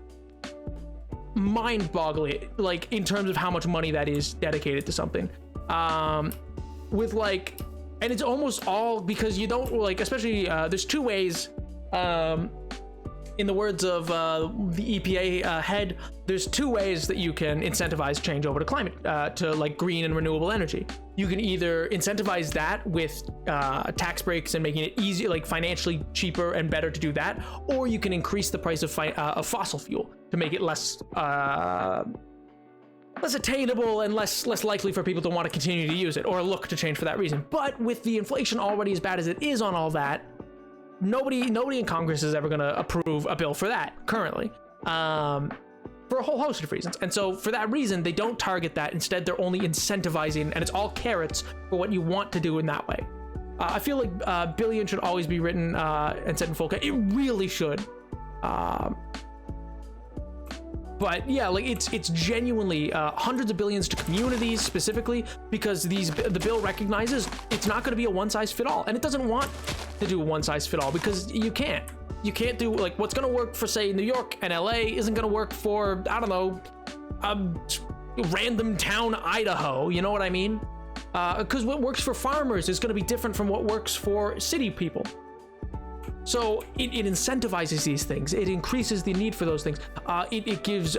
mind-boggling, like in terms of how much money that is dedicated to something. With like, and it's almost all because you don't like, especially there's two ways. In the words of the EPA head, there's two ways that you can incentivize change over to climate, to like green and renewable energy. You can either incentivize that with tax breaks and making it easy, like financially cheaper and better to do that, or you can increase the price of fossil fuel to make it less attainable and less likely for people to want to continue to use it or look to change for that reason. But with the inflation already as bad as it is on all that, nobody in Congress is ever going to approve a bill for that currently, for a whole host of reasons. And so for that reason, they don't target that. Instead, they're only incentivizing, and it's all carrots for what you want to do in that way. I feel like billion should always be written and said in full. It really should. But yeah, like it's genuinely hundreds of billions to communities specifically, because the bill recognizes it's not going to be a one-size-fit-all, and it doesn't want to do a one-size-fit-all because you can't do like what's going to work for say New York and LA isn't going to work for, I don't know, random town Idaho. You know what I mean? Because what works for farmers is going to be different from what works for city people. So it incentivizes these things. It increases the need for those things. It gives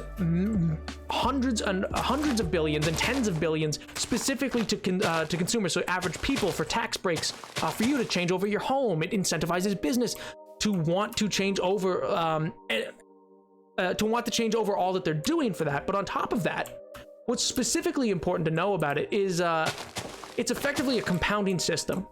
hundreds of billions and tens of billions specifically to consumers, so average people, for tax breaks, for you to change over your home. It incentivizes business to want to change over, all that they're doing for that. But on top of that, what's specifically important to know about it is it's effectively a compounding system.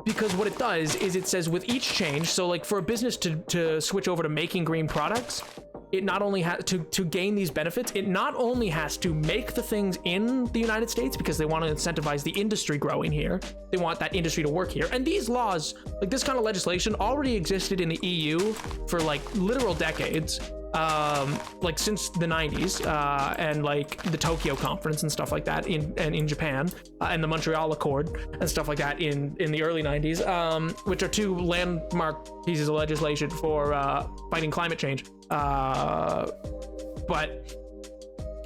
Because what it does is it says with each change, so like for a business to switch over to making green products, it not only has to gain these benefits, it not only has to make the things in the United States, because they want to incentivize the industry growing here. They want that industry to work here. And these laws, like this kind of legislation, already existed in the EU for like literal decades. Like since the 90s, and like the Tokyo Conference and stuff like that in Japan, and the Montreal Accord and stuff like that in the early 90s, which are two landmark pieces of legislation for fighting climate change. But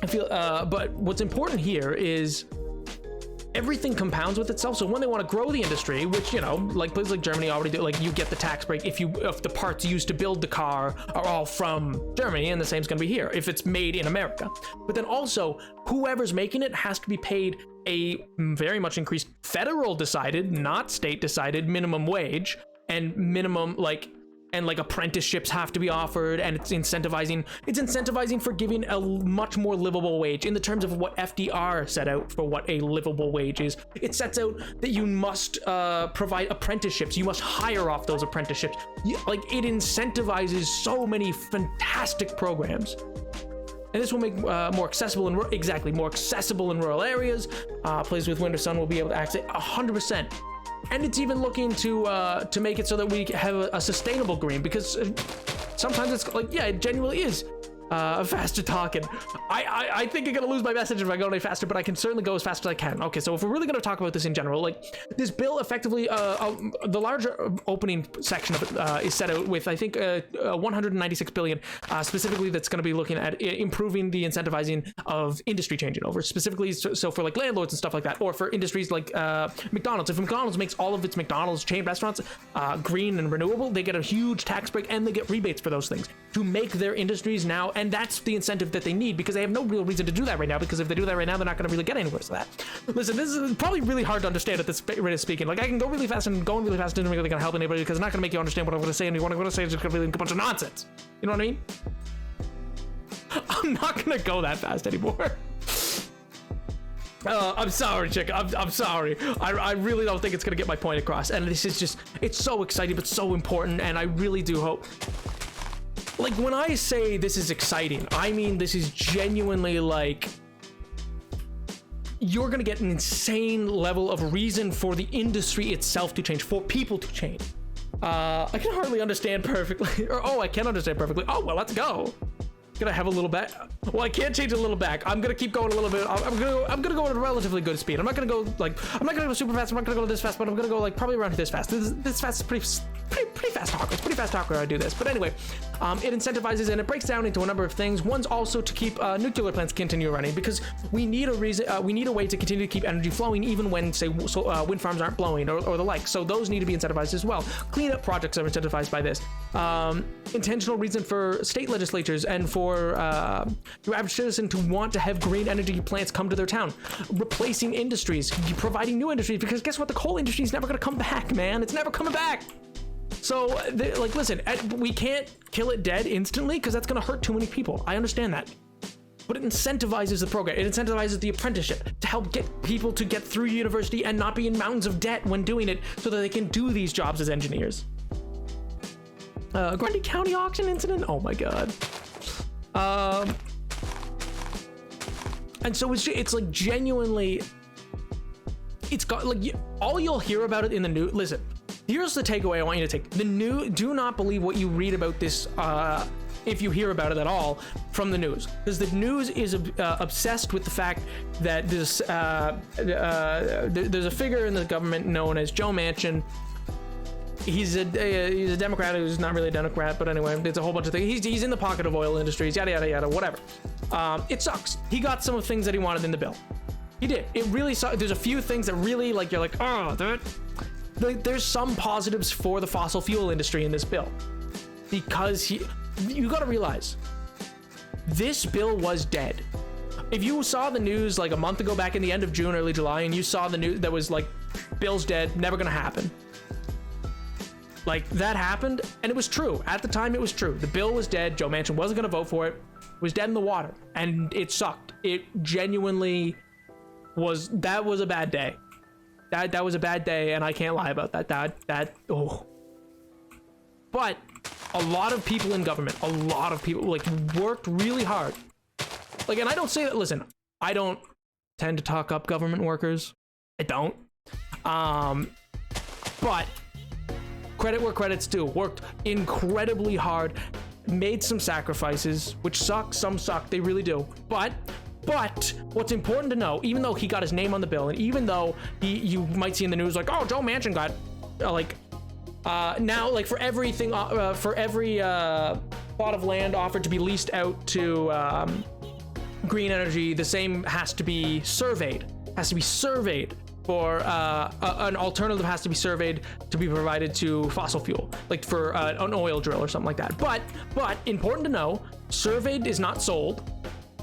I feel, but what's important here is everything compounds with itself. So when they want to grow the industry, which, you know, like places like Germany already do, like you get the tax break if the parts used to build the car are all from Germany, and the same's gonna be here if it's made in America. But then also whoever's making it has to be paid a very much increased federal decided, not state decided minimum wage, and minimum apprenticeships have to be offered, and it's incentivizing for giving a much more livable wage in the terms of what FDR set out for what a livable wage is. It sets out that you must provide apprenticeships, you must hire off those apprenticeships. Like, it incentivizes so many fantastic programs. And this will make more accessible in rural areas. Places with wind or sun will be able to access 100%. And it's even looking to make it so that we have a sustainable green, because sometimes it's like, yeah, it genuinely is faster talking. I think I'm gonna lose my message if I go any faster, but I can certainly go as fast as I can. Okay, so if we're really gonna talk about this in general, like this bill effectively, the larger opening section of it is set out with, I think, 196 billion, specifically that's gonna be looking at improving the incentivizing of industry changing over, specifically so for like landlords and stuff like that, or for industries like McDonald's. If McDonald's makes all of its McDonald's chain restaurants green and renewable, they get a huge tax break and they get rebates for those things to make their industries now. And that's the incentive that they need, because they have no real reason to do that right now, because if they do that right now, they're not going to really get anywhere with that. Listen, this is probably really hard to understand at this rate of speaking. Like, I can go really fast, and going really fast isn't really going to help anybody, because it's not going to make you understand what I'm going to say, and what I'm going to say is just going to be a bunch of nonsense. You know what I mean? I'm not going to go that fast anymore. I'm sorry, chick. I'm sorry. I really don't think it's going to get my point across. And this is just, it's so exciting, but so important. And I really do hope, like, when I say this is exciting, I mean this is genuinely, like, you're gonna get an insane level of reason for the industry itself to change, for people to change. I can hardly understand perfectly, or I can understand perfectly. Oh, well, let's go. Gonna have a little back. Well, I can't change a little back. I'm gonna keep going a little bit. I'm gonna go at a relatively good speed. I'm not gonna go super fast. I'm not gonna go this fast, but I'm gonna go like probably around this fast. This fast is pretty fast talker. It's pretty fast talker how I do this. But anyway, it incentivizes and it breaks down into a number of things. One's also to keep nuclear plants continue running, because we need a reason. We need a way to continue to keep energy flowing even when, say, wind farms aren't blowing or the like. So those need to be incentivized as well. Cleanup projects are incentivized by this. Intentional reason for state legislatures and for your average citizen to want to have green energy plants come to their town, replacing industries, providing new industries, because guess what? The coal industry is never going to come back, man. It's never coming back. So, like, listen, we can't kill it dead instantly, because that's going to hurt too many people. I understand that. But it incentivizes the program. It incentivizes the apprenticeship to help get people to get through university and not be in mountains of debt when doing it, so that they can do these jobs as engineers. Grundy County auction incident? Oh my god. And so it's like genuinely, it's got like, all you'll hear about it in the news. Listen, here's the takeaway I want you to take. Do not believe what you read about this, if you hear about it at all, from the news, because the news is obsessed with the fact that there's a figure in the government known as Joe Manchin. He's a Democrat who's not really a Democrat, but anyway, it's a whole bunch of things. He's in the pocket of oil industries, yada yada yada, whatever. It sucks. He got some of the things that he wanted in the bill. He did. It really sucks. There's a few things that really, like, you're like, oh, there's some positives for the fossil fuel industry in this bill, because you got to realize this bill was dead. If you saw the news like a month ago, back in the end of June, early July, and you saw the news that was like, bill's dead, never gonna happen. Like, that happened, and it was true. At the time, it was true. The bill was dead. Joe Manchin wasn't going to vote for it. It was dead in the water, and it sucked. It genuinely was. That was a bad day. That was a bad day, and I can't lie about that. Oh. But a lot of people in government, a lot of people, like, worked really hard. Like, and I don't say that. Listen, I don't tend to talk up government workers. I don't. But credit where credit's due. Worked incredibly hard, made some sacrifices, which suck. Some suck, they really do. But what's important to know, even though he got his name on the bill, and even though you might see in the news like, oh, Joe Manchin got now, like, for everything, for every plot of land offered to be leased out to green energy, the same has to be surveyed. For an alternative has to be surveyed to be provided to fossil fuel, like for an oil drill or something like that. But important to know, surveyed is not sold.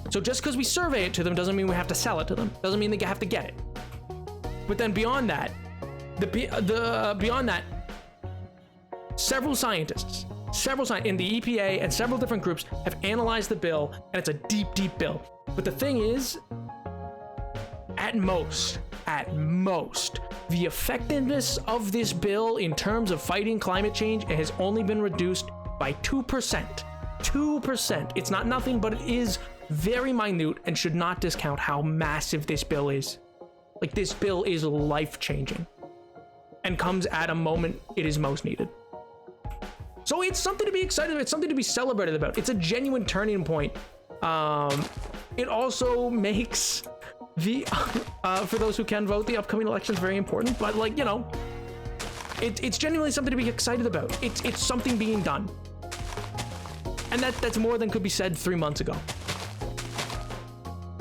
So just because we survey it to them doesn't mean we have to sell it to them. Doesn't mean they have to get it. But then beyond that, several scientists in the EPA and several different groups have analyzed the bill, and it's a deep, deep bill. But the thing is, at most, the effectiveness of this bill in terms of fighting climate change has only been reduced by 2%. 2%. It's not nothing, but it is very minute and should not discount how massive this bill is. Like, this bill is life-changing and comes at a moment it is most needed. So it's something to be excited about. It's something to be celebrated about. It's a genuine turning point. It also makes the for those who can vote, the upcoming election is very important. But, like, you know, it's genuinely something to be excited about. It's something being done, and that's more than could be said 3 months ago.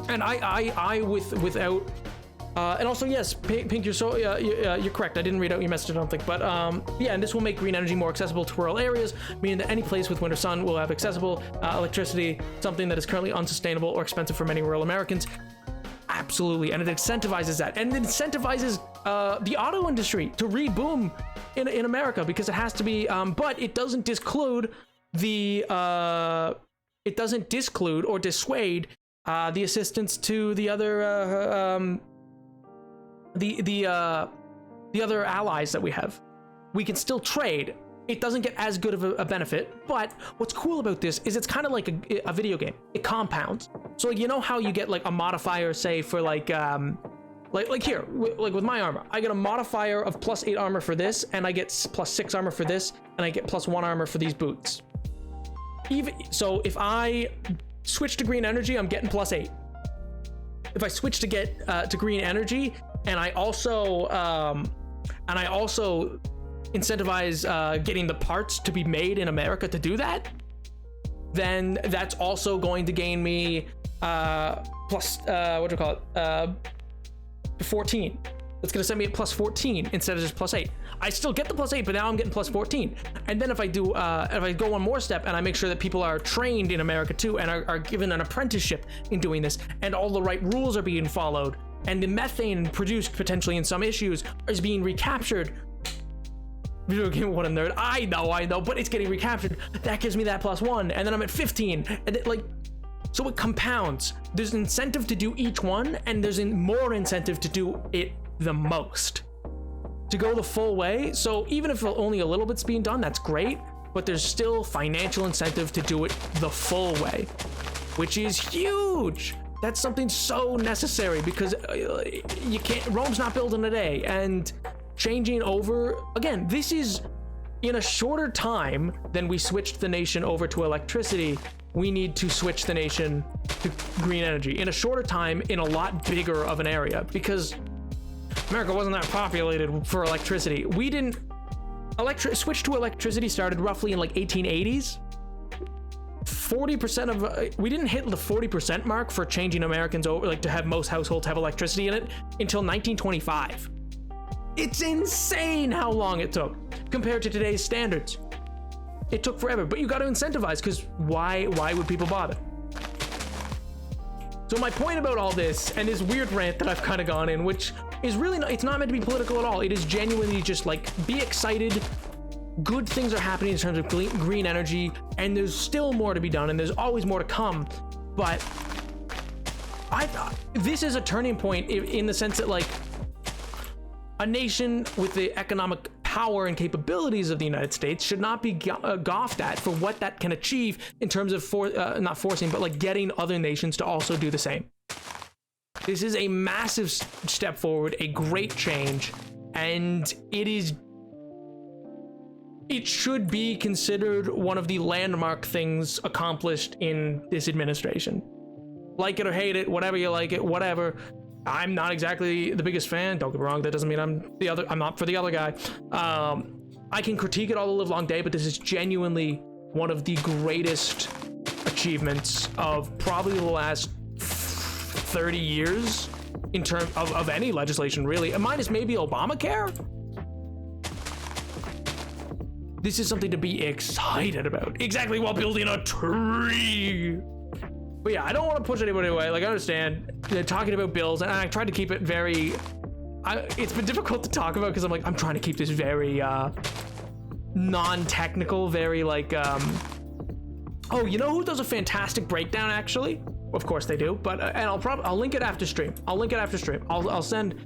And without. And also, yes, Pink, you're correct. I didn't read out your message, I don't think. But yeah, and this will make green energy more accessible to rural areas, meaning that any place with winter sun will have accessible electricity, something that is currently unsustainable or expensive for many rural Americans. Absolutely, and it incentivizes that, and it incentivizes the auto industry to reboom in America, because it has to be. But it doesn't disclude or dissuade the assistance to the other. The other allies that we have. We can still trade. It doesn't get as good of a benefit, but what's cool about this is it's kind of like a video game. It compounds. So, like, you know how you get like a modifier, say for like here, like with my armor, I get a modifier of +8 armor for this, and I get +6 armor for this, and I get +1 armor for these boots. Even so, if I switch to green energy, I'm getting +8. If I switch to to green energy, and I also incentivize getting the parts to be made in America to do that, then that's also going to gain me plus 14. That's going to send me at +14 instead of just +8. I still get the +8, but now I'm getting +14. And then if I do, if I go one more step and I make sure that people are trained in America too, and are given an apprenticeship in doing this, and all the right rules are being followed, and the methane produced potentially in some issues is being recaptured. Video game, what a nerd. I know, but it's getting recaptured. That gives me that +1, and then I'm at 15, and it, like, so it compounds. There's an incentive to do each one, and there's more incentive to do it the most, to go the full way. So even if only a little bit's being done, that's great, but there's still financial incentive to do it the full way, which is huge. That's something so necessary, because you can't, Rome's not built in a day, and changing over, again, this is in a shorter time than we switched the nation over to electricity. We need to switch the nation to green energy in a shorter time, in a lot bigger of an area, because America wasn't that populated for electricity. We didn't switch to electricity started roughly in like 1880s. 40% of we didn't hit the 40% mark for changing Americans over, like, to have most households have electricity in it, until 1925. It's insane how long it took compared to today's standards. It took forever, but you got to incentivize, because why would people bother? So my point about all this, and this weird rant that I've kind of gone in, which is really not, it's not meant to be political at all. It is genuinely just like, be excited. Good things are happening in terms of green energy, and there's still more to be done, and there's always more to come. But this is a turning point in the sense that, like, a nation with the economic power and capabilities of the United States should not be scoffed at for what that can achieve in terms of not forcing, but like getting other nations to also do the same. This is a massive step forward, a great change, and it should be considered one of the landmark things accomplished in this administration. Like it or hate it, whatever you like it, whatever. I'm not exactly the biggest fan. Don't get me wrong. That doesn't mean I'm not for the other guy. I can critique it all the live long day, but this is genuinely one of the greatest achievements of probably the last 30 years in terms of any legislation, really, minus maybe Obamacare. This is something to be excited about. Exactly, while building a tree. But yeah, I don't want to push anybody away. Like, I understand they're talking about bills, and I tried to keep it very. It's been difficult to talk about because I'm trying to keep this very non-technical, very like. Oh, you know who does a fantastic breakdown? Actually, of course they do. But and I'll link it after stream. I'll send.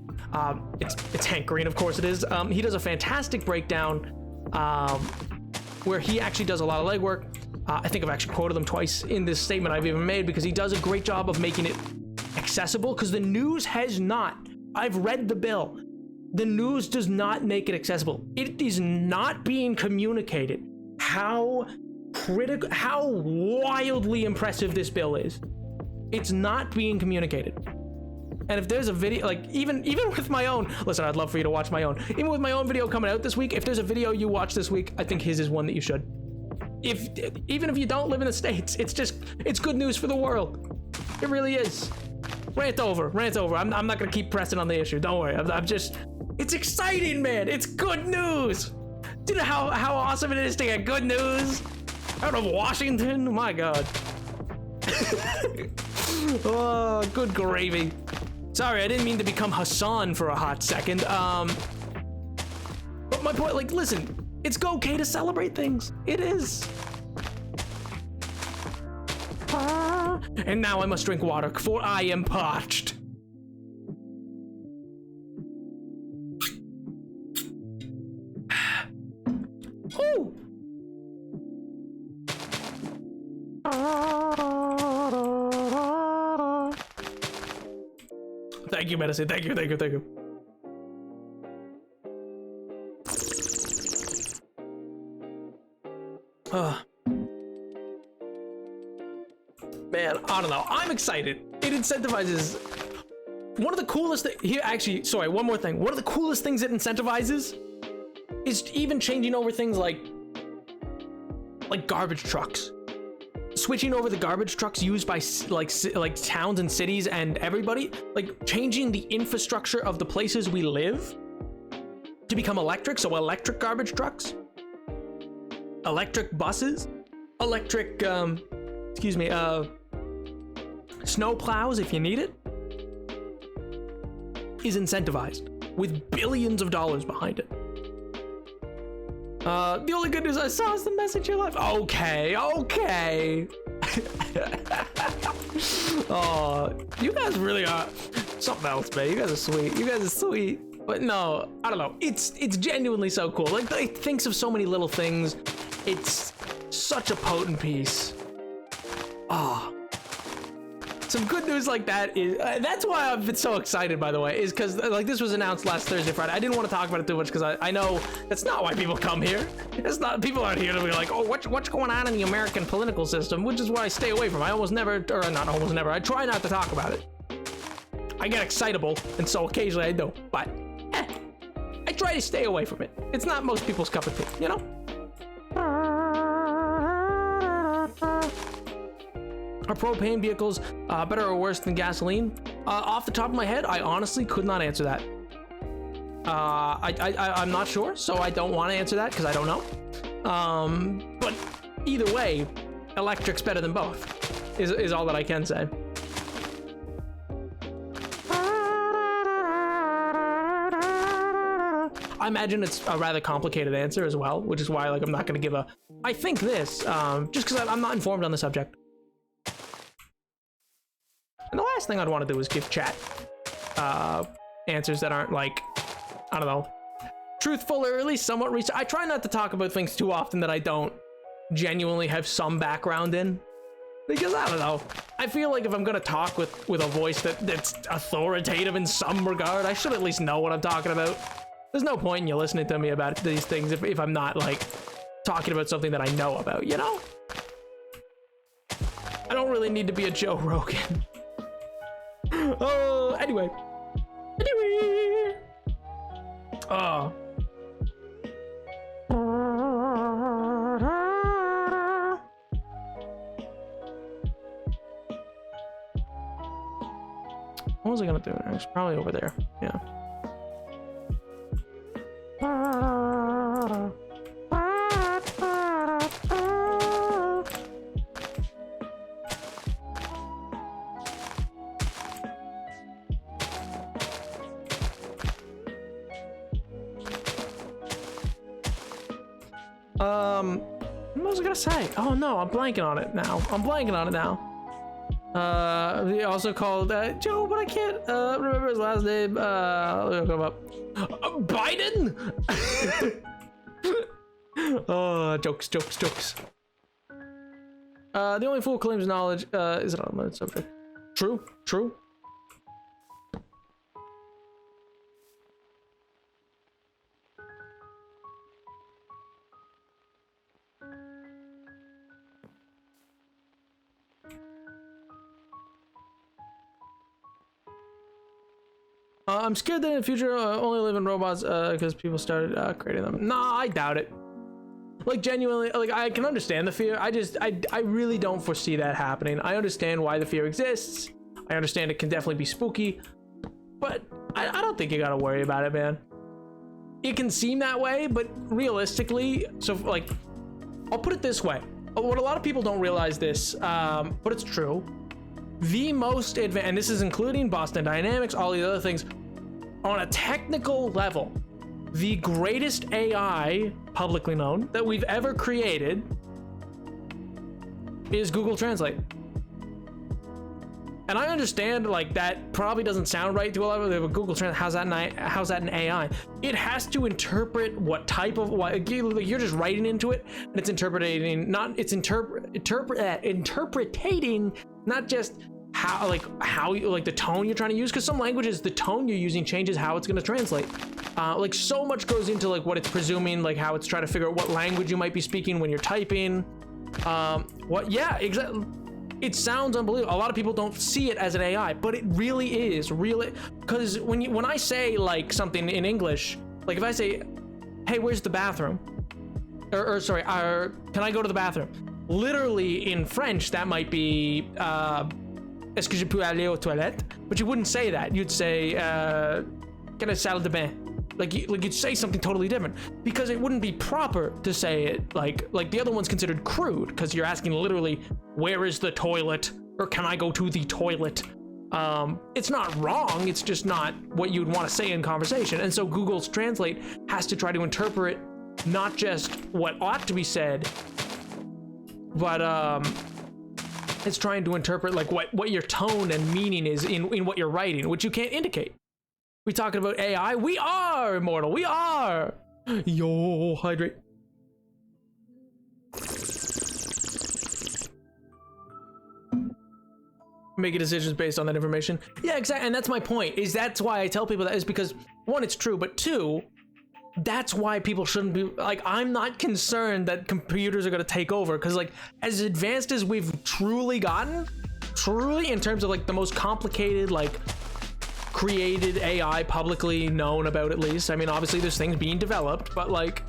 It's Hank Green, of course it is. He does a fantastic breakdown. Where he actually does a lot of legwork. I think I've actually quoted them twice in this statement I've even made because he does a great job of making it accessible, because the news has not. I've read the bill. The news does not make it accessible. It is not being communicated how wildly impressive this bill is. It's not being communicated. And if there's a video, like even with my own, listen, I'd love for you to watch my own. Even with my own video coming out this week, if there's a video you watch this week, I think his is one that you should. Even if you don't live in the States, it's good news for the world. It really is. Rant over. I'm not gonna keep pressing on the issue. Don't worry. It's exciting, man. It's good news. Do you know how awesome it is to get good news out of Washington? My God. Oh, good gravy. Sorry, I didn't mean to become Hassan for a hot second. But my point, like, listen, it's okay to celebrate things. It is. And now I must drink water, for I am parched. Ooh. Thank you, medicine. Thank you. Man, I don't know. I'm excited. It incentivizes. One of the coolest things here, actually, sorry, one more thing. One of the coolest things it incentivizes is even changing over things like garbage trucks. Switching over the garbage trucks used by like towns and cities and everybody, like changing the infrastructure of the places we live to become electric. So electric garbage trucks, electric buses, electric, snow plows if you need it, is incentivized with billions of dollars behind it. The only good news I saw is the message you left. Okay. Oh, you guys really are something else, man. You guys are sweet. But no, I don't know. It's genuinely so cool. Like, it thinks of so many little things. It's such a potent piece. Oh. Some good news like that is that's why I've been so excited, by the way, is because like this was announced last Thursday, Friday. I didn't want to talk about it too much because I know that's not why people come here. It's not, people aren't here to be like, oh, what's going on in the American political system, which is what I stay away from. I almost never, or not almost never, I try not to talk about it. I get excitable, and so occasionally I do, but I try to stay away from it. It's not most people's cup of tea, you know? Are propane vehicles better or worse than gasoline? Off the top of my head, I honestly could not answer that. I'm not sure, so I don't want to answer that because I don't know. But either way, electric's better than both, is all that I can say. I imagine it's a rather complicated answer as well, which is why like I'm not going to give a. I think this, just because I'm not informed on the subject. And the last thing I'd want to do is give chat answers that aren't like, I don't know, truthful or at least somewhat research. I try not to talk about things too often that I don't genuinely have some background in, because I don't know. I feel like if I'm gonna talk with a voice that's authoritative in some regard, I should at least know what I'm talking about. There's no point in you listening to me about these things if I'm not like talking about something that I know about, you know? I don't really need to be a Joe Rogan. Oh, anyway. Oh. What was I gonna do? It's probably over there. Yeah. What was I gonna say? Oh no, I'm blanking on it now. He also called Joe, but I can't remember his last name. Look him up. Biden. Oh, jokes. The only fool claims knowledge is an unlimited subject. True. I'm scared that in the future only live in robots because people started creating them. Nah, I doubt it. Like genuinely, like I can understand the fear. I really don't foresee that happening. I understand why the fear exists. I understand it can definitely be spooky, but I don't think you gotta worry about it, man. It can seem that way, but realistically, so like, I'll put it this way. What a lot of people don't realize this, but it's true. The most advanced, and this is including Boston Dynamics, all these other things, on a technical level, the greatest AI publicly known that we've ever created is Google Translate. And I understand like that probably doesn't sound right to a lot of people. Google Translate, how's that an AI? It has to interpret what type of what you're just writing into it, and it's interpreting not just how the tone you're trying to use, because some languages the tone you're using changes how it's going to translate. Like so much goes into like what it's presuming, like how it's trying to figure out what language you might be speaking when you're typing. Exactly. It sounds unbelievable. A lot of people don't see it as an AI, but it really is. Really, because when I say like something in English, like if I say, "Hey, where's the bathroom?" or "Can I go to the bathroom?" Literally in French, that might be "Est-ce que je peux aller aux toilettes?" But you wouldn't say that. You'd say "Quelle salle de bain?" Like you'd say something totally different, because it wouldn't be proper to say it like the other one's considered crude, because you're asking literally, where is the toilet, or can I go to the toilet? It's not wrong, it's just not what you'd want to say in conversation. And so Google's Translate has to try to interpret not just what ought to be said, but it's trying to interpret like what your tone and meaning is in what you're writing, which you can't indicate. We talking about AI? We are immortal. We are. Yo, hydrate. Making decisions based on that information. Yeah, exactly. And that's my point. That's why I tell people that, is because one, it's true, but two, that's why people shouldn't be like, I'm not concerned that computers are going to take over, because like as advanced as we've truly gotten, in terms of like the most complicated, like created AI publicly known about, at least. I mean, obviously there's things being developed, but like,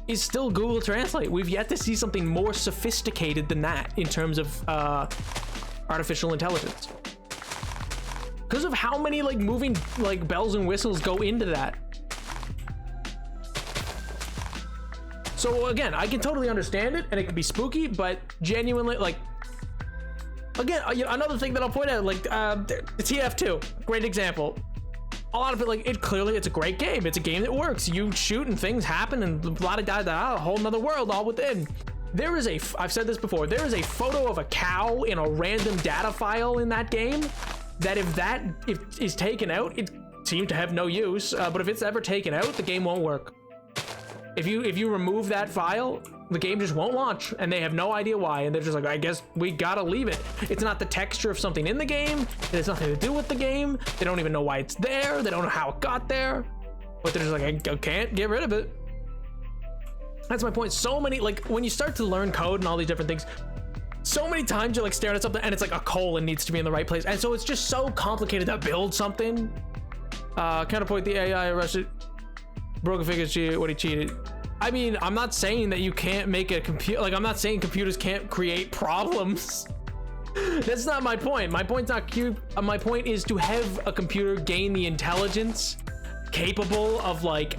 it's still Google Translate. We've yet to see something more sophisticated than that in terms of artificial intelligence, because of how many like moving like bells and whistles go into that. So again, I can totally understand it, and it can be spooky, but genuinely, like, again, another thing that I'll point out, like the TF2, great example. A lot of it, like, it's a great game. It's a game that works. You shoot and things happen, and a lot of guys, a whole nother world all within. There is I've said this before, there is a photo of a cow in a random data file in that game that if is taken out, it seemed to have no use, but if it's ever taken out, the game won't work. If you remove that file, the game just won't launch, and they have no idea why, and they're just like, I guess we gotta leave it. It's not the texture of something in the game, it has nothing to do with the game, they don't even know why it's there, they don't know how it got there, but they're just like, I can't get rid of it. That's my point. So many, like, when you start to learn code and all these different things, so many times you're like staring at something and it's like a colon needs to be in the right place, and so it's just so complicated to build something. Counterpoint, the AI arrested broken figures cheated what he cheated. I mean, I'm not saying that you can't make a computer, like, I'm not saying computers can't create problems. That's not my point. My point's not cute. My point is to have a computer gain the intelligence capable of, like,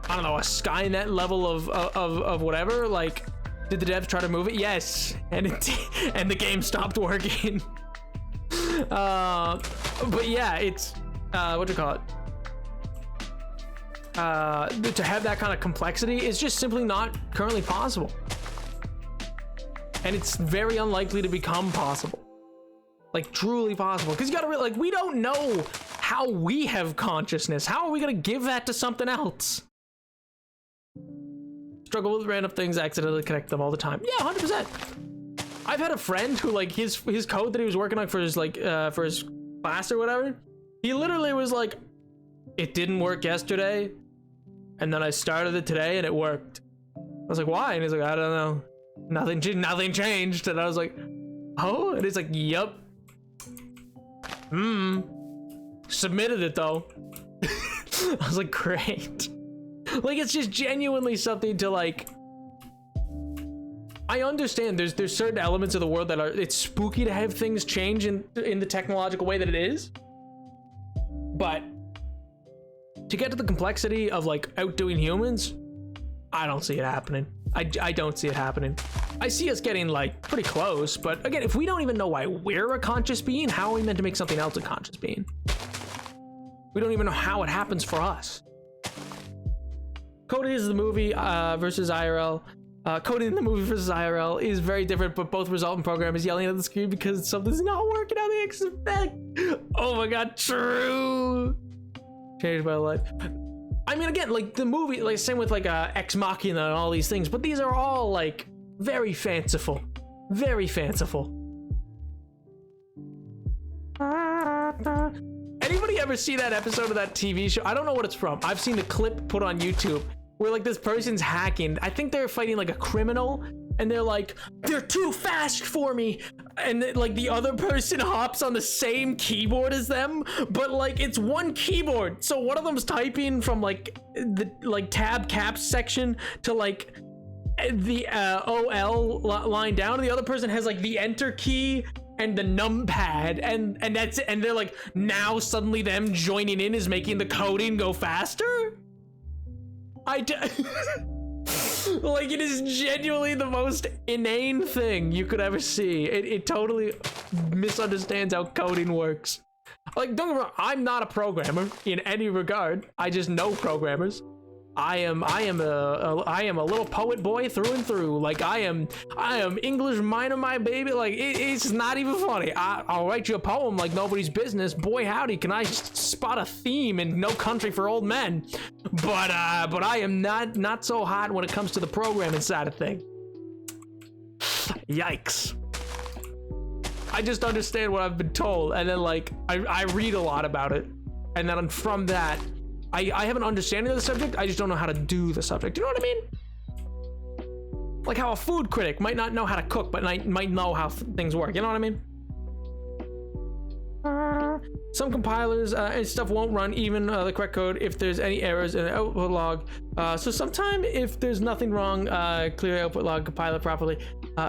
I don't know, a Skynet level of whatever. Like, did the devs try to move it? Yes, and and the game stopped working. But yeah, it's what do you call it? To have that kind of complexity is just simply not currently possible, and it's very unlikely to become possible, like truly possible, because you gotta like, we don't know how we have consciousness. How are we gonna give that to something else? Struggle with random things, accidentally connect them all the time. Yeah, 100%. I've had a friend who, like, his code that he was working on for his, like, for his class or whatever, he literally was like, it didn't work yesterday, and then I started it today and it worked. I was like, why? And he's like, I don't know, nothing changed. And I was like, oh. And he's like, yep. Submitted it though. I was like, great. Like, it's just genuinely something to, like, I understand there's certain elements of the world that are, it's spooky to have things change in the technological way that it is, but to get to the complexity of, like, outdoing humans, I don't see it happening. I don't see it happening. I see us getting, like, pretty close, but again, if we don't even know why we're a conscious being, how are we meant to make something else a conscious being? We don't even know how it happens for us. Coding is the movie versus IRL. Coding in the movie versus IRL is very different, but both result in programmers yelling at the screen because something's not working how they expect. Oh my god, true. Changed my life. I mean, again, like, the movie, like, same with, like, Ex Machina and all these things, but these are all, like, very fanciful. Very fanciful. Anybody ever see that episode of that TV show? I don't know what it's from. I've seen the clip put on YouTube where, like, this person's hacking. I think they're fighting, like, a criminal, and they're like, they're too fast for me. And then, like, the other person hops on the same keyboard as them, but, like, it's one keyboard. So one of them's typing from, like, the, like, tab caps section to, like, the OL line down, and the other person has, like, the enter key and the numpad, and that's it. And they're like, now suddenly them joining in is making the coding go faster. Like, it is genuinely the most inane thing you could ever see. It totally misunderstands how coding works. Like, don't get me wrong, I'm not a programmer in any regard. I just know programmers. I am a little poet boy through and through. Like, I am English minor, my baby. Like, it's not even funny. I'll write you a poem like nobody's business. Boy howdy, can I spot a theme in No Country for Old Men. But I am not so hot when it comes to the programming side of things. Yikes. I just understand what I've been told, and then, like, I read a lot about it, and then from that, I have an understanding of the subject. I just don't know how to do the subject. You know what I mean? Like how a food critic might not know how to cook, but might know how things work. You know what I mean? Some compilers and stuff won't run even the correct code if there's any errors in the output log. So sometime if there's nothing wrong, clear the output log, compile it properly.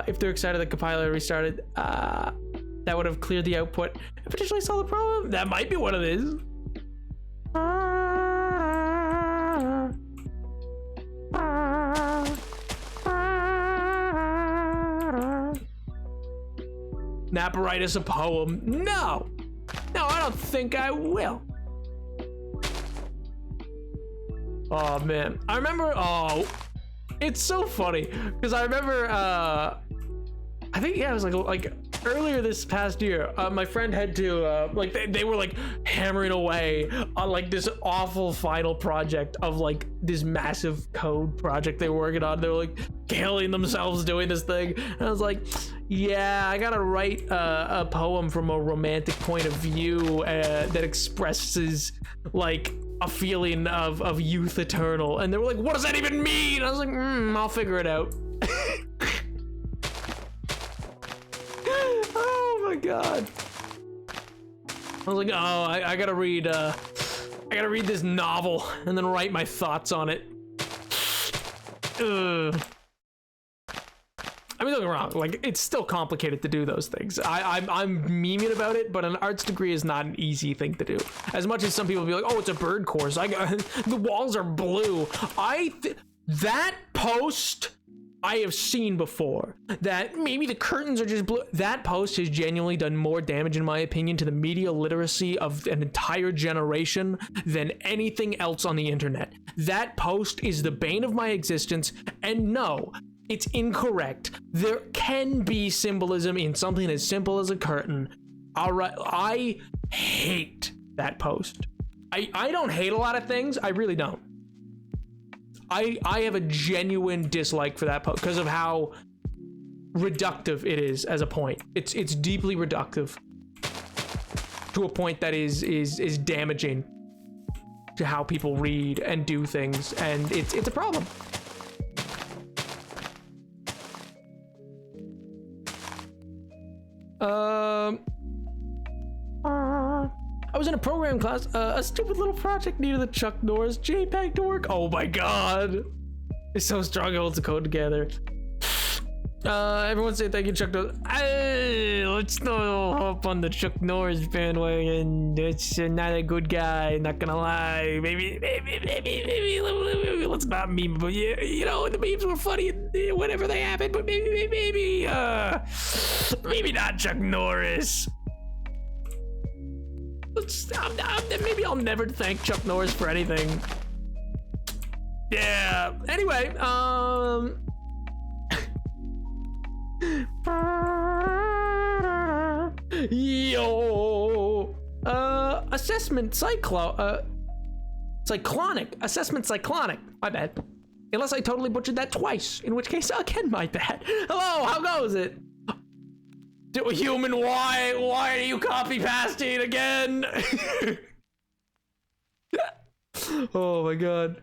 If they're excited the compiler restarted, that would have cleared the output and potentially solve the problem. That might be what it is. Napa write us a poem? No, I don't think I will. Oh man, I remember. Oh, it's so funny because I remember. I think it was like earlier this past year. My friend had to like they were like hammering away on like this awful final project of like this massive code project they were working on. They were like killing themselves doing this thing, and I was like, yeah, I gotta write a poem from a romantic point of view that expresses like a feeling of youth eternal. And they were like, what does that even mean? I was like, I'll figure it out. Oh my god. I was like, oh, I gotta read this novel and then write my thoughts on it. I mean, don't get me wrong, like, it's still complicated to do those things. I'm memeing about it, but an arts degree is not an easy thing to do. As much as some people be like, oh, it's a bird course. The walls are blue. That post I have seen before, that maybe the curtains are just blue. That post has genuinely done more damage, in my opinion, to the media literacy of an entire generation than anything else on the internet. That post is the bane of my existence, and no, it's incorrect. There can be symbolism in something as simple as a curtain. All right, I hate that post. I don't hate a lot of things. I really don't. I have a genuine dislike for that post because of how reductive it is as a point. It's deeply reductive to a point that is damaging to how people read and do things, and it's a problem. I was in a program class. A stupid little project needed the Chuck Norris JPEG to work. Oh my god. It's so strong, it holds the code together. Everyone say thank you, Chuck Norris. Hey, let's not hop on the Chuck Norris bandwagon. It's not a good guy, not gonna lie. Maybe, let's not meme, but yeah, you know, the memes were funny whenever they happened, but maybe not Chuck Norris. Maybe I'll never thank Chuck Norris for anything. Yeah. Anyway, yo, assessment cyclonic. Assessment cyclonic. My bad. Unless I totally butchered that twice, in which case, again, my bad. Hello, how goes it? Human, why are you copy pasting again? Oh my god.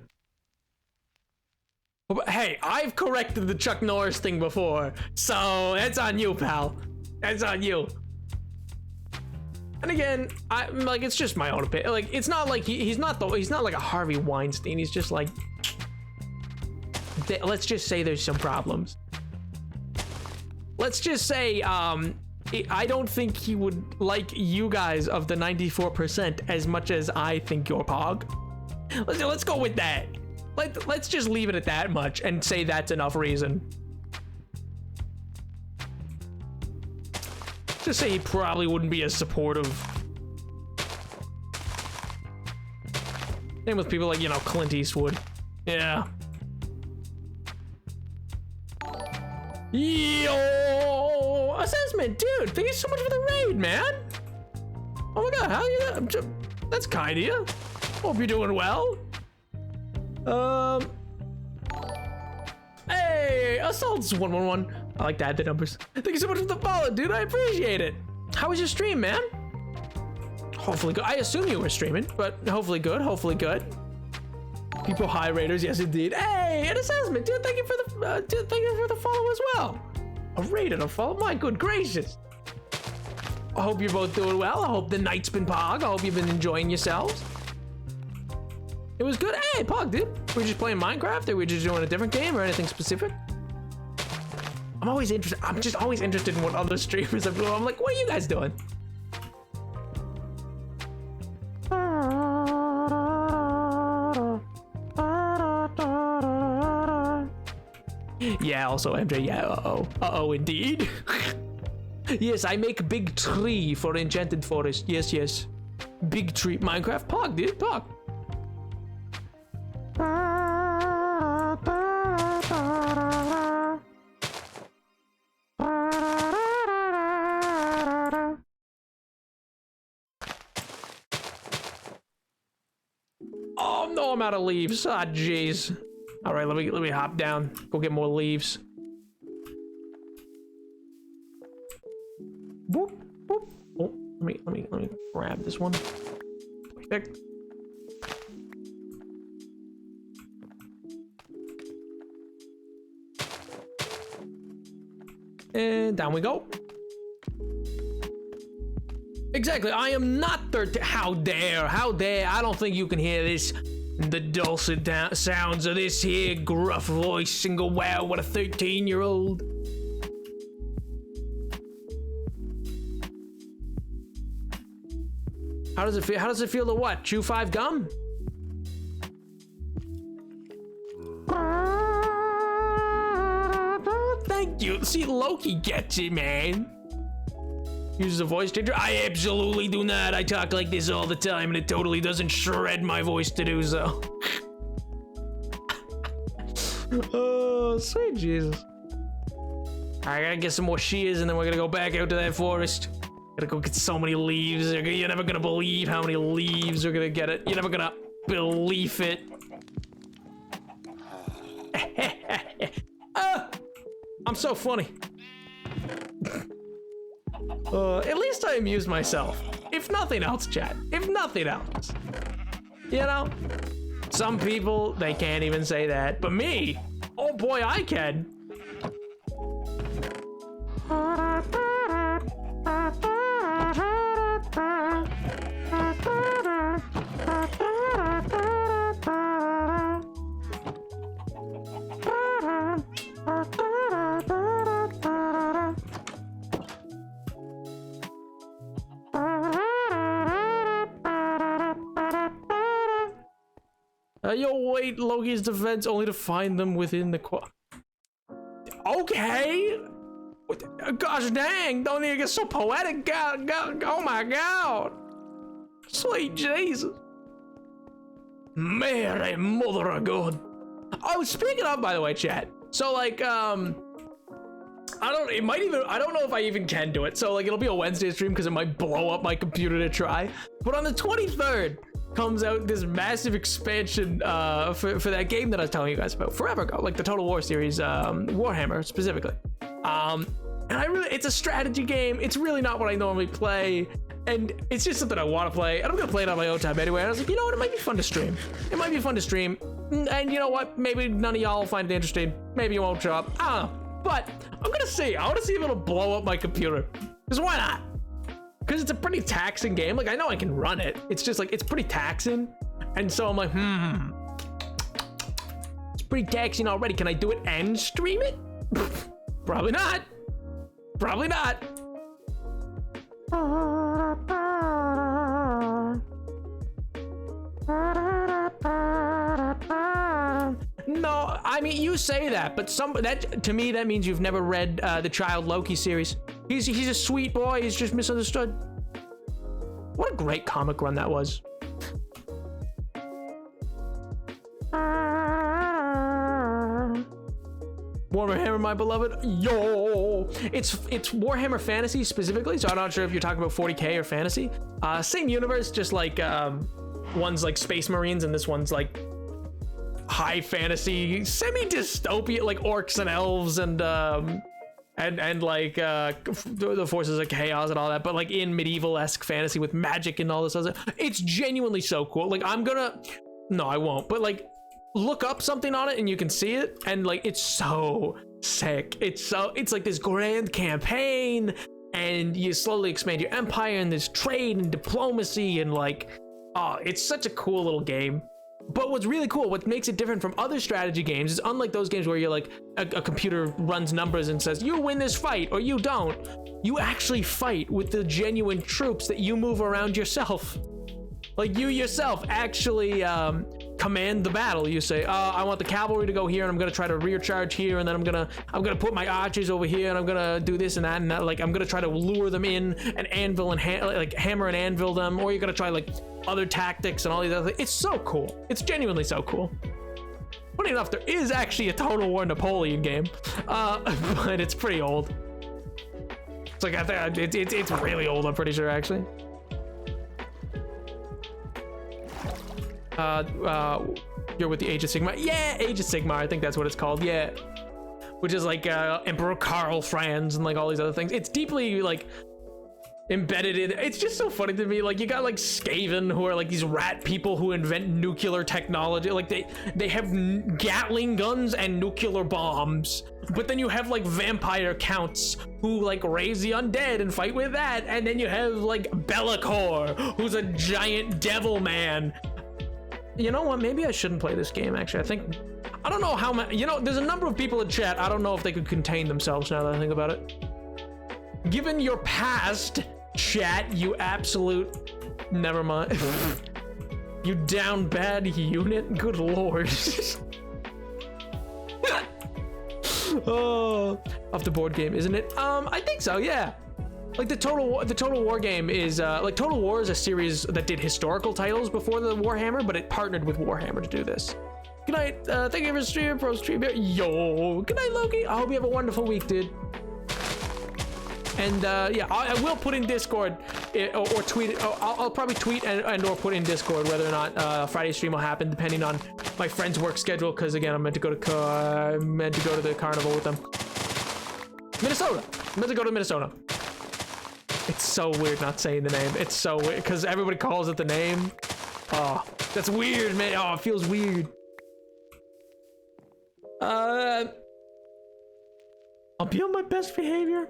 Hey, I've corrected the Chuck Norris thing before, so it's on you, pal. It's on you. And again, I'm like, it's just my own opinion. Like, it's not like he's not like a Harvey Weinstein. He's just like, let's just say there's some problems. Let's just say, I don't think he would like you guys of the 94% as much as I think you're Pog. Let's go with that. Let's just leave it at that much and say that's enough reason. Just say he probably wouldn't be as supportive. Same with people like, you know, Clint Eastwood. Yeah. Yo, assessment, dude. Thank you so much for the raid, man. Oh my god, how you? That's kind of you. Hope you're doing well. Hey, Assault's 111. I like to add the numbers. Thank you so much for the follow, dude. I appreciate it. How was your stream, man? Hopefully good. I assume you were streaming, but hopefully good. Hopefully good. People high raters, yes indeed. Hey, an assessment, dude. Thank you for the follow as well. A raid and a follow. My good gracious. I hope you're both doing well. I hope the night's been Pog. I hope you've been enjoying yourselves. It was good. Hey, Pog, dude. Were we just playing Minecraft, or were we just doing a different game, or anything specific? I'm just always interested in what other streamers are doing. I'm like, what are you guys doing? Yeah, also MJ, yeah, uh-oh, indeed. Yes, I make big tree for enchanted forest. Yes. Big tree, Minecraft, Pog, dude, Pog. Oh no, I'm out of leaves. Ah, jeez. All right, let me hop down. Go get more leaves. Boop, boop. Oh, let me grab this one. Perfect. And down we go. Exactly. I am not 13. How dare? I don't think you can hear this. The dulcet sounds of this here gruff voice and go, wow, what a 13-year-old. How does it feel? How does it feel to what? Chew 5 gum? Thank you. See, Loki gets it, man. Uses a voice changer. I absolutely do not. I talk like this all the time, and it totally doesn't shred my voice to do so. Oh, sweet Jesus. I gotta get some more shears, and then we're gonna go back out to that forest. Gotta go get so many leaves. You're never gonna believe how many leaves we're gonna get it. You're never gonna believe it. I'm so funny. At least I amused myself. If nothing else, chat. If nothing else. You know? Some people, they can't even say that. But me, oh boy, I can. Yo, wait, Loki's defense only to find them within the Okay! Gosh dang, don't need to get so poetic. God, oh my God! Sweet Jesus! Mary, Mother of God! Oh, speaking of, by the way, chat. So, like, I don't know if I even can do it. So, like, it'll be a Wednesday stream because it might blow up my computer to try. But on the 23rd, comes out this massive expansion for that game that I was telling you guys about forever ago, like the Total War series, Warhammer specifically. And it's a strategy game. It's really not what I normally play, and it's just something I want to play, and I'm gonna play it on my own time anyway. And I was like, you know what, it might be fun to stream. It might be fun to stream, and you know what, maybe none of y'all will find it interesting. Maybe you won't show up. I don't know, but I'm gonna see. I want to see if it'll blow up my computer, because why not? Because it's a pretty taxing game. Like, I know I can run it. It's just like, it's pretty taxing. And so I'm like, it's pretty taxing already. Can I do it and stream it? Probably not. Probably not. No, I mean, you say that, but that to me, that means you've never read the Child Loki series. He's a sweet boy. He's just misunderstood. What a great comic run that was. Warhammer, my beloved. Yo, it's Warhammer Fantasy specifically. So I'm not sure if you're talking about 40K or fantasy. Same universe, just like one's like Space Marines and this one's like high fantasy, semi-dystopia, like orcs and elves and like the forces of chaos and all that, but like in medieval-esque fantasy with magic and all this other. It's genuinely so cool. Like, no, I won't, but like look up something on it and you can see it, and like it's so sick. It's like this grand campaign, and you slowly expand your empire, and there's trade and diplomacy, and like, it's such a cool little game. But what's really cool, what makes it different from other strategy games, is unlike those games where you're like, a computer runs numbers and says, you win this fight, or you don't. You actually fight with the genuine troops that you move around yourself. Like, you yourself actually command the battle. You say, I want the cavalry to go here, and I'm gonna try to rear charge here, and then I'm gonna put my archers over here, and I'm gonna do this and that, and that. Like, I'm gonna try to lure them in and anvil and hammer and anvil them, or you're gonna try like other tactics and all these other things. It's so cool. It's genuinely so cool. Funny enough, there is actually a Total War Napoleon game, but it's pretty old. It's like, I think it's really old, I'm pretty sure, actually. You're with the Age of Sigmar. Yeah, Age of Sigmar, I think that's what it's called. Yeah, which is like Emperor Karl Franz and like all these other things. It's deeply like embedded in. It's just so funny to me. Like, you got like Skaven, who are like these rat people who invent nuclear technology. Like, they have Gatling guns and nuclear bombs. But then you have like vampire counts who like raise the undead and fight with that. And then you have like Be'lakor, who's a giant devil man. You know what? Maybe I shouldn't play this game, actually. I don't know how many, you know, there's a number of people in chat. I don't know if they could contain themselves now that I think about it. Given your past, chat, you absolute Never mind. You down bad unit? Good lord. Oh, off the board game, isn't it? I think so, yeah. Like the Total War game is like Total War is a series that did historical titles before the Warhammer, but it partnered with Warhammer to do this. Good night. Thank you for streaming, pro stream. Yo, good night, Loki. I hope you have a wonderful week, dude. And yeah, I will put in Discord or tweet. I'll probably tweet and or put in Discord whether or not Friday stream will happen, depending on my friend's work schedule. Because again, I'm meant to go to the carnival with them. Minnesota. I'm meant to go to Minnesota. It's so weird not saying the name. It's so weird because everybody calls it the name. Oh, that's weird, man. Oh, it feels weird. I'll be on my best behavior.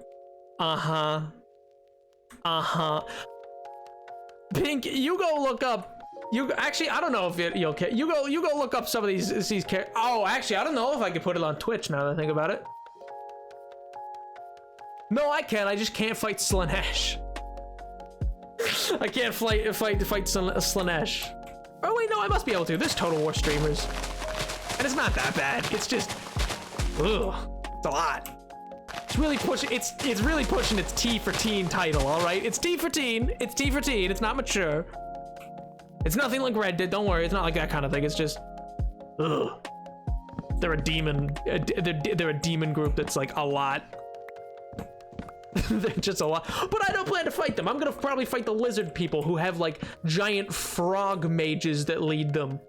Pink, you go look up. Actually, I don't know if you okay. You go look up some of these characters. Oh, actually, I don't know if I could put it on Twitch now that I think about it. No, I can. I just can't fight Slaanesh. I can't fight Slaanesh. Oh wait, no, I must be able to. There's Total War streamers, and it's not that bad. It's just, ugh, it's a lot. It's really pushing. It's really pushing its T for teen title. All right, it's T for teen. It's T for teen. It's not mature. It's nothing like Red Dead. Don't worry. It's not like that kind of thing. It's just, ugh. They're a demon. They're a demon group that's like a lot. They're just a lot, but I don't plan to fight them. I'm gonna probably fight the lizard people who have like giant frog mages that lead them.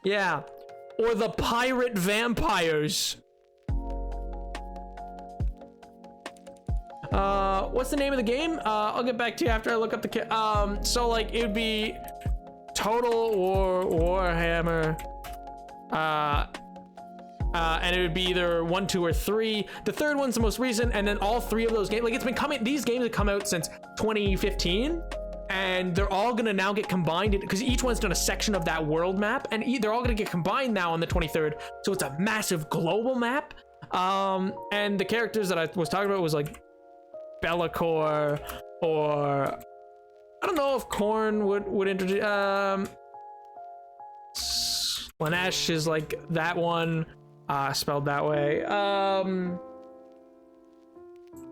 Yeah, or the pirate vampires. What's the name of the game? I'll get back to you after I look up the so like it would be Total War Warhammer, and it would be either 1, 2, or 3. The third one's the most recent, and then all three of those games, like it's been coming, these games have come out since 2015, and they're all gonna now get combined because each one's done a section of that world map, and they're all gonna get combined now on the 23rd. So it's a massive global map. And the characters that I was talking about was like Be'lakor, or I don't know if Khorne would introduce. Slaanesh is like that one. Spelled that way.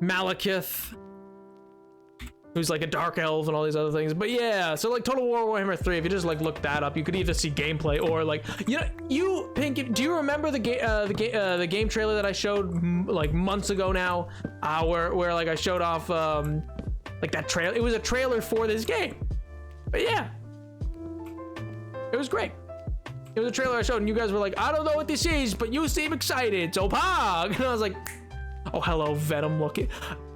Malekith, who's like a dark elf and all these other things. But yeah, so like Total War Warhammer 3, if you just like look that up, you could either see gameplay or like, you know, Pink, do you remember the game trailer that I showed like months ago now, where like I showed off like that trailer? It was a trailer for this game. But yeah, it was great. It was a trailer I showed, and you guys were like, I don't know what this is, but you seem excited, so pog! And I was like, oh, hello, Venom looking.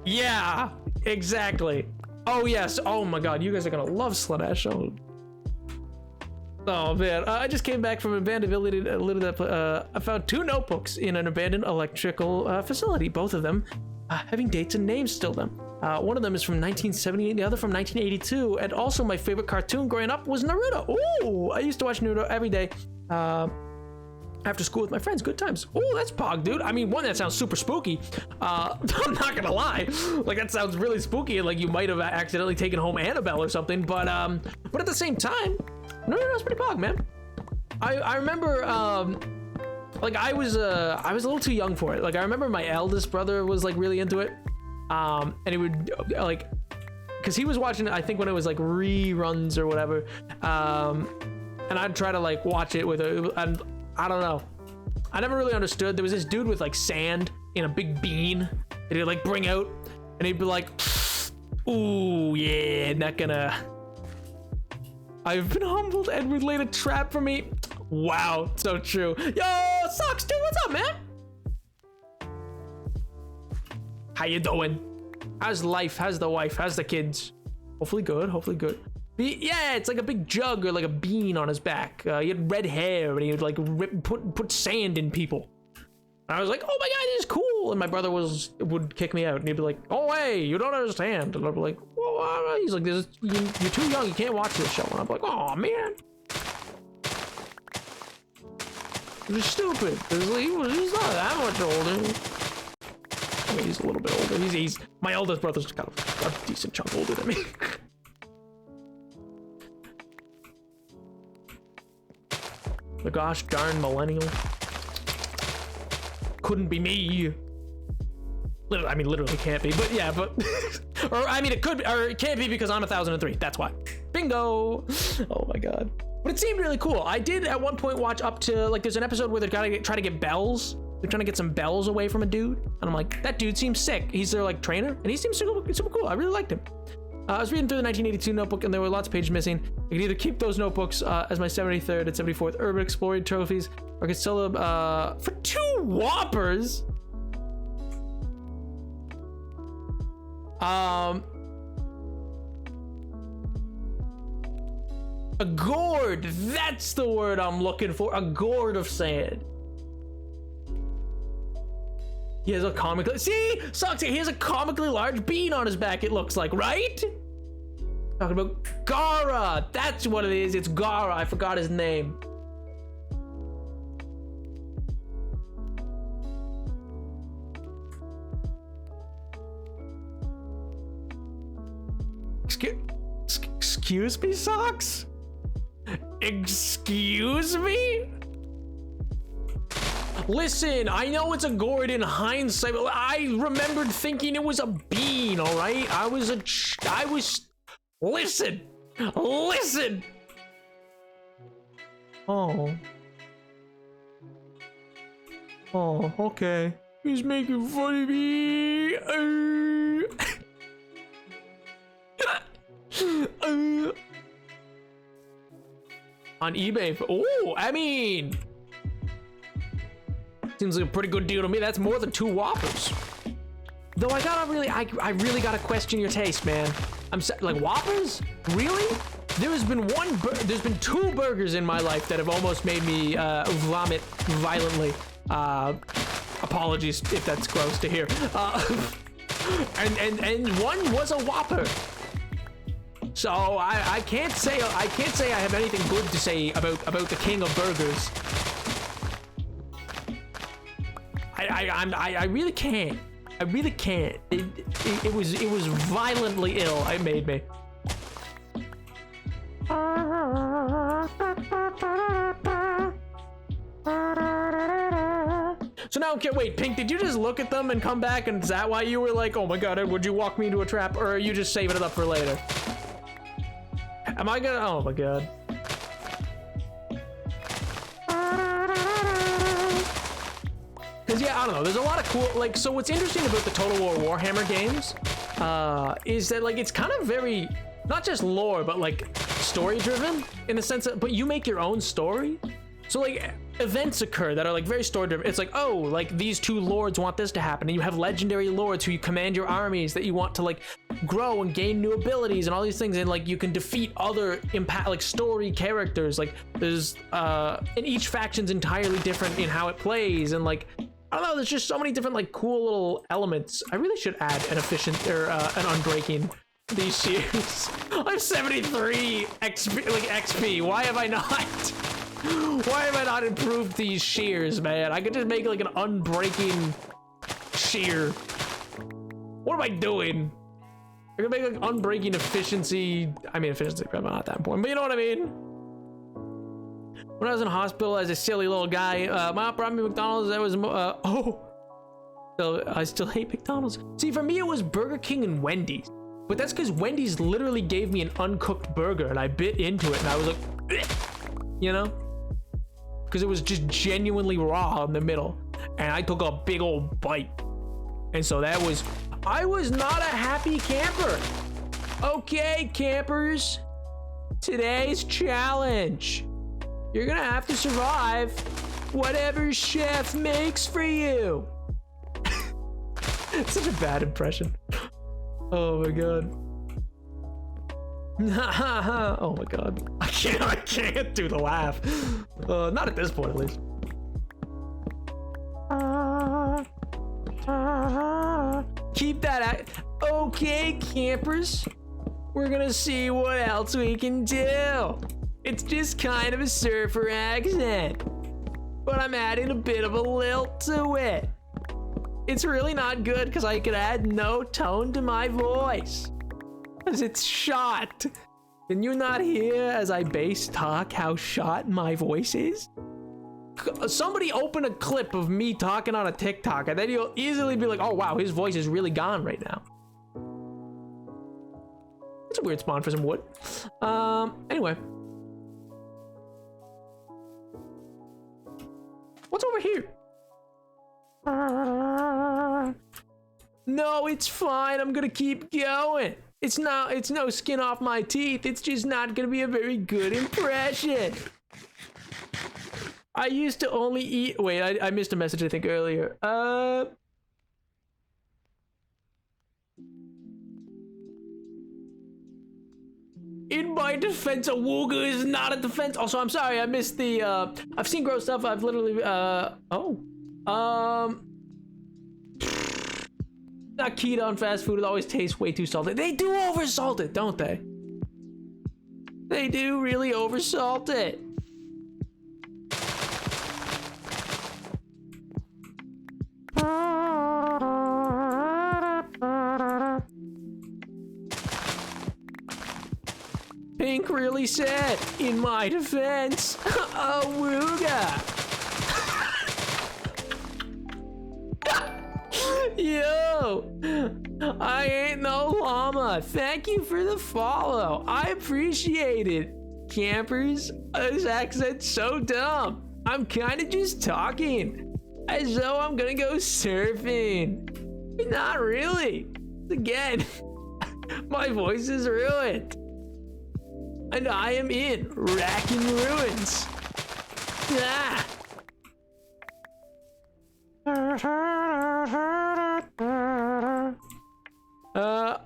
Yeah, exactly. Oh, yes. Oh, my God. You guys are going to love Slaanesh. Oh, man. I just came back from an abandoned village. I found 2 notebooks in an abandoned electrical facility, both of them having dates and names still them. One of them is from 1978, the other from 1982, and also my favorite cartoon growing up was Naruto. Ooh, I used to watch Naruto every day after school with my friends. Good times. Oh, that's pog, dude. I mean, one, that sounds super spooky. I'm not gonna lie, like that sounds really spooky, and like you might have accidentally taken home Annabelle or something. But at the same time, Naruto's pretty pog, man. I remember like I was a little too young for it. Like I remember my eldest brother was like really into it. And he would like, cause he was watching it, I think when it was like reruns or whatever. And I'd try to like watch it with and I don't know. I never really understood. There was this dude with like sand in a big bean that he'd like bring out, and he'd be like, ooh, yeah, not gonna. I've been humbled. Edward laid a trap for me. Wow, so true. Yo, Socks, dude, what's up, man? How you doing? How's life? How's the wife? How's the kids? Hopefully good, hopefully good. Yeah, it's like a big jug or like a bean on his back. He had red hair, and he would like put sand in people. And I was like, oh my God, this is cool. And my brother would kick me out, and he'd be like, oh hey, you don't understand. And I'd be like, well, he's like, you're too young, you can't watch this show. And I'm like, oh man. It was stupid, because he's not that much older. I mean, he's a little bit older. He's my oldest brother's kind of a decent chunk older than me. The gosh darn millennial. Couldn't be me. Literally, I mean, literally can't be, but yeah, but or I mean, it could be, or it can't be because I'm 1003. That's why. Bingo. Oh my god. But it seemed really cool. I did at one point watch up to like there's an episode where they're trying to get bells. They're trying to get some bells away from a dude, and I'm like, that dude seems sick. He's their like trainer, and he seems super cool. I really liked him. I was reading through the 1982 notebook, and there were lots of pages missing. I could either keep those notebooks as my 73rd and 74th urban exploring trophies, or I could sell them for 2 whoppers. A gourd. That's the word I'm looking for. A gourd of sand. He has a comically, see, sucks. He has a comically large bean on his back. It looks like, right? Talking about Gara. That's what it is. It's Gara. I forgot his name. Excuse me, Socks? Excuse me? Listen, I know it's a gourd in hindsight, but I remembered thinking it was a bean, all right? Listen. Oh, okay. He's making fun of me. On eBay. Oh, I mean, seems like a pretty good deal to me. That's more than 2 whoppers. Though I really gotta question your taste, man. Like whoppers? Really? There's been 2 burgers in my life that have almost made me vomit violently. Apologies if that's gross to hear. And one was a Whopper. So I can't say I have anything good to say about the king of burgers. I really can't. I really can't. It was violently ill. It made me. So now, okay, wait, Pink, did you just look at them and come back, and is that why you were like, oh my god, would you walk me into a trap, or are you just saving it up for later? Am I gonna, oh my god. Cause yeah, I don't know, there's a lot of cool, like, so what's interesting about the Total War Warhammer games, is that like, it's kind of very, not just lore, but like, story driven, in the sense that, but you make your own story. So like, events occur that are like very story driven. It's like, oh, like these 2 lords want this to happen, and you have legendary lords who you command your armies that you want to like grow and gain new abilities and all these things, and like you can defeat other like story characters. Like there's and each faction's entirely different in how it plays, and like I don't know, there's just so many different like cool little elements. I really should add an efficient or an unbreaking these shears. I have 73 XP. Why have I not? Why have I not improved these shears, man? I could just make like an unbreaking shear. What am I doing? I could make like unbreaking efficiency. I mean, efficiency probably not that important, but you know what I mean? When I was in hospital as a silly little guy, my mom brought me McDonald's. That was, so I still hate McDonald's. See, for me, it was Burger King and Wendy's. But that's because Wendy's literally gave me an uncooked burger, and I bit into it, and I was like, you know? Because it was just genuinely raw in the middle, and I took a big old bite. And so that was, I was not a happy camper. Okay, campers, today's challenge. You're gonna have to survive whatever chef makes for you. It's such a bad impression. Oh my god. Oh my god. I can't do the laugh. Not at this point, at least. Keep that at. Okay, campers. We're gonna see what else we can do. It's just kind of a surfer accent, but I'm adding a bit of a lilt to it. It's really not good because I could add no tone to my voice, because it's shot. Can you not hear as I bass talk how shot my voice is? somebody open a clip of me talking on a TikTok, and then you'll easily be like, oh wow, his voice is really gone right now. It's a weird spawn for some wood. Anyway. What's over here? No, it's fine. I'm gonna keep going. It's no skin off my teeth. It's just not gonna be a very good impression. I used to only eat. Wait, I missed a message I think earlier. In my defense, a wooga is not a defense. Also, I'm sorry, I missed the, I've seen gross stuff. I've literally, not keto on fast food. It always tastes way too salty. They do oversalt it, don't they? They do really oversalt it. Pink really said, in my defense, awooga. Yo, I ain't no llama. Thank you for the follow. I appreciate it. Campers, this accent's so dumb. I'm kind of just talking as though I'm gonna go surfing. But not really. Again, my voice is ruined. And I am in Racking Ruins. Ah.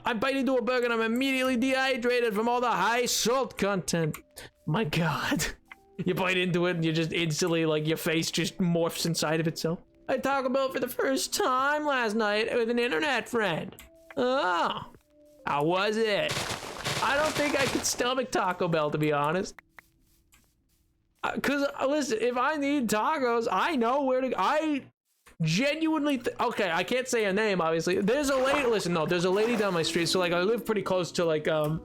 I bite into a burger and I'm immediately dehydrated from all the high salt content. My God. You bite into it and you just instantly, like, your face just morphs inside of itself. I had Taco Bell for the first time last night with an internet friend. Oh, how was it? I don't think I could stomach Taco Bell, to be honest. Cause listen, if I need tacos, I know where to. I genuinely. Okay, I can't say her name, obviously. There's a lady. Listen, no, there's a lady down my street. So like, I live pretty close to like. No,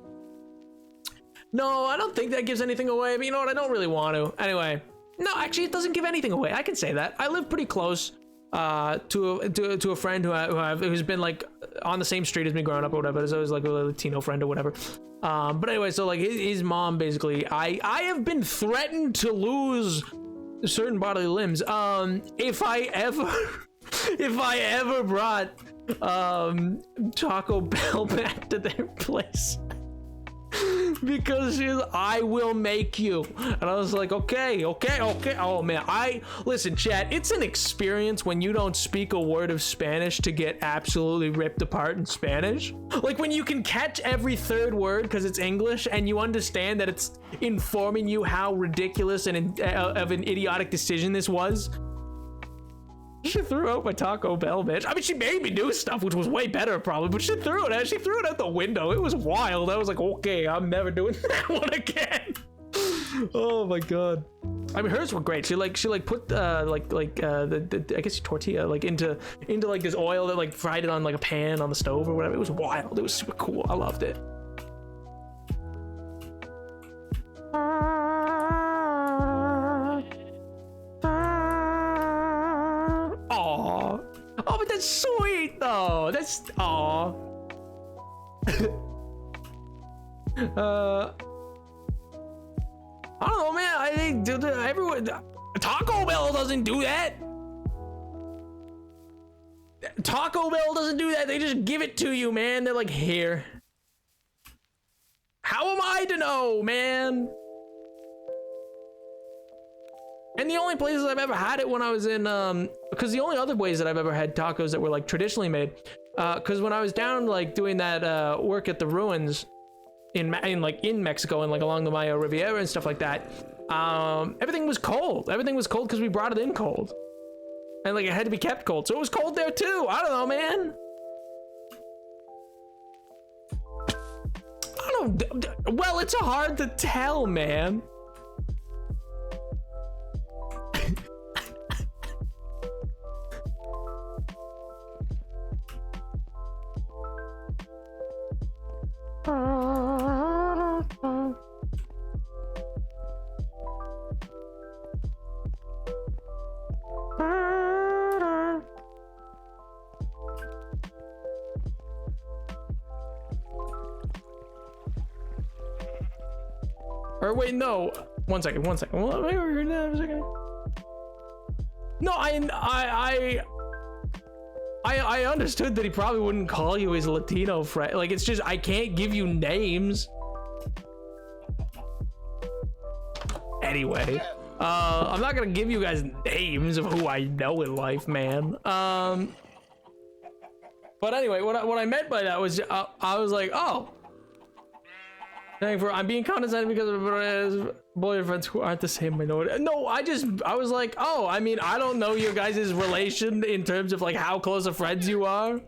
I don't think that gives anything away. But you know what? I don't really want to. Anyway, no, actually, it doesn't give anything away. I can say that. I live pretty close. To a friend who's been like on the same street as me growing up or whatever. So it was like a Latino friend or whatever. But anyway, so like his mom basically, I have been threatened to lose certain bodily limbs. If I ever brought Taco Bell back to their place. Because she's, I will make you. And I was like, okay. Oh man, listen, chat, it's an experience when you don't speak a word of Spanish to get absolutely ripped apart in Spanish. Like when you can catch every third word because it's English and you understand that it's informing you how ridiculous and of an idiotic decision this was. She threw out my Taco Bell, bitch. I mean, she made me do stuff, which was way better, probably, but she threw it out. She threw it out the window. It was wild. I was like, okay, I'm never doing that one again. Oh my God. I mean, hers were great. She put the I guess tortilla like into like this oil that like fried it on like a pan on the stove or whatever. It was wild. It was super cool. I loved it. Oh, but that's sweet though. That's aw. I don't know, man. I think everyone. Taco Bell doesn't do that. Taco Bell doesn't do that. They just give it to you, man. They're like, here. How am I to know, man? And the only places I've ever had it when I was in, because the only other ways that I've ever had tacos that were like traditionally made, because when I was down like doing that work at the ruins in Mexico and like along the Maya Riviera and stuff like that, everything was cold. Everything was cold because we brought it in cold, and like it had to be kept cold, so it was cold there too. I don't know, man. I don't. Well, it's hard to tell, man. Or wait, no. One second. Wait, a second. No, I understood that he probably wouldn't call you his Latino friend. Like, it's just, I can't give you names. Anyway, I'm not gonna give you guys names of who I know in life, man. But anyway, what I meant by that was, I was like, oh. I'm being condescending because of boyfriends who aren't the same minority. No, I was like, oh, I mean, I don't know your guys' relation in terms of like how close of friends you are.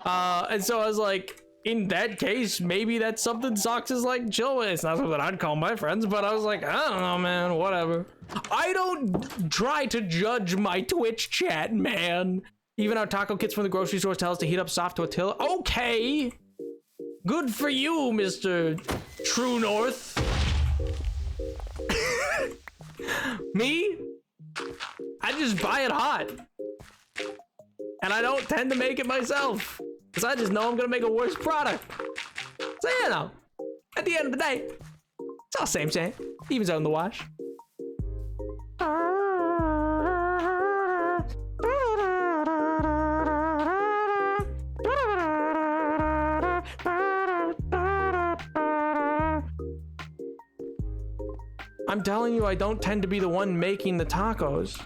And so I was like, in that case, maybe that's something Socks is like chill with. It's not something I'd call my friends, but I was like, I don't know, man, whatever. I don't try to judge my Twitch chat, man. Even our taco kits from the grocery store tell us to heat up soft tortilla. Okay. Good for you, Mr. True North. Me? I just buy it hot. And I don't tend to make it myself. Because I just know I'm going to make a worse product. So, you know, at the end of the day, it's all same. Evens out in the wash. I'm telling you, I don't tend to be the one making the tacos.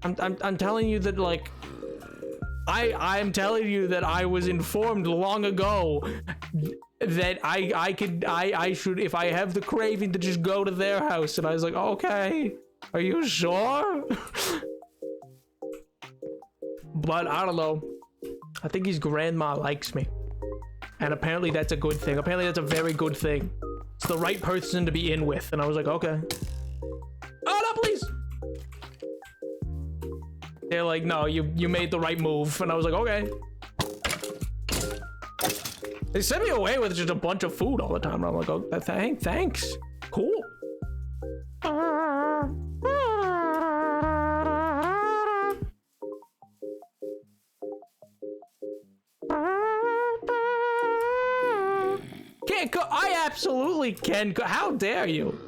I'm telling you that, like, I'm telling you that I was informed long ago that I should, if I have the craving, to just go to their house. And I was like, okay, are you sure? But I don't know. I think his grandma likes me. And apparently that's a good thing. Apparently that's a very good thing. It's the right person to be in with. And I was like, okay. Oh, no, please. They're like, no, you made the right move. And I was like, okay. They sent me away with just a bunch of food all the time. And I'm like, oh, thanks. Cool. Can't cook. I absolutely can cook. How dare you?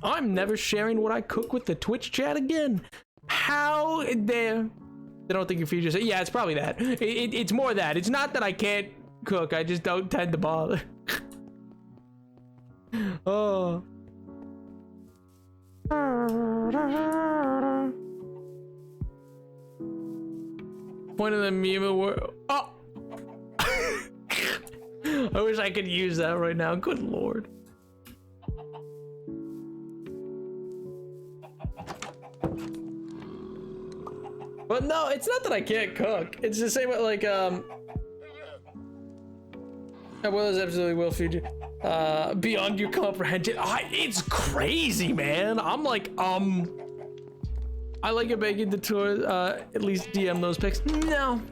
I'm never sharing what I cook with the Twitch chat again. How dare? They don't think your future. Yeah, it's probably that. It's more that. It's not that I can't cook. I just don't tend to bother. Oh. Point of the meme world. Oh. I wish I could use that right now. Good lord. But no, it's not that I can't cook. It's the same with like I will is absolutely will feed you. Beyond your comprehension. It's crazy, man. I'm like, I like it begging the tour, at least DM those pics. No.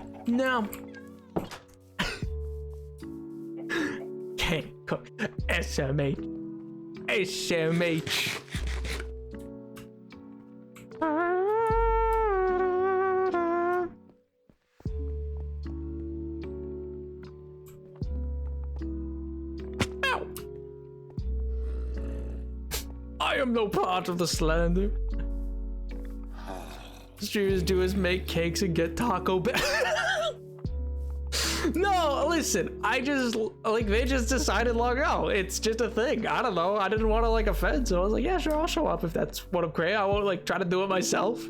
Can't cook. SMH. Ow. I am no part of the slander. Streamers do is make cakes and get Taco Bell. No, listen, I just, like, they just decided long ago. It's just a thing. I don't know. I didn't want to, like, offend, so I was like, yeah, sure, I'll show up if that's what I'm creating. I won't, like, try to do it myself.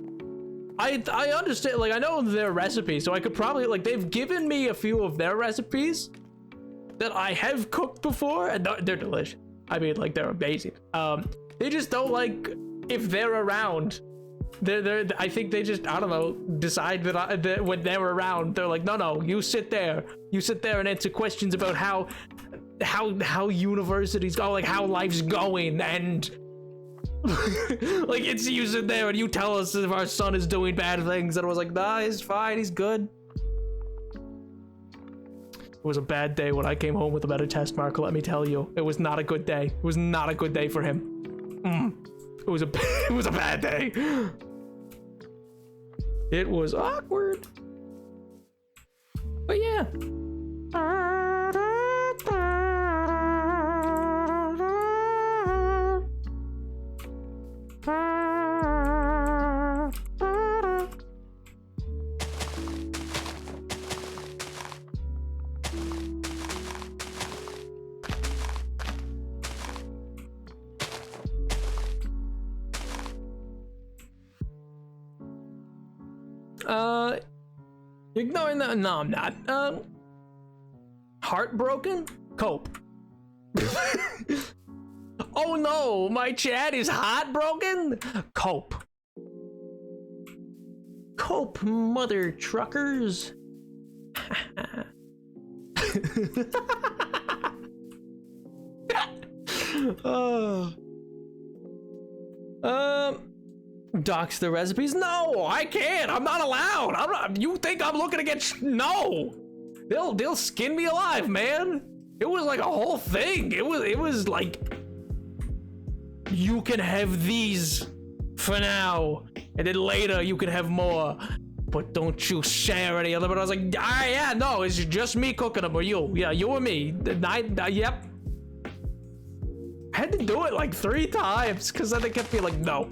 I understand, like, I know their recipes, so I could probably, like, they've given me a few of their recipes that I have cooked before, and they're delicious. I mean, like, they're amazing. They just don't, like, if they're around. I think they just, I don't know, decide that when they're around, they're like, no, you sit there and answer questions about how universities go, like how life's going, and like it's you sit there and you tell us if our son is doing bad things, and I was like, nah, he's fine, he's good. It was a bad day when I came home with a better test mark, let me tell you. It was not a good day. It was not a good day for him. It was a bad day. It was awkward. But yeah. You're ignoring that? No, I'm not. Heartbroken? Cope. Oh no, my chat is heartbroken? Cope. Cope, mother truckers. Dox the recipes? No, I can't. I'm not allowed. I'm not. You think I'm looking to get? No. They'll skin me alive, man. It was like a whole thing. It was like, you can have these for now, and then later you can have more, but don't you share any of them. But I was like, ah, yeah, no, it's just me cooking them, or you. Yeah, you or me. Yep. I had to do it like 3 times because then they kept being like, no.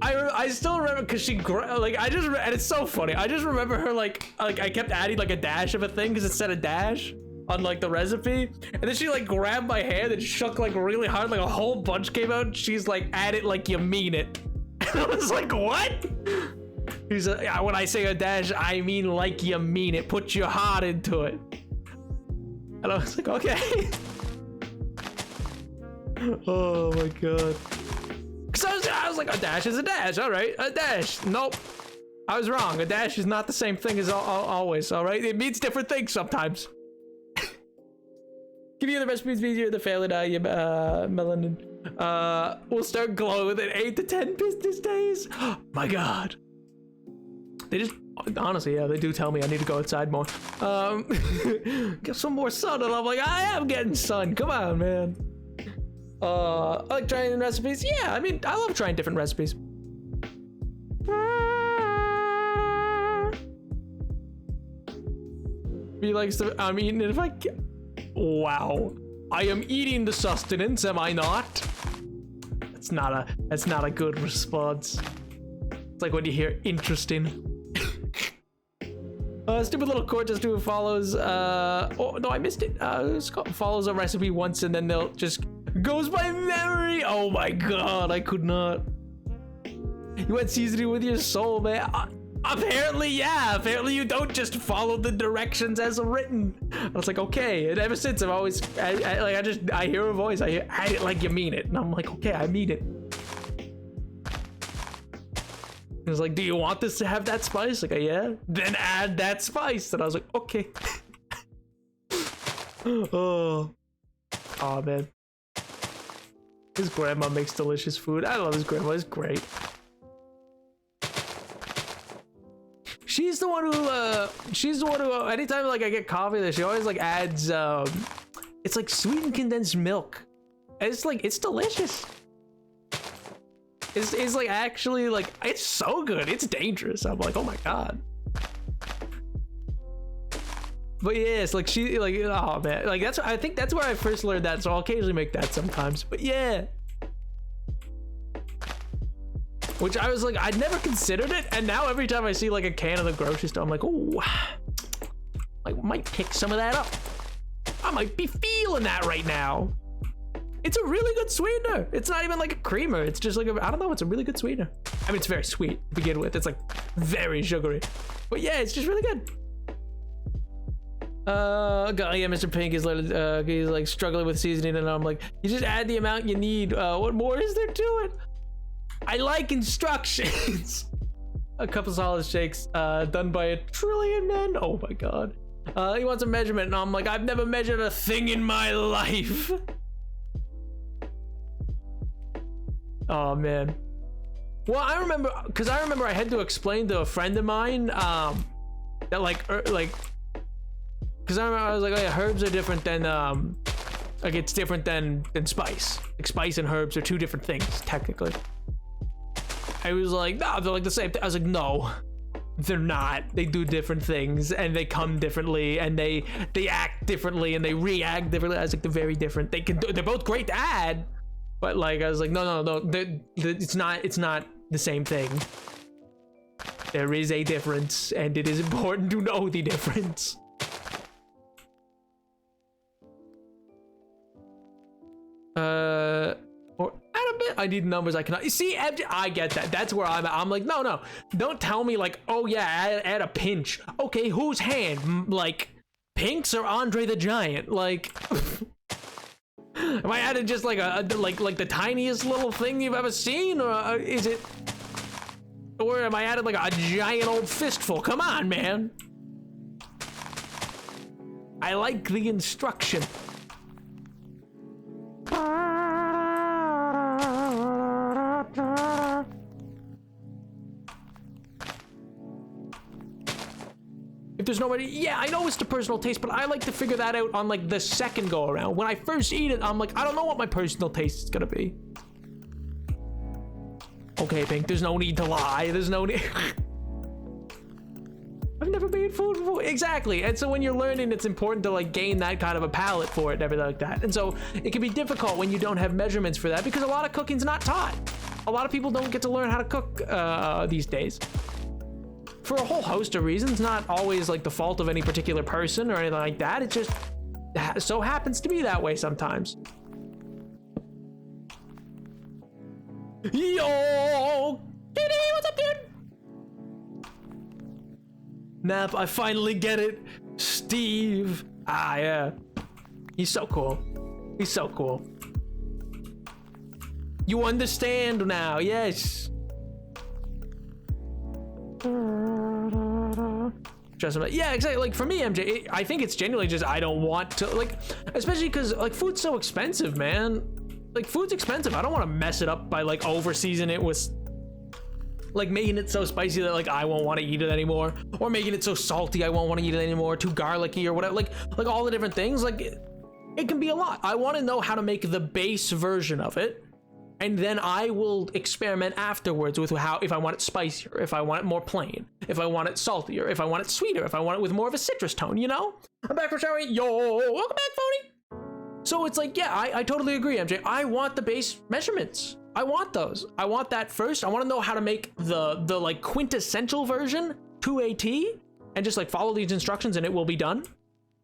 I still remember because she like and it's so funny. I just remember her like I kept adding like a dash of a thing because it said a dash on like the recipe, and then she like grabbed my hand and shook like really hard, like a whole bunch came out. She's like, add it like you mean it. And I was like, what? He's when I say a dash, I mean like you mean it. Put your heart into it. And I was like, okay. Oh my god. Cause I was like, a dash is a dash, all right, a dash. Nope, I was wrong. A dash is not the same thing as always, all right? It means different things sometimes. Give you the recipes easier, the fail it, melanin. We'll start glowing within 8 to 10 business days. My god. They just, honestly, yeah, they do tell me I need to go outside more. Get some more sun, and I'm like, I am getting sun, come on, man. I like trying recipes. Yeah, I mean, I love trying different recipes. He likes to, I'm eating it if I can. Wow. I am eating the sustenance, am I not? That's not a good response. It's like when you hear interesting. Stupid little Cortez who follows, oh no, I missed it. Follows a recipe once and then they'll just goes by memory. Oh my god, I could not. You went seasoning with your soul, man. Apparently, yeah. Apparently, you don't just follow the directions as written. I was like, okay. And ever since, I've always, I hear a voice. I hear, add it like you mean it, and I'm like, okay, I mean it. It was like, do you want this to have that spice? Like, yeah. Then add that spice. And I was like, okay. Oh man. His grandma makes delicious food. I love his grandma. It's great. She's the one who anytime like I get coffee, she always like adds it's like sweetened condensed milk. And it's like, it's delicious. It's like actually like, it's so good. It's dangerous. I'm like, oh my god. But yeah, it's like she like, oh man, like that's, I think that's where I first learned that. So I'll occasionally make that sometimes. But yeah. Which I was like, I'd never considered it, and now every time I see like a can in the grocery store, I'm like, oh, I might pick some of that up. I might be feeling that right now. It's a really good sweetener. It's not even like a creamer. It's just like I don't know. It's a really good sweetener. I mean, it's very sweet to begin with. It's like very sugary, but yeah, it's just really good. God, yeah, Mr. Pink is he's like struggling with seasoning, and I'm like, you just add the amount you need. What more is there to it? I like instructions. A cup of solid shakes done by 1 trillion men. Oh my god. He wants a measurement, and I'm like, I've never measured a thing in my life. Oh man. Well, I remember I had to explain to a friend of mine that like because I remember I was like, oh yeah, herbs are different than like it's different than spice. Like spice and herbs are 2 different things technically. I was like, no, they're like the same thing. I was like, no, they're not. They do different things, and they come differently, and they act differently, and they react differently. I was like, they're very different. They're both great to add, but like I was like, no, it's not the same thing. There is a difference, and it is important to know the difference. Or add a bit. I need numbers I cannot. You see, I get that. That's where I'm like, no. Don't tell me like, oh yeah, add a pinch. Okay, whose hand? Like, Pink's or Andre the Giant? Like, am I adding just like like the tiniest little thing you've ever seen, or is it? Or am I adding like a giant old fistful? Come on, man. I like the instruction. If there's nobody, yeah, I know it's the personal taste, but I like to figure that out on like the second go around. When I first eat it, I'm like, I don't know what my personal taste is gonna be. Okay, Pink, there's no need to lie. There's no need. I've never made food before. Exactly. And so when you're learning, it's important to like gain that kind of a palate for it and everything like that. And so it can be difficult when you don't have measurements for that, because a lot of cooking's not taught. A lot of people don't get to learn how to cook these days. For a whole host of reasons, not always like the fault of any particular person or anything like that. It just so happens to be that way sometimes. Yo, Kitty, what's up, dude? Nap, I finally get it. Steve. Ah, yeah. He's so cool. He's so cool. You understand now, yes. Yeah, exactly. Like for me, MJ, I think it's genuinely just I don't want to, like, especially because like food's so expensive, man. Like food's expensive. I don't want to mess it up by like over seasoning it with like making it so spicy that like I won't want to eat it anymore, or making it so salty I won't want to eat it anymore, too garlicky or whatever. Like all the different things. Like it can be a lot. I want to know how to make the base version of it, and then I will experiment afterwards with how, if I want it spicier, if I want it more plain, if I want it saltier, if I want it sweeter, if I want it with more of a citrus tone, you know? I'm back for showering. Yo, welcome back, Phony. So it's like, yeah, I totally agree, MJ. I want the base measurements. I want those. I want that first. I want to know how to make the like quintessential version to a T, and just like follow these instructions and it will be done.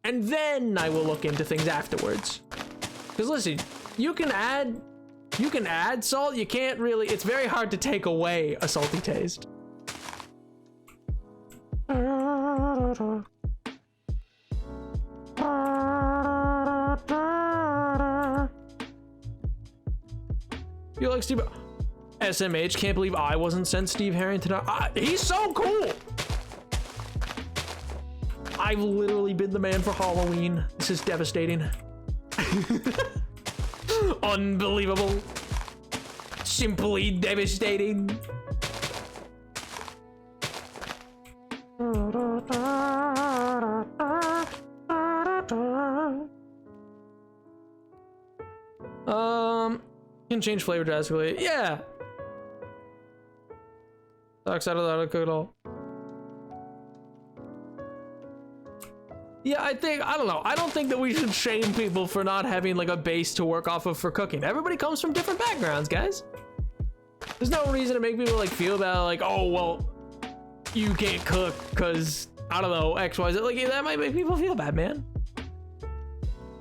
And then I will look into things afterwards. Because listen, you can add salt. You can't really, it's very hard to take away a salty taste. You like Steve? SMH, can't believe I wasn't sent Steve Harrington. He's so cool. I've literally been the man for Halloween. This is devastating. Unbelievable. Simply devastating. Can change flavor drastically. Yeah. Sucks out of that. I cook it all. Yeah, I don't know. I don't think that we should shame people for not having like a base to work off of for cooking. Everybody comes from different backgrounds, guys. There's no reason to make people like feel bad, like, oh, well, you can't cook because, I don't know, X, Y, Z. Like, that might make people feel bad, man.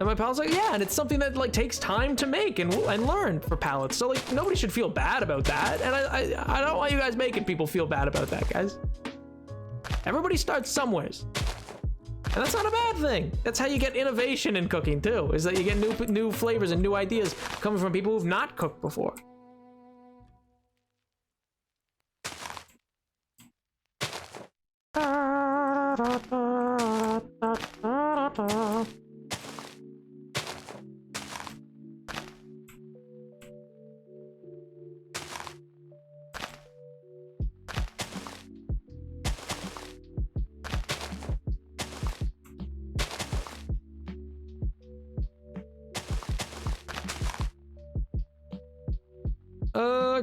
And my pal's like, yeah, and it's something that like takes time to make and learn for palates. So like nobody should feel bad about that. And I don't want you guys making people feel bad about that, guys. Everybody starts somewheres. And that's not a bad thing. That's how you get innovation in cooking too, is that you get new flavors and new ideas coming from people who've not cooked before.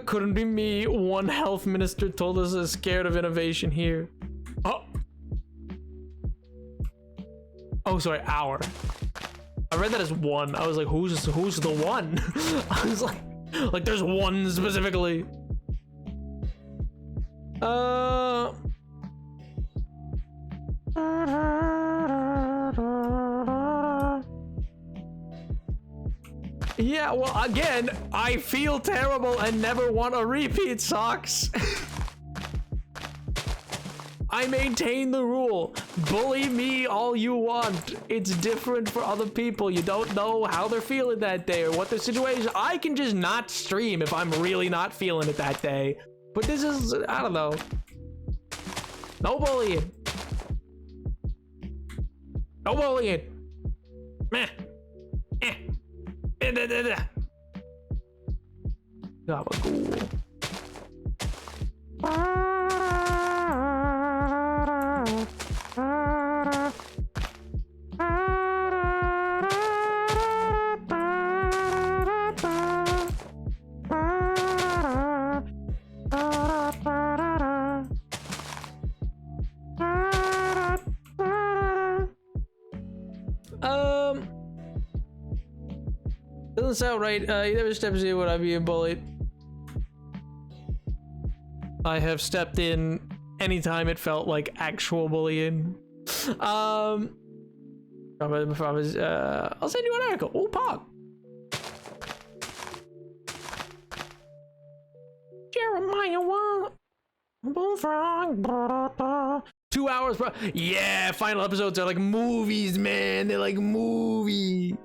Couldn't be me. One health minister told us is scared of innovation here. Oh, sorry, hour. I read that as one. I was like, who's the one? I was like there's one specifically. Yeah, well, again, I feel terrible and never want a repeat, Socks. I maintain the rule. Bully me all you want. It's different for other people. You don't know how they're feeling that day or what their situation. I can just not stream if I'm really not feeling it that day. But this is, I don't know. No bullying. No bullying. Meh. Eh. Gabagool. Doesn't sound right. You never steps in when I'm being bullied. I have stepped in anytime it felt like actual bullying. I'll send you an article. Oh, Pog. Jeremiah what? Bullfrog. 2 hours, bro. Yeah, final episodes are like movies, man. They're like movie.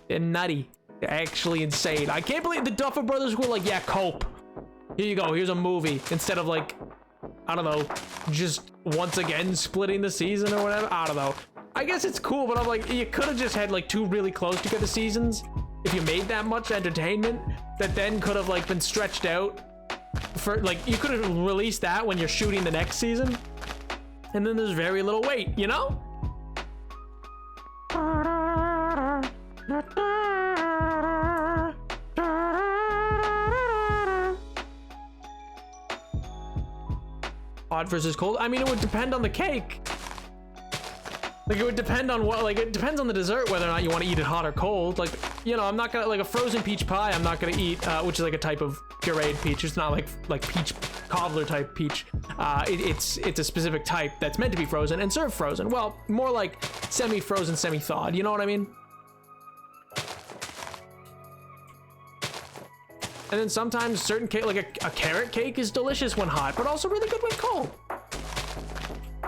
They're nutty. They're actually insane. I can't believe the Duffer Brothers were like, yeah, cope. Here you go. Here's a movie. Instead of like, I don't know, just once again splitting the season or whatever. I don't know. I guess it's cool, but I'm like, you could have just had like 2 really close together seasons if you made that much entertainment that then could have like been stretched out for like, you could have released that when you're shooting the next season. And then there's very little wait, you know? Hot versus cold. I mean, it would depend on the cake. Like, it would depend on what, like, it depends on the dessert whether or not you want to eat it hot or cold. Like, you know, I'm not gonna, like, a frozen peach pie, I'm not gonna eat, which is like a type of pureed peach. It's not like peach cobbler type peach. It's a specific type that's meant to be frozen and served frozen. Well, more like semi-frozen, semi-thawed. You know what I mean? And then sometimes certain cake, like a carrot cake is delicious when hot, but also really good when cold.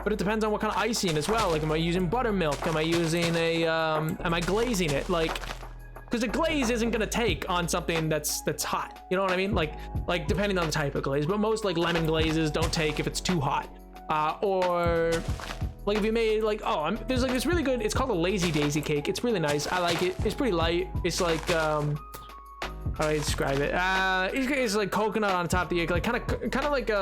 But it depends on what kind of icing as well. Like, am I using buttermilk? Am I using am I glazing it? Like, because the glaze isn't gonna take on something that's hot. You know what I mean? Like depending on the type of glaze, but most like lemon glazes don't take if it's too hot. Or like if you made like, there's like this really good, it's called a Lazy Daisy cake. It's really nice. I like it. It's pretty light. It's like, how do I describe it? It's like coconut on top of the egg, like kind of like you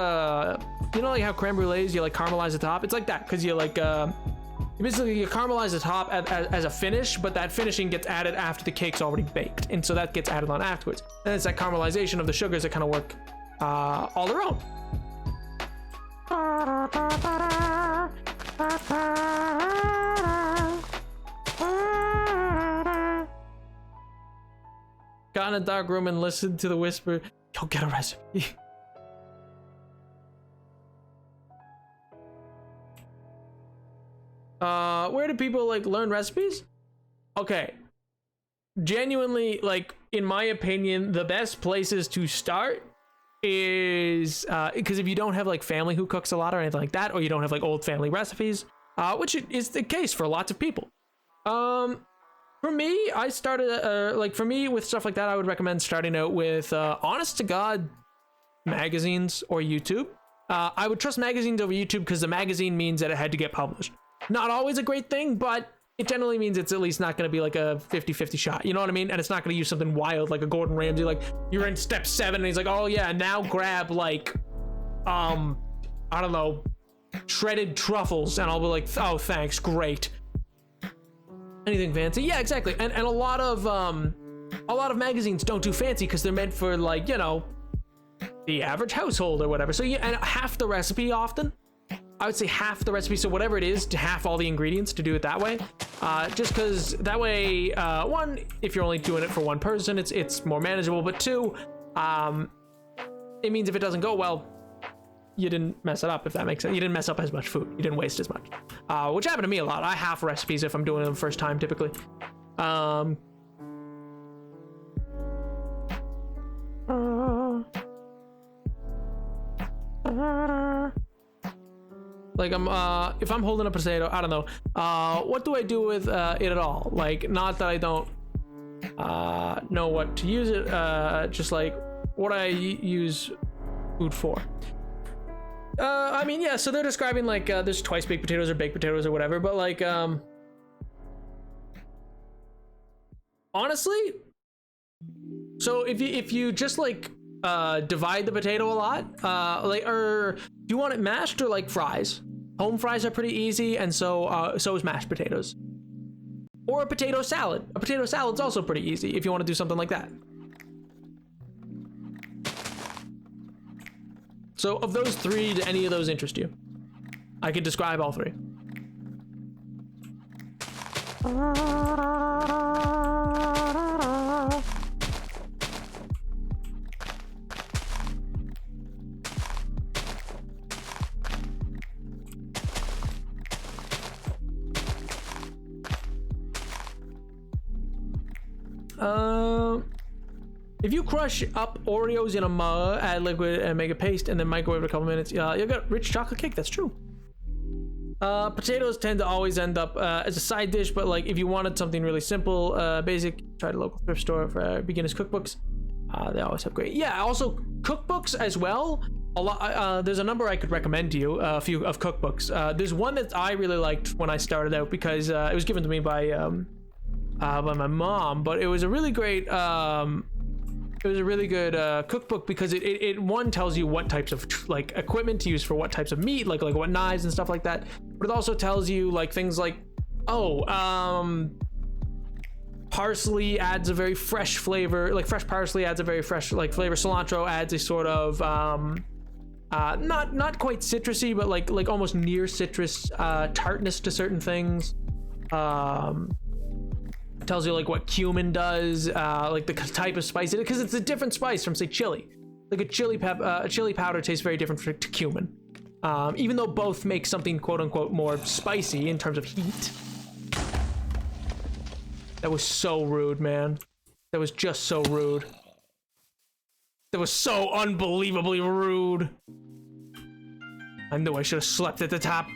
know, like how creme brulees you like caramelize the top. It's like that because you like you caramelize the top as a finish, but that finishing gets added after the cake's already baked, and so that gets added on afterwards. And it's that caramelization of the sugars that kind of work all their own. Got in a dark room and listened to the whisper. Yo, get a recipe. Where do people like learn recipes? Okay. Genuinely, like, in my opinion, the best places to start is because if you don't have like family who cooks a lot or anything like that, or you don't have like old family recipes, which is the case for lots of people. For me, I started, like, for me, with stuff like that, I would recommend starting out with, honest to God, magazines or YouTube. I would trust magazines over YouTube because the magazine means that it had to get published. Not always a great thing, but it generally means it's at least not going to be like a 50-50 shot. You know what I mean? And it's not going to use something wild like a Gordon Ramsay. Like, you're in step 7 and he's like, oh yeah, now grab like, I don't know, shredded truffles. And I'll be like, oh, thanks, great. Anything fancy? Yeah, exactly. And a lot of magazines don't do fancy because they're meant for, like, you know, the average household or whatever. So and half the recipe often, I would say half the recipe. So whatever it is, to half all the ingredients to do it that way. Just because that way, one, if you're only doing it for one person, it's more manageable. But two, it means if it doesn't go well, you didn't mess it up, if that makes sense. You didn't mess up as much food. You didn't waste as much, which happened to me a lot. I half recipes if I'm doing it the first time, typically. Like if I'm holding a potato, I don't know. What do I do with it at all? Like, not that I don't know what to use it. Just like what I use food for. I mean, yeah. So they're describing like there's twice baked potatoes or baked potatoes or whatever. But like, honestly, so if you just like divide the potato a lot, like, or do you want it mashed or like fries? Home fries are pretty easy, and so is mashed potatoes. Or a potato salad. A potato salad's also pretty easy if you want to do something like that. So of those three, do any of those interest you? I can describe all three. If you crush up Oreos in a mug, add liquid and make a paste, and then microwave it a couple minutes, you'll get rich chocolate cake. That's true. Potatoes tend to always end up as a side dish, but like if you wanted something really simple, basic, try the local thrift store for beginners cookbooks. They always have great. Yeah, also cookbooks as well. A lot. There's a number I could recommend to you. A few of cookbooks. There's one that I really liked when I started out because it was given to me by my mom, but it was a really great. It was a really good cookbook because it one tells you what types of like equipment to use for what types of meat, like what knives and stuff like that. But it also tells you like things like, parsley adds a very fresh flavor, like fresh parsley adds a very fresh like flavor. Cilantro adds a sort of not quite citrusy, but like almost near citrus tartness to certain things. Tells you like what cumin does, like the type of spice it is, because it's a different spice from say chili. Like a chili powder tastes very different to cumin, even though both make something quote unquote more spicy in terms of heat. That was so rude, man. That was just so rude. That was so unbelievably rude. I knew I should have slept at the top.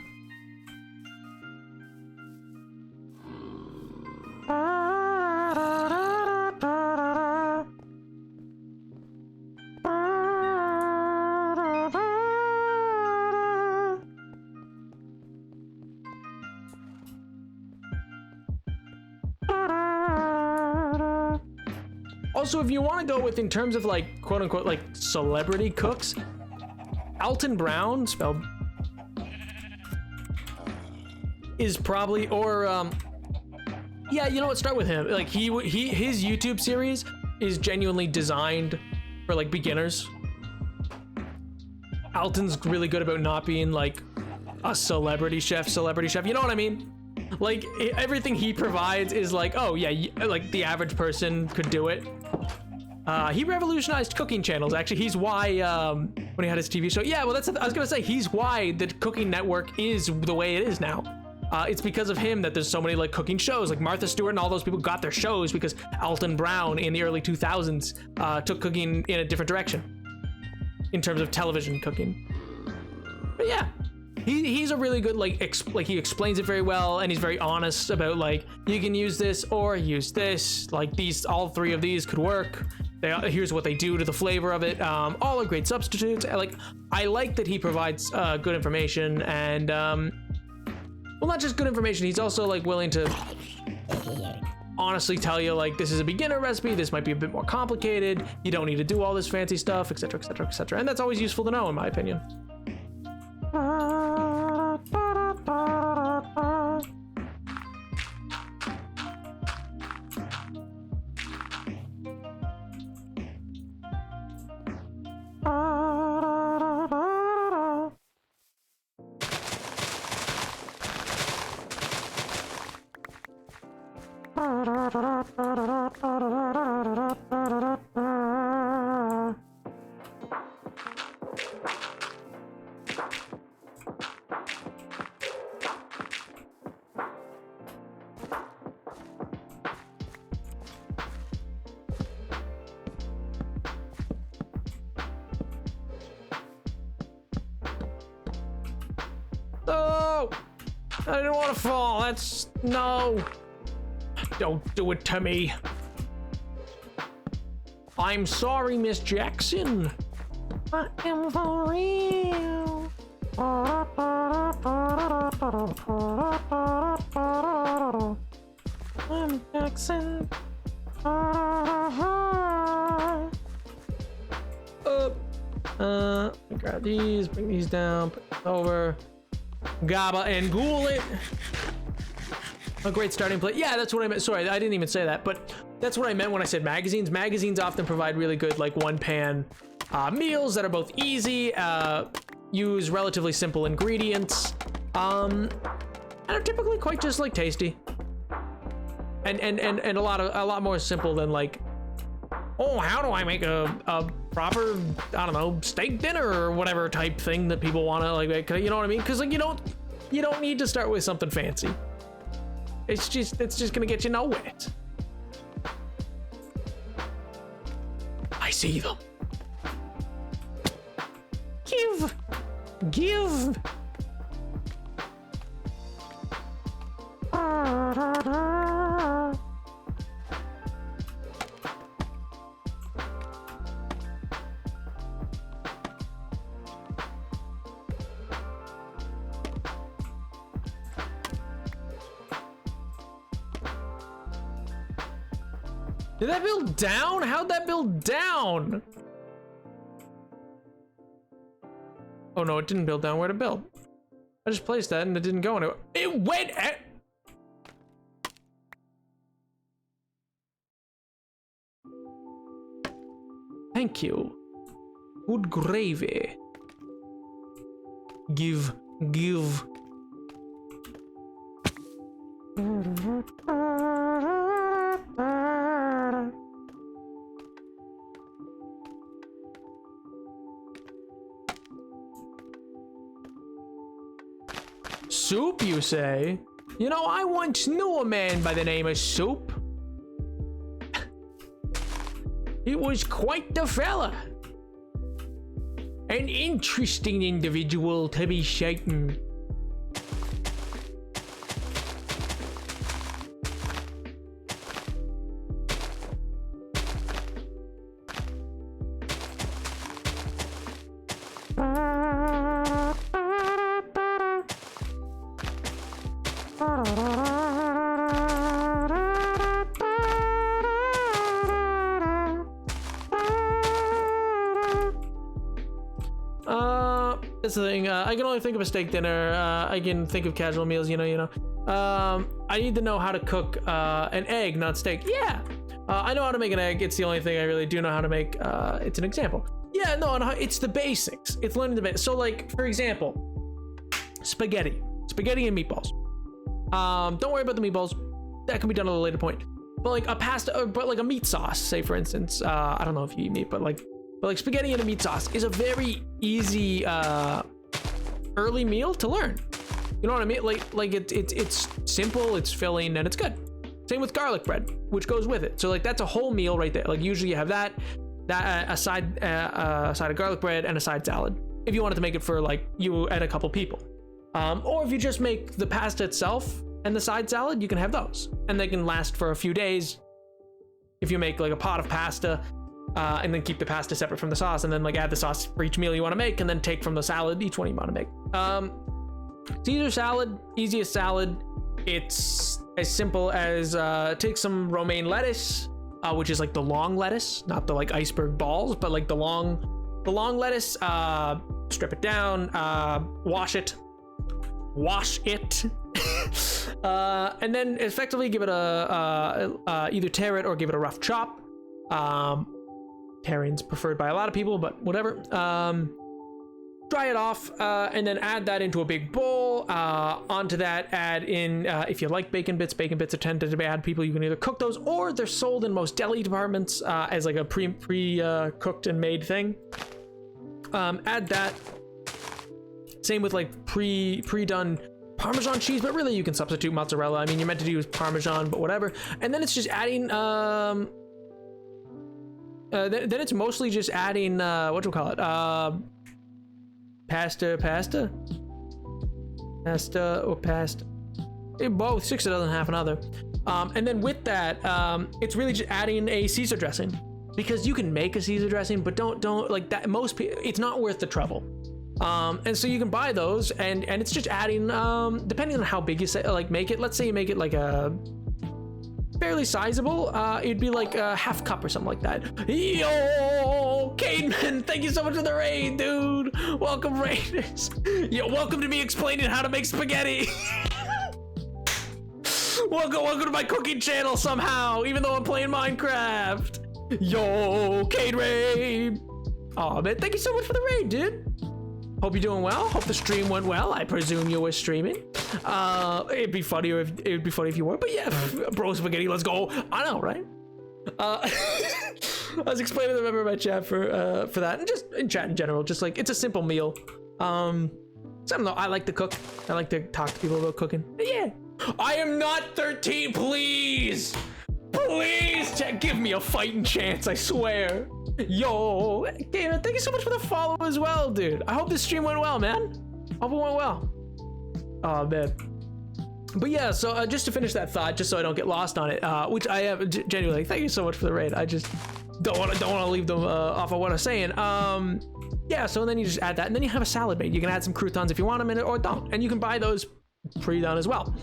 Also, if you want to go with in terms of like quote unquote like celebrity cooks, Alton Brown, spelled, is probably, or yeah, you know what, start with him. Like his YouTube series is genuinely designed for like beginners. Alton's really good about not being like a celebrity chef, you know what I mean? Like everything he provides is like, oh yeah, like the average person could do it. He revolutionized cooking channels. Actually, he's why when he had his TV show. Yeah, well, I was gonna say he's why the Cooking Network is the way it is now. It's because of him that there's so many like cooking shows. Like Martha Stewart and all those people got their shows because Alton Brown in the early 2000s took cooking in a different direction in terms of television cooking. But yeah. He's a really good like he explains it very well, and he's very honest about like you can use this or use this, like these, all three of these could work. Here's what they do to the flavor of it. All are great substitutes. I like that he provides good information, and well, not just good information, he's also like willing to honestly tell you like this is a beginner recipe, this might be a bit more complicated, you don't need to do all this fancy stuff, etc, etc, etc, and that's always useful to know in my opinion. I didn't want to fall. That's no. Don't do it to me. I'm sorry, Miss Jackson. I am for real. I'm Jackson. Grab these, bring these down, put this over. Gaba and ghoul it. A great starting place. Yeah, that's what I meant. Sorry, I didn't even say that, but that's what I meant when I said magazines. Magazines often provide really good, like, one-pan meals that are both easy, use relatively simple ingredients, and are typically quite just, like, tasty. And a lot more simple than, like, oh, how do I make a proper, I don't know, steak dinner or whatever type thing that people want to, like, make, you know what I mean? Because, like, you don't need to start with something fancy. It's just gonna get you nowhere. I see them. Give. Did that build down? How'd that build down? Oh no, it didn't build down. Where'd it build? I just placed that and it didn't go anywhere. It went at... Thank you. Good gravy. Give. Soup, you say? You know, I once knew a man by the name of Soup. He was quite the fella. An interesting individual, to be certain. That's the thing. I can only think of a steak dinner. I can think of casual meals, you know. I need to know how to cook an egg, not steak. Yeah, I know how to make an egg. It's the only thing I really do know how to make. It's an example. Yeah, no, it's the basics. It's learning the basics. So, like, for example, spaghetti and meatballs. Don't worry about the meatballs. That can be done at a later point. But like a pasta, but like a meat sauce, say for instance. I don't know if you eat meat, but like spaghetti and a meat sauce is a very easy early meal to learn. You know what I mean? Like it's simple, it's filling, and it's good. Same with garlic bread, which goes with it. So like that's a whole meal right there. Like usually you have that a side of garlic bread and a side salad if you wanted to make it for like you and a couple people. Or if you just make the pasta itself and the side salad, you can have those, and they can last for a few days. If you make like a pot of pasta, and then keep the pasta separate from the sauce, and then like add the sauce for each meal you want to make, and then take from the salad each one you want to make. Caesar salad, easiest salad. It's as simple as take some romaine lettuce, which is like the long lettuce, not the like iceberg balls, but like the long lettuce. Strip it down, wash it, and then effectively give it a either tear it or give it a rough chop. Tearing's preferred by a lot of people, but whatever. Dry it off, and then add that into a big bowl. Onto that, add in, if you like bacon bits are tended to be add people. You can either cook those, or they're sold in most deli departments as like a pre-cooked and made thing. Add that. Same with like pre-done Parmesan cheese, but really you can substitute mozzarella. I mean, you're meant to use Parmesan, but whatever. And then it's just adding, then it's mostly just adding, pasta. both 6 a dozen, half another. And then with that, it's really just adding a Caesar dressing, because you can make a Caesar dressing, but don't like that. Most people, it's not worth the trouble. And so you can buy those, and it's just adding, depending on how big you say, like make it. Let's say you make it like a fairly sizable. It'd be like a half cup or something like that. Yo, Cademan, thank you so much for the raid, dude. Welcome, Raiders. Yo, welcome to me explaining how to make spaghetti. welcome to my cooking channel somehow, even though I'm playing Minecraft. Yo, Cade Raid. Oh man, thank you so much for the raid, dude. Hope you're doing well. Hope the stream went well. I presume you were streaming. It'd be funnier if you were. But yeah, bro, spaghetti, let's go. I know, right? I was explaining to the member of my chat for that, and just in chat in general, just like it's a simple meal. So I don't know. I like to cook. I like to talk to people about cooking. But yeah, I am not 13. Please, give me a fighting chance. I swear. Yo, David, thank you so much for the follow as well, dude. I hope this stream went well, man. Hope it went well. Oh man. But yeah, so just to finish that thought, just so I don't get lost on it, which I have genuinely. Thank you so much for the raid. I just don't want to leave them off of what I'm saying. Yeah. So then you just add that, and then you have a salad made. You can add some croutons if you want them in it, or don't, and you can buy those pre-done as well.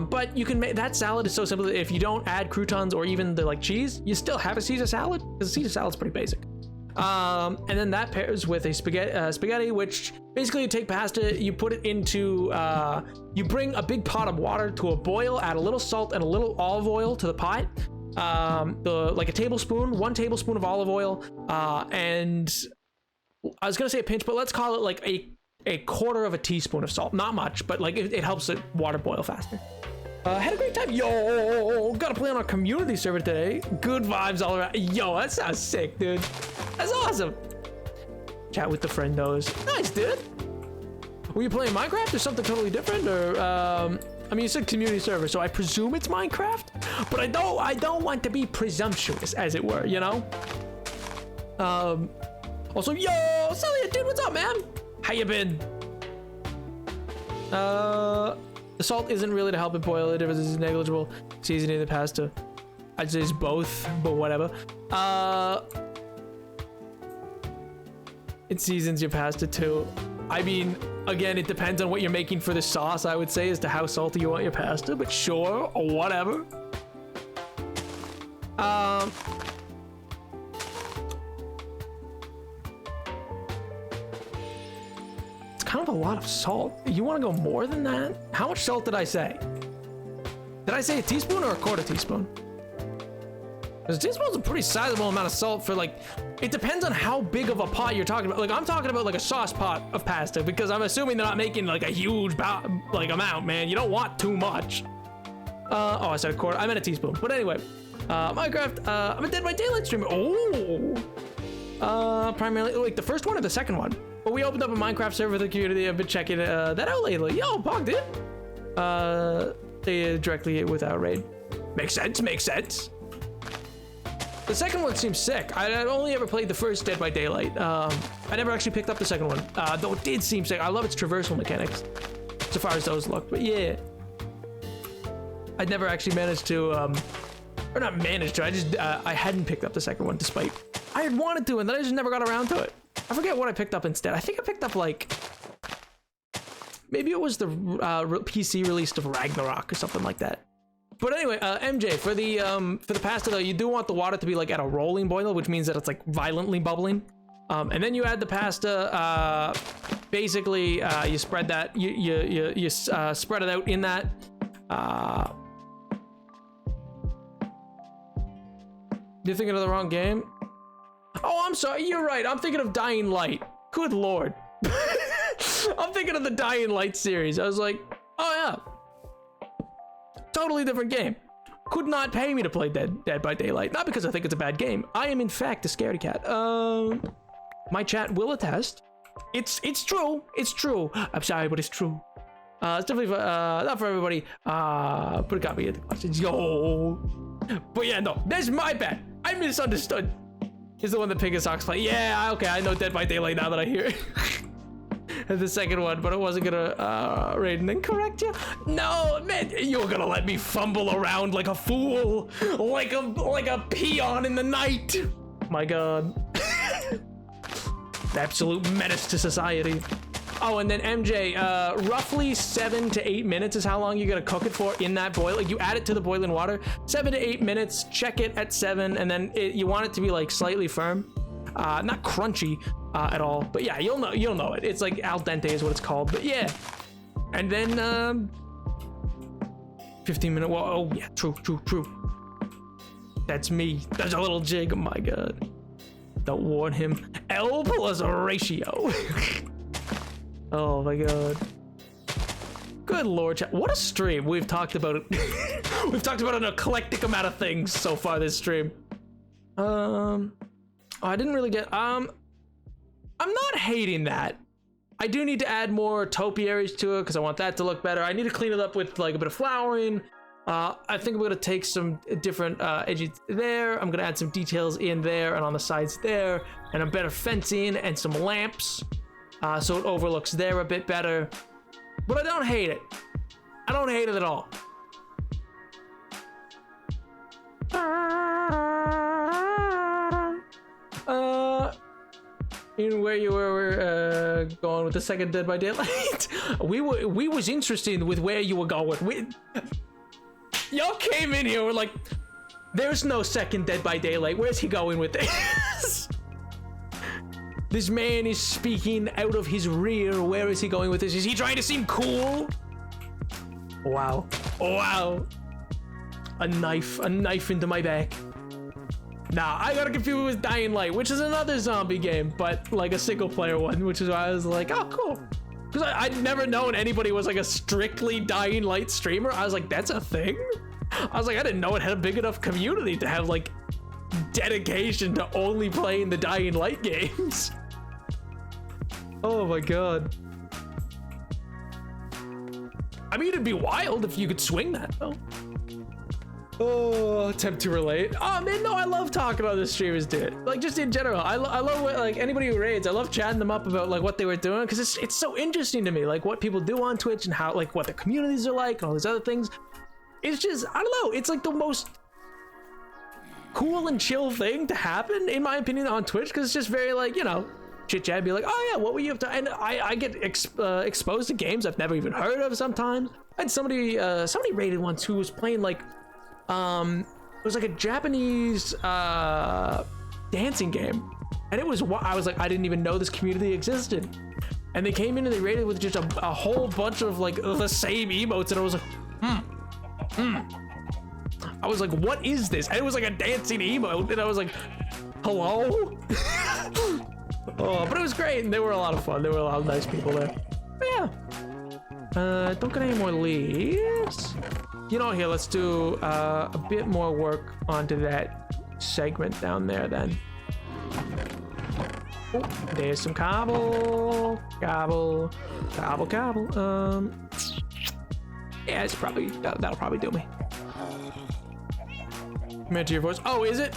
But you can make that salad is so simple that if you don't add croutons or even the like cheese, you still have a Caesar salad, because a Caesar salad's pretty basic. And then that pairs with a spaghetti, which basically you take pasta, you put it into, you bring a big pot of water to a boil, add a little salt and a little olive oil to the pot, like a tablespoon, 1 tablespoon of olive oil, and I was gonna say a pinch, but let's call it like a quarter of a teaspoon of salt. Not much, but like it helps the water boil faster. Had a great time. Yo, gotta play on our community server today. Good vibes all around. Yo, that sounds sick, dude. That's awesome. Chat with the friendos. Nice, dude. Were you playing Minecraft or something totally different? Or I mean, you said community server, so I presume it's Minecraft, but I don't want to be presumptuous, as it were, you know? Also, yo, Celia, dude, what's up, man? How you been? The salt isn't really to help it boil. The difference is negligible. Seasoning the pasta. I'd say it's both, but whatever. It seasons your pasta too. I mean, again, it depends on what you're making for the sauce, I would say, as to how salty you want your pasta, but sure, or whatever. Kind of a lot of salt. You want to go more than that? How much salt did I say? Did I say a teaspoon or a quarter teaspoon? Because a teaspoon's a pretty sizable amount of salt for like, it depends on how big of a pot you're talking about. Like I'm talking about like a sauce pot of pasta, because I'm assuming they're not making like a huge amount, man. You don't want too much. Oh, I said a quarter. I meant a teaspoon. But anyway, Minecraft, I'm a Dead by Daylight streamer. Oh, primarily like the first one or the second one. But we opened up a Minecraft server for the community. I've been checking that out lately. Yo, Pog, dude. They directly without raid. Makes sense. The second one seems sick. I'd only ever played the first Dead by Daylight. I never actually picked up the second one, though it did seem sick. I love its traversal mechanics, so far as those look. But yeah, I'd never actually managed to, or not managed to. I hadn't picked up the second one, despite I had wanted to, and then I just never got around to it. I forget what I picked up instead. I think I picked up like, maybe it was the PC release of Ragnarok or something like that. But anyway, MJ, for the pasta though, you do want the water to be like at a rolling boil, which means that it's like violently bubbling. And then you add the pasta. Basically, you spread that. You spread it out in that. You're thinking of the wrong game. Oh, I'm sorry. You're right. I'm thinking of Dying Light. Good lord. I'm thinking of the Dying Light series. I was like, oh yeah. Totally different game. Could not pay me to play Dead by Daylight. Not because I think it's a bad game. I am in fact a scaredy cat. My chat will attest. It's true. It's true. I'm sorry, but it's true. It's definitely not for everybody. But it got me in the questions. Yo. But yeah, no. That's my bad. I misunderstood. He's the one that Pig and Socks play. Yeah, okay. I know Dead by Daylight now that I hear it. the second one, but I wasn't gonna raid and then correct you. No, man, you're gonna let me fumble around like a fool, like a peon in the night. My God. Absolute menace to society. Oh, and then MJ, roughly 7 to 8 minutes is how long you gotta cook it for in that boil. Like, you add it to the boiling water, 7 to 8 minutes, check it at 7, and then you want it to be like slightly firm, not crunchy at all. But yeah, you'll know it. It's like al dente is what it's called. But yeah, and then 15 minute. Well, oh yeah, true. That's me. There's a little jig. Oh my God. Don't warn him. L plus a ratio. Oh my God. Good Lord. What a stream. We've talked about it. We've talked about an eclectic amount of things so far this stream. Oh, I didn't really get, I'm not hating that. I do need to add more topiaries to it because I want that to look better. I need to clean it up with like a bit of flowering. I think I'm gonna take some different edges there. I'm gonna add some details in there and on the sides there, and a better fencing and some lamps, so it overlooks there a bit better. But I don't hate it. I don't hate it at all. In where you were going with the second Dead by Daylight, we was interested with where you were going. Y'all came in here, we're like, there's no second Dead by Daylight. Where's he going with this? This man is speaking out of his rear. Where is he going with this? Is he trying to seem cool? Wow. Wow. A knife into my back. Nah, I got to confuse with Dying Light, which is another zombie game, but like a single player one, which is why I was like, oh, cool. Because I'd never known anybody was like a strictly Dying Light streamer. I was like, that's a thing? I was like, I didn't know it had a big enough community to have like dedication to only playing the Dying Light games. Oh my God. I mean, it'd be wild if you could swing that though. Oh, attempt to relate. Oh man, no, I love talking about this streamers did. Like just in general, I love what, like anybody who raids, I love chatting them up about like what they were doing because it's so interesting to me, like what people do on Twitch and how like what the communities are like and all these other things. It's just, I don't know, it's like the most cool and chill thing to happen in my opinion on Twitch because it's just very like, you know, chit chat, be like, oh yeah, what were you up to? And I get exposed to games I've never even heard of sometimes. I had somebody raided once who was playing like it was like a Japanese dancing game, and it was, I was like, I didn't even know this community existed, and they came in and they raided with just a whole bunch of like the same emotes, and I was like, I was like, what is this? And it was like a dancing emote, and I was like, hello. Oh, but it was great, and they were a lot of fun. There were a lot of nice people there. But yeah, don't get any more leaves. You know, here, let's do a bit more work onto that segment down there then. Oh, there's some cobble. Cobble. Yeah, it's probably, that'll probably do me. Command to your voice. Oh, is it?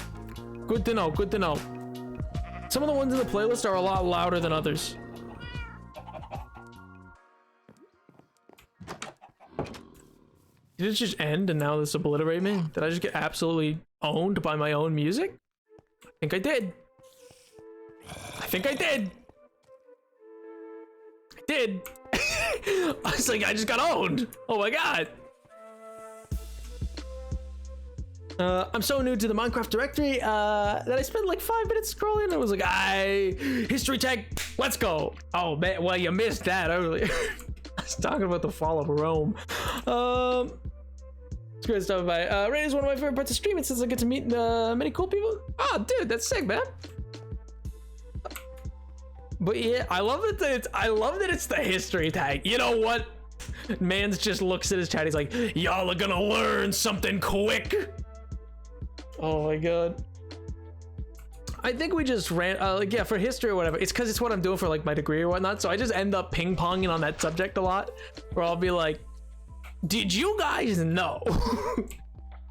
Good to know, good to know. Some of the ones in the playlist are a lot louder than others. Did it just end and now this obliterate me? Did I just get absolutely owned by my own music? I think I did. I think I did. I did. I was like, I just got owned. Oh my God. I'm so new to the Minecraft directory that I spent like 5 minutes scrolling and I was like, history tag, let's go. Oh man, well you missed that earlier. I was talking about the fall of Rome. It's great stuff by Raid is one of my favorite parts of streaming since I get to meet many cool people. Oh dude, that's sick, man. But yeah, I love that it's the history tag. You know what? Mans just looks at his chat, he's like, y'all are gonna learn something quick. Oh my God. I think we just ran, like, yeah, for history or whatever. It's because it's what I'm doing for like my degree or whatnot. So I just end up ping-ponging on that subject a lot. Where I'll be like, did you guys know?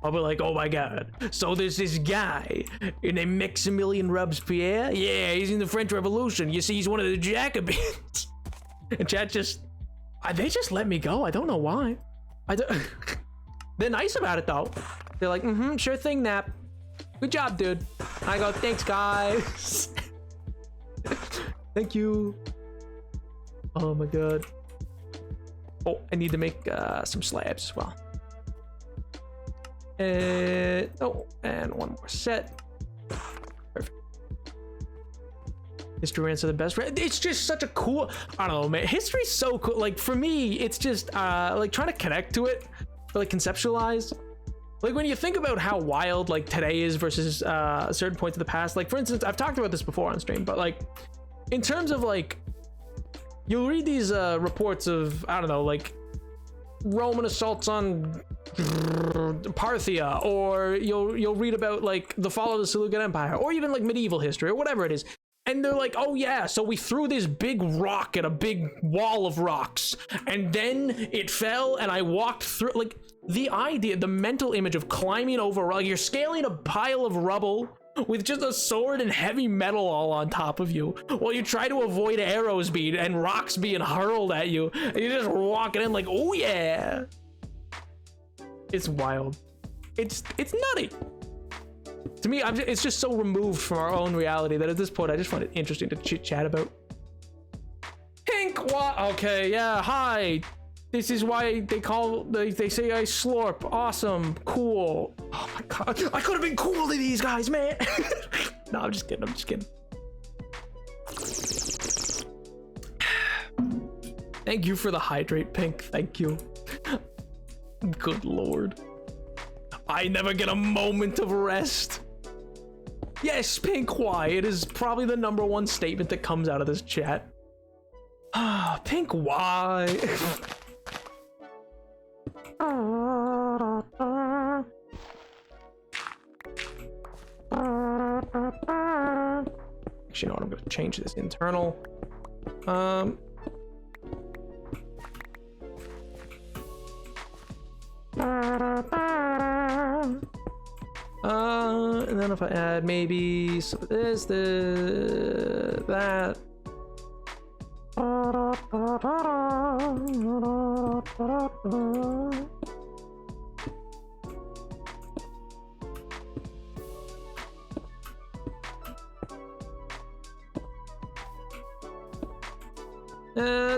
I'll be like, oh my God. So there's this guy named Maximilien Robespierre. Yeah, he's in the French Revolution. You see, he's one of the Jacobins. And chat just, they just let me go. I don't know why. They're nice about it though. They're like, sure thing, Nap. Good job, dude. I go, thanks, guys. Thank you. Oh my god. Oh, I need to make some slabs as well. And one more set. Perfect. History rants are the best. It's just such a cool, I don't know, man. History's so cool. Like for me, it's just like trying to connect to it, or like conceptualize. Like when you think about how wild like today is versus certain points of the past. Like for instance, I've talked about this before on stream, but like in terms of like, you'll read these reports of, I don't know, like Roman assaults on Parthia, or you'll read about like the fall of the Seleucid Empire, or even like medieval history or whatever it is. And they're like, oh yeah, so we threw this big rock at a big wall of rocks, and then it fell, and I walked through. Like the idea, the mental image of climbing over, like you're scaling a pile of rubble with just a sword and heavy metal all on top of you, while you try to avoid arrows and rocks being hurled at you, and you're just walking in like, oh yeah. It's wild. It's nutty. To me, it's just so removed from our own reality that at this point, I just find it interesting to chit chat about. Pink, what? Okay, yeah, hi. This is why they say I slurp. Awesome, cool. Oh my god, I could have been cool to these guys, man. No, I'm just kidding. Thank you for the hydrate, Pink. Thank you. Good lord. I never get a moment of rest. Yes, Pink, why? It is probably the #1 statement that comes out of this chat. Ah, Pink, why? Actually, you know what? I'm gonna change this internal. And then if I add maybe some of this, that.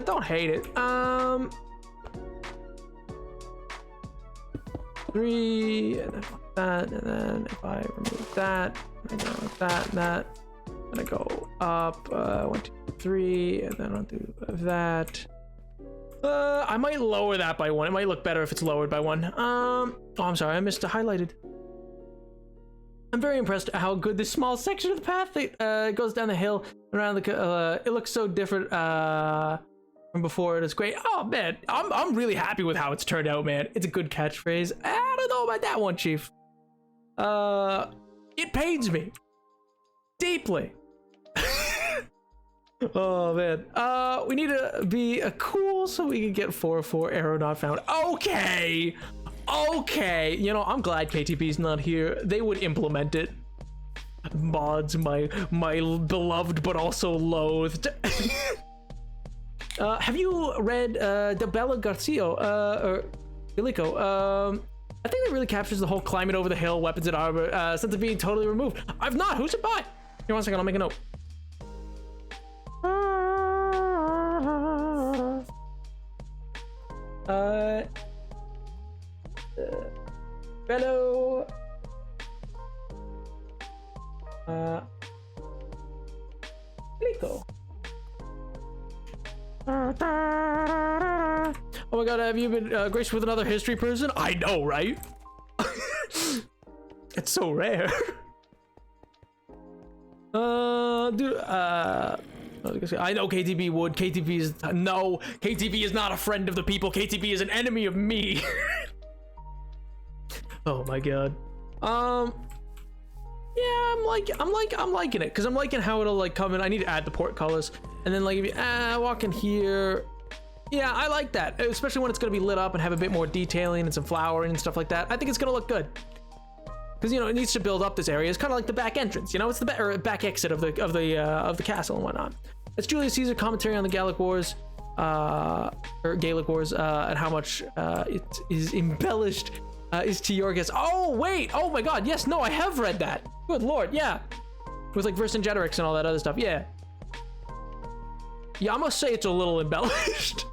Don't hate it. 3, and then that, and then if I remove that, I go like that and that, and I go up 1, 2, 3, and then I'll do that. I might lower that by 1. It might look better if it's lowered by 1. Oh, I'm sorry, I missed a highlighted. I'm very impressed at how good this small section of the path that goes down the hill around the. It looks so different from before. It is great. Oh man, I'm really happy with how it's turned out, man. It's a good catchphrase. I don't know about that one, Chief. It pains me deeply. Oh man, we need to be a cool so we can get 404 arrow not found. Okay, you know, I'm glad KTP's not here. They would implement it. Mods, my beloved but also loathed. Have you read De Bella Garcia or Bilico? I think that really captures the whole climbing over the hill, weapons and armor, sense of being totally removed. I've not. Who's it by? Here, 1 second. I'll make a note. Hello. Bilico. Oh my god, have you been graced with another history person? I know, right? It's so rare. Dude, I know KTB would. KTB is no. KTB is not a friend of the people. KTB is an enemy of me. Oh my god. Yeah, I'm liking it because I'm liking how it'll like come in. I need to add the portcullis, and then like if you walk in here. Yeah, I like that, especially when it's gonna be lit up and have a bit more detailing and some flowering and stuff like that. I think it's gonna look good. Because you know it needs to build up this area. It's kind of like the back entrance, you know. It's the back exit of the castle and whatnot. It's Julius Caesar commentary on the Gallic Wars. or Gaelic Wars, and how much it is embellished is to your guess. Oh wait, oh my god, yes, no, I have read that. Good lord, yeah, with like Vercingetorix and all that other stuff. Yeah, I must say it's a little embellished.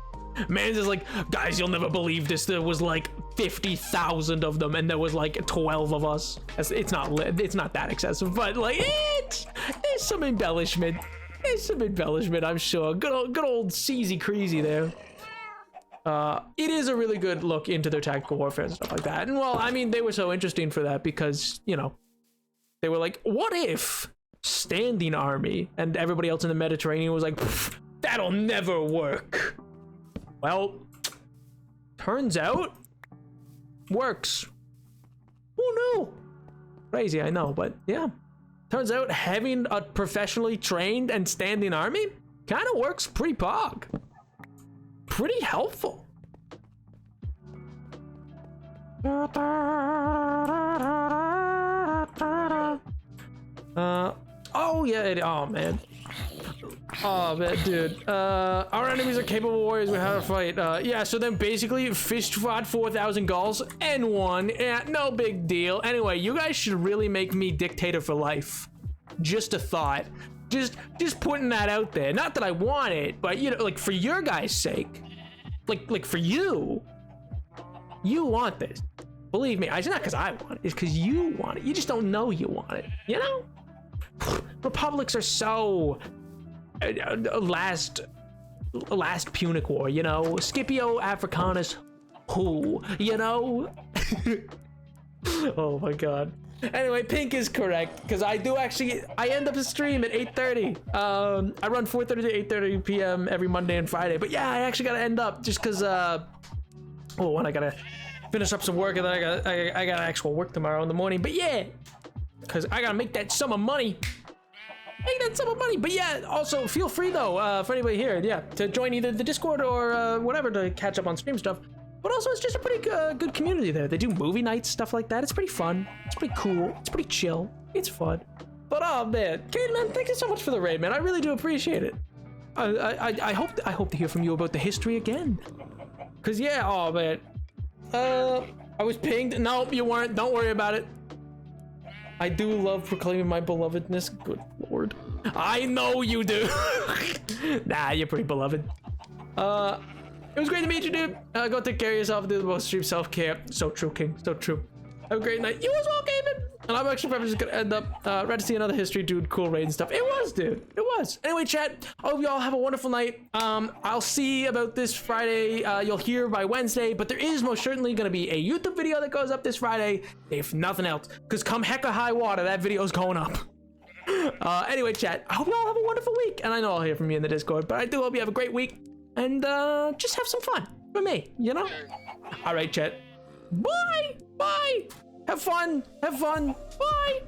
Man's is like, guys, you'll never believe this. There was like 50,000 of them, and there was like 12 of us. It's not that excessive, but like there's some embellishment. I'm sure. Good old Ceasy Creasy there. It is a really good look into their tactical warfare and stuff like that. And well, I mean, they were so interesting for that because, you know, they were like, what if standing army? And everybody else in the Mediterranean was like, that'll never work. Well, turns out, works. Who knew? Crazy, I know, but yeah. Turns out having a professionally trained and standing army kind of works pretty pog. Pretty helpful. Oh yeah, oh man. Oh man, dude. Our enemies are capable warriors. We have to fight. Yeah, so then basically Fish fought 4,000 Gauls and won. Yeah, no big deal. Anyway, you guys should really make me dictator for life. Just a thought. Just putting that out there. Not that I want it, but you know, like for your guys' sake. Like for you. You want this. Believe me, it's not because I want it, it's because you want it. You just don't know you want it, you know? Republics are so last Punic War, you know? Scipio Africanus, who, you know? Oh my god. Anyway, Pink is correct, because I end up a stream at 8:30. I run 4:30 to 8:30 p.m. every Monday and Friday, but yeah, I actually gotta end up just because, one, I gotta finish up some work, and then I got actual work tomorrow in the morning, but yeah, because I gotta make that sum of money. But yeah, also feel free though, for anybody here, yeah, to join either the Discord or whatever to catch up on stream stuff. But also, it's just a pretty good community there. They do movie nights, stuff like that. It's pretty fun. It's pretty cool. It's pretty chill. It's fun. But oh man, Kate, man, thank you so much for the raid, man. I really do appreciate it. I hope to hear from you about the history again. Cause yeah, oh man, I was pinged. No, you weren't. Don't worry about it. I do love proclaiming my belovedness. Good lord. I know you do. Nah, you're pretty beloved. It was great to meet you, dude. Go take care of yourself. Do the most stream self-care. So true, King. So true. Have a great night. You as well, Gaben. And I'm actually probably just gonna end up ready to see another history, dude. Cool raid and stuff. It was, dude. It was. Anyway, chat. I hope y'all have a wonderful night. I'll see about this Friday. You'll hear by Wednesday, but there is most certainly gonna be a YouTube video that goes up this Friday, if nothing else. Cause come heck or high water, that video's going up. Anyway, chat. I hope y'all have a wonderful week, and I know I'll hear from you in the Discord, but I do hope you have a great week. And just have some fun for me, you know? All right, chat. Bye. Bye. Have fun. Bye.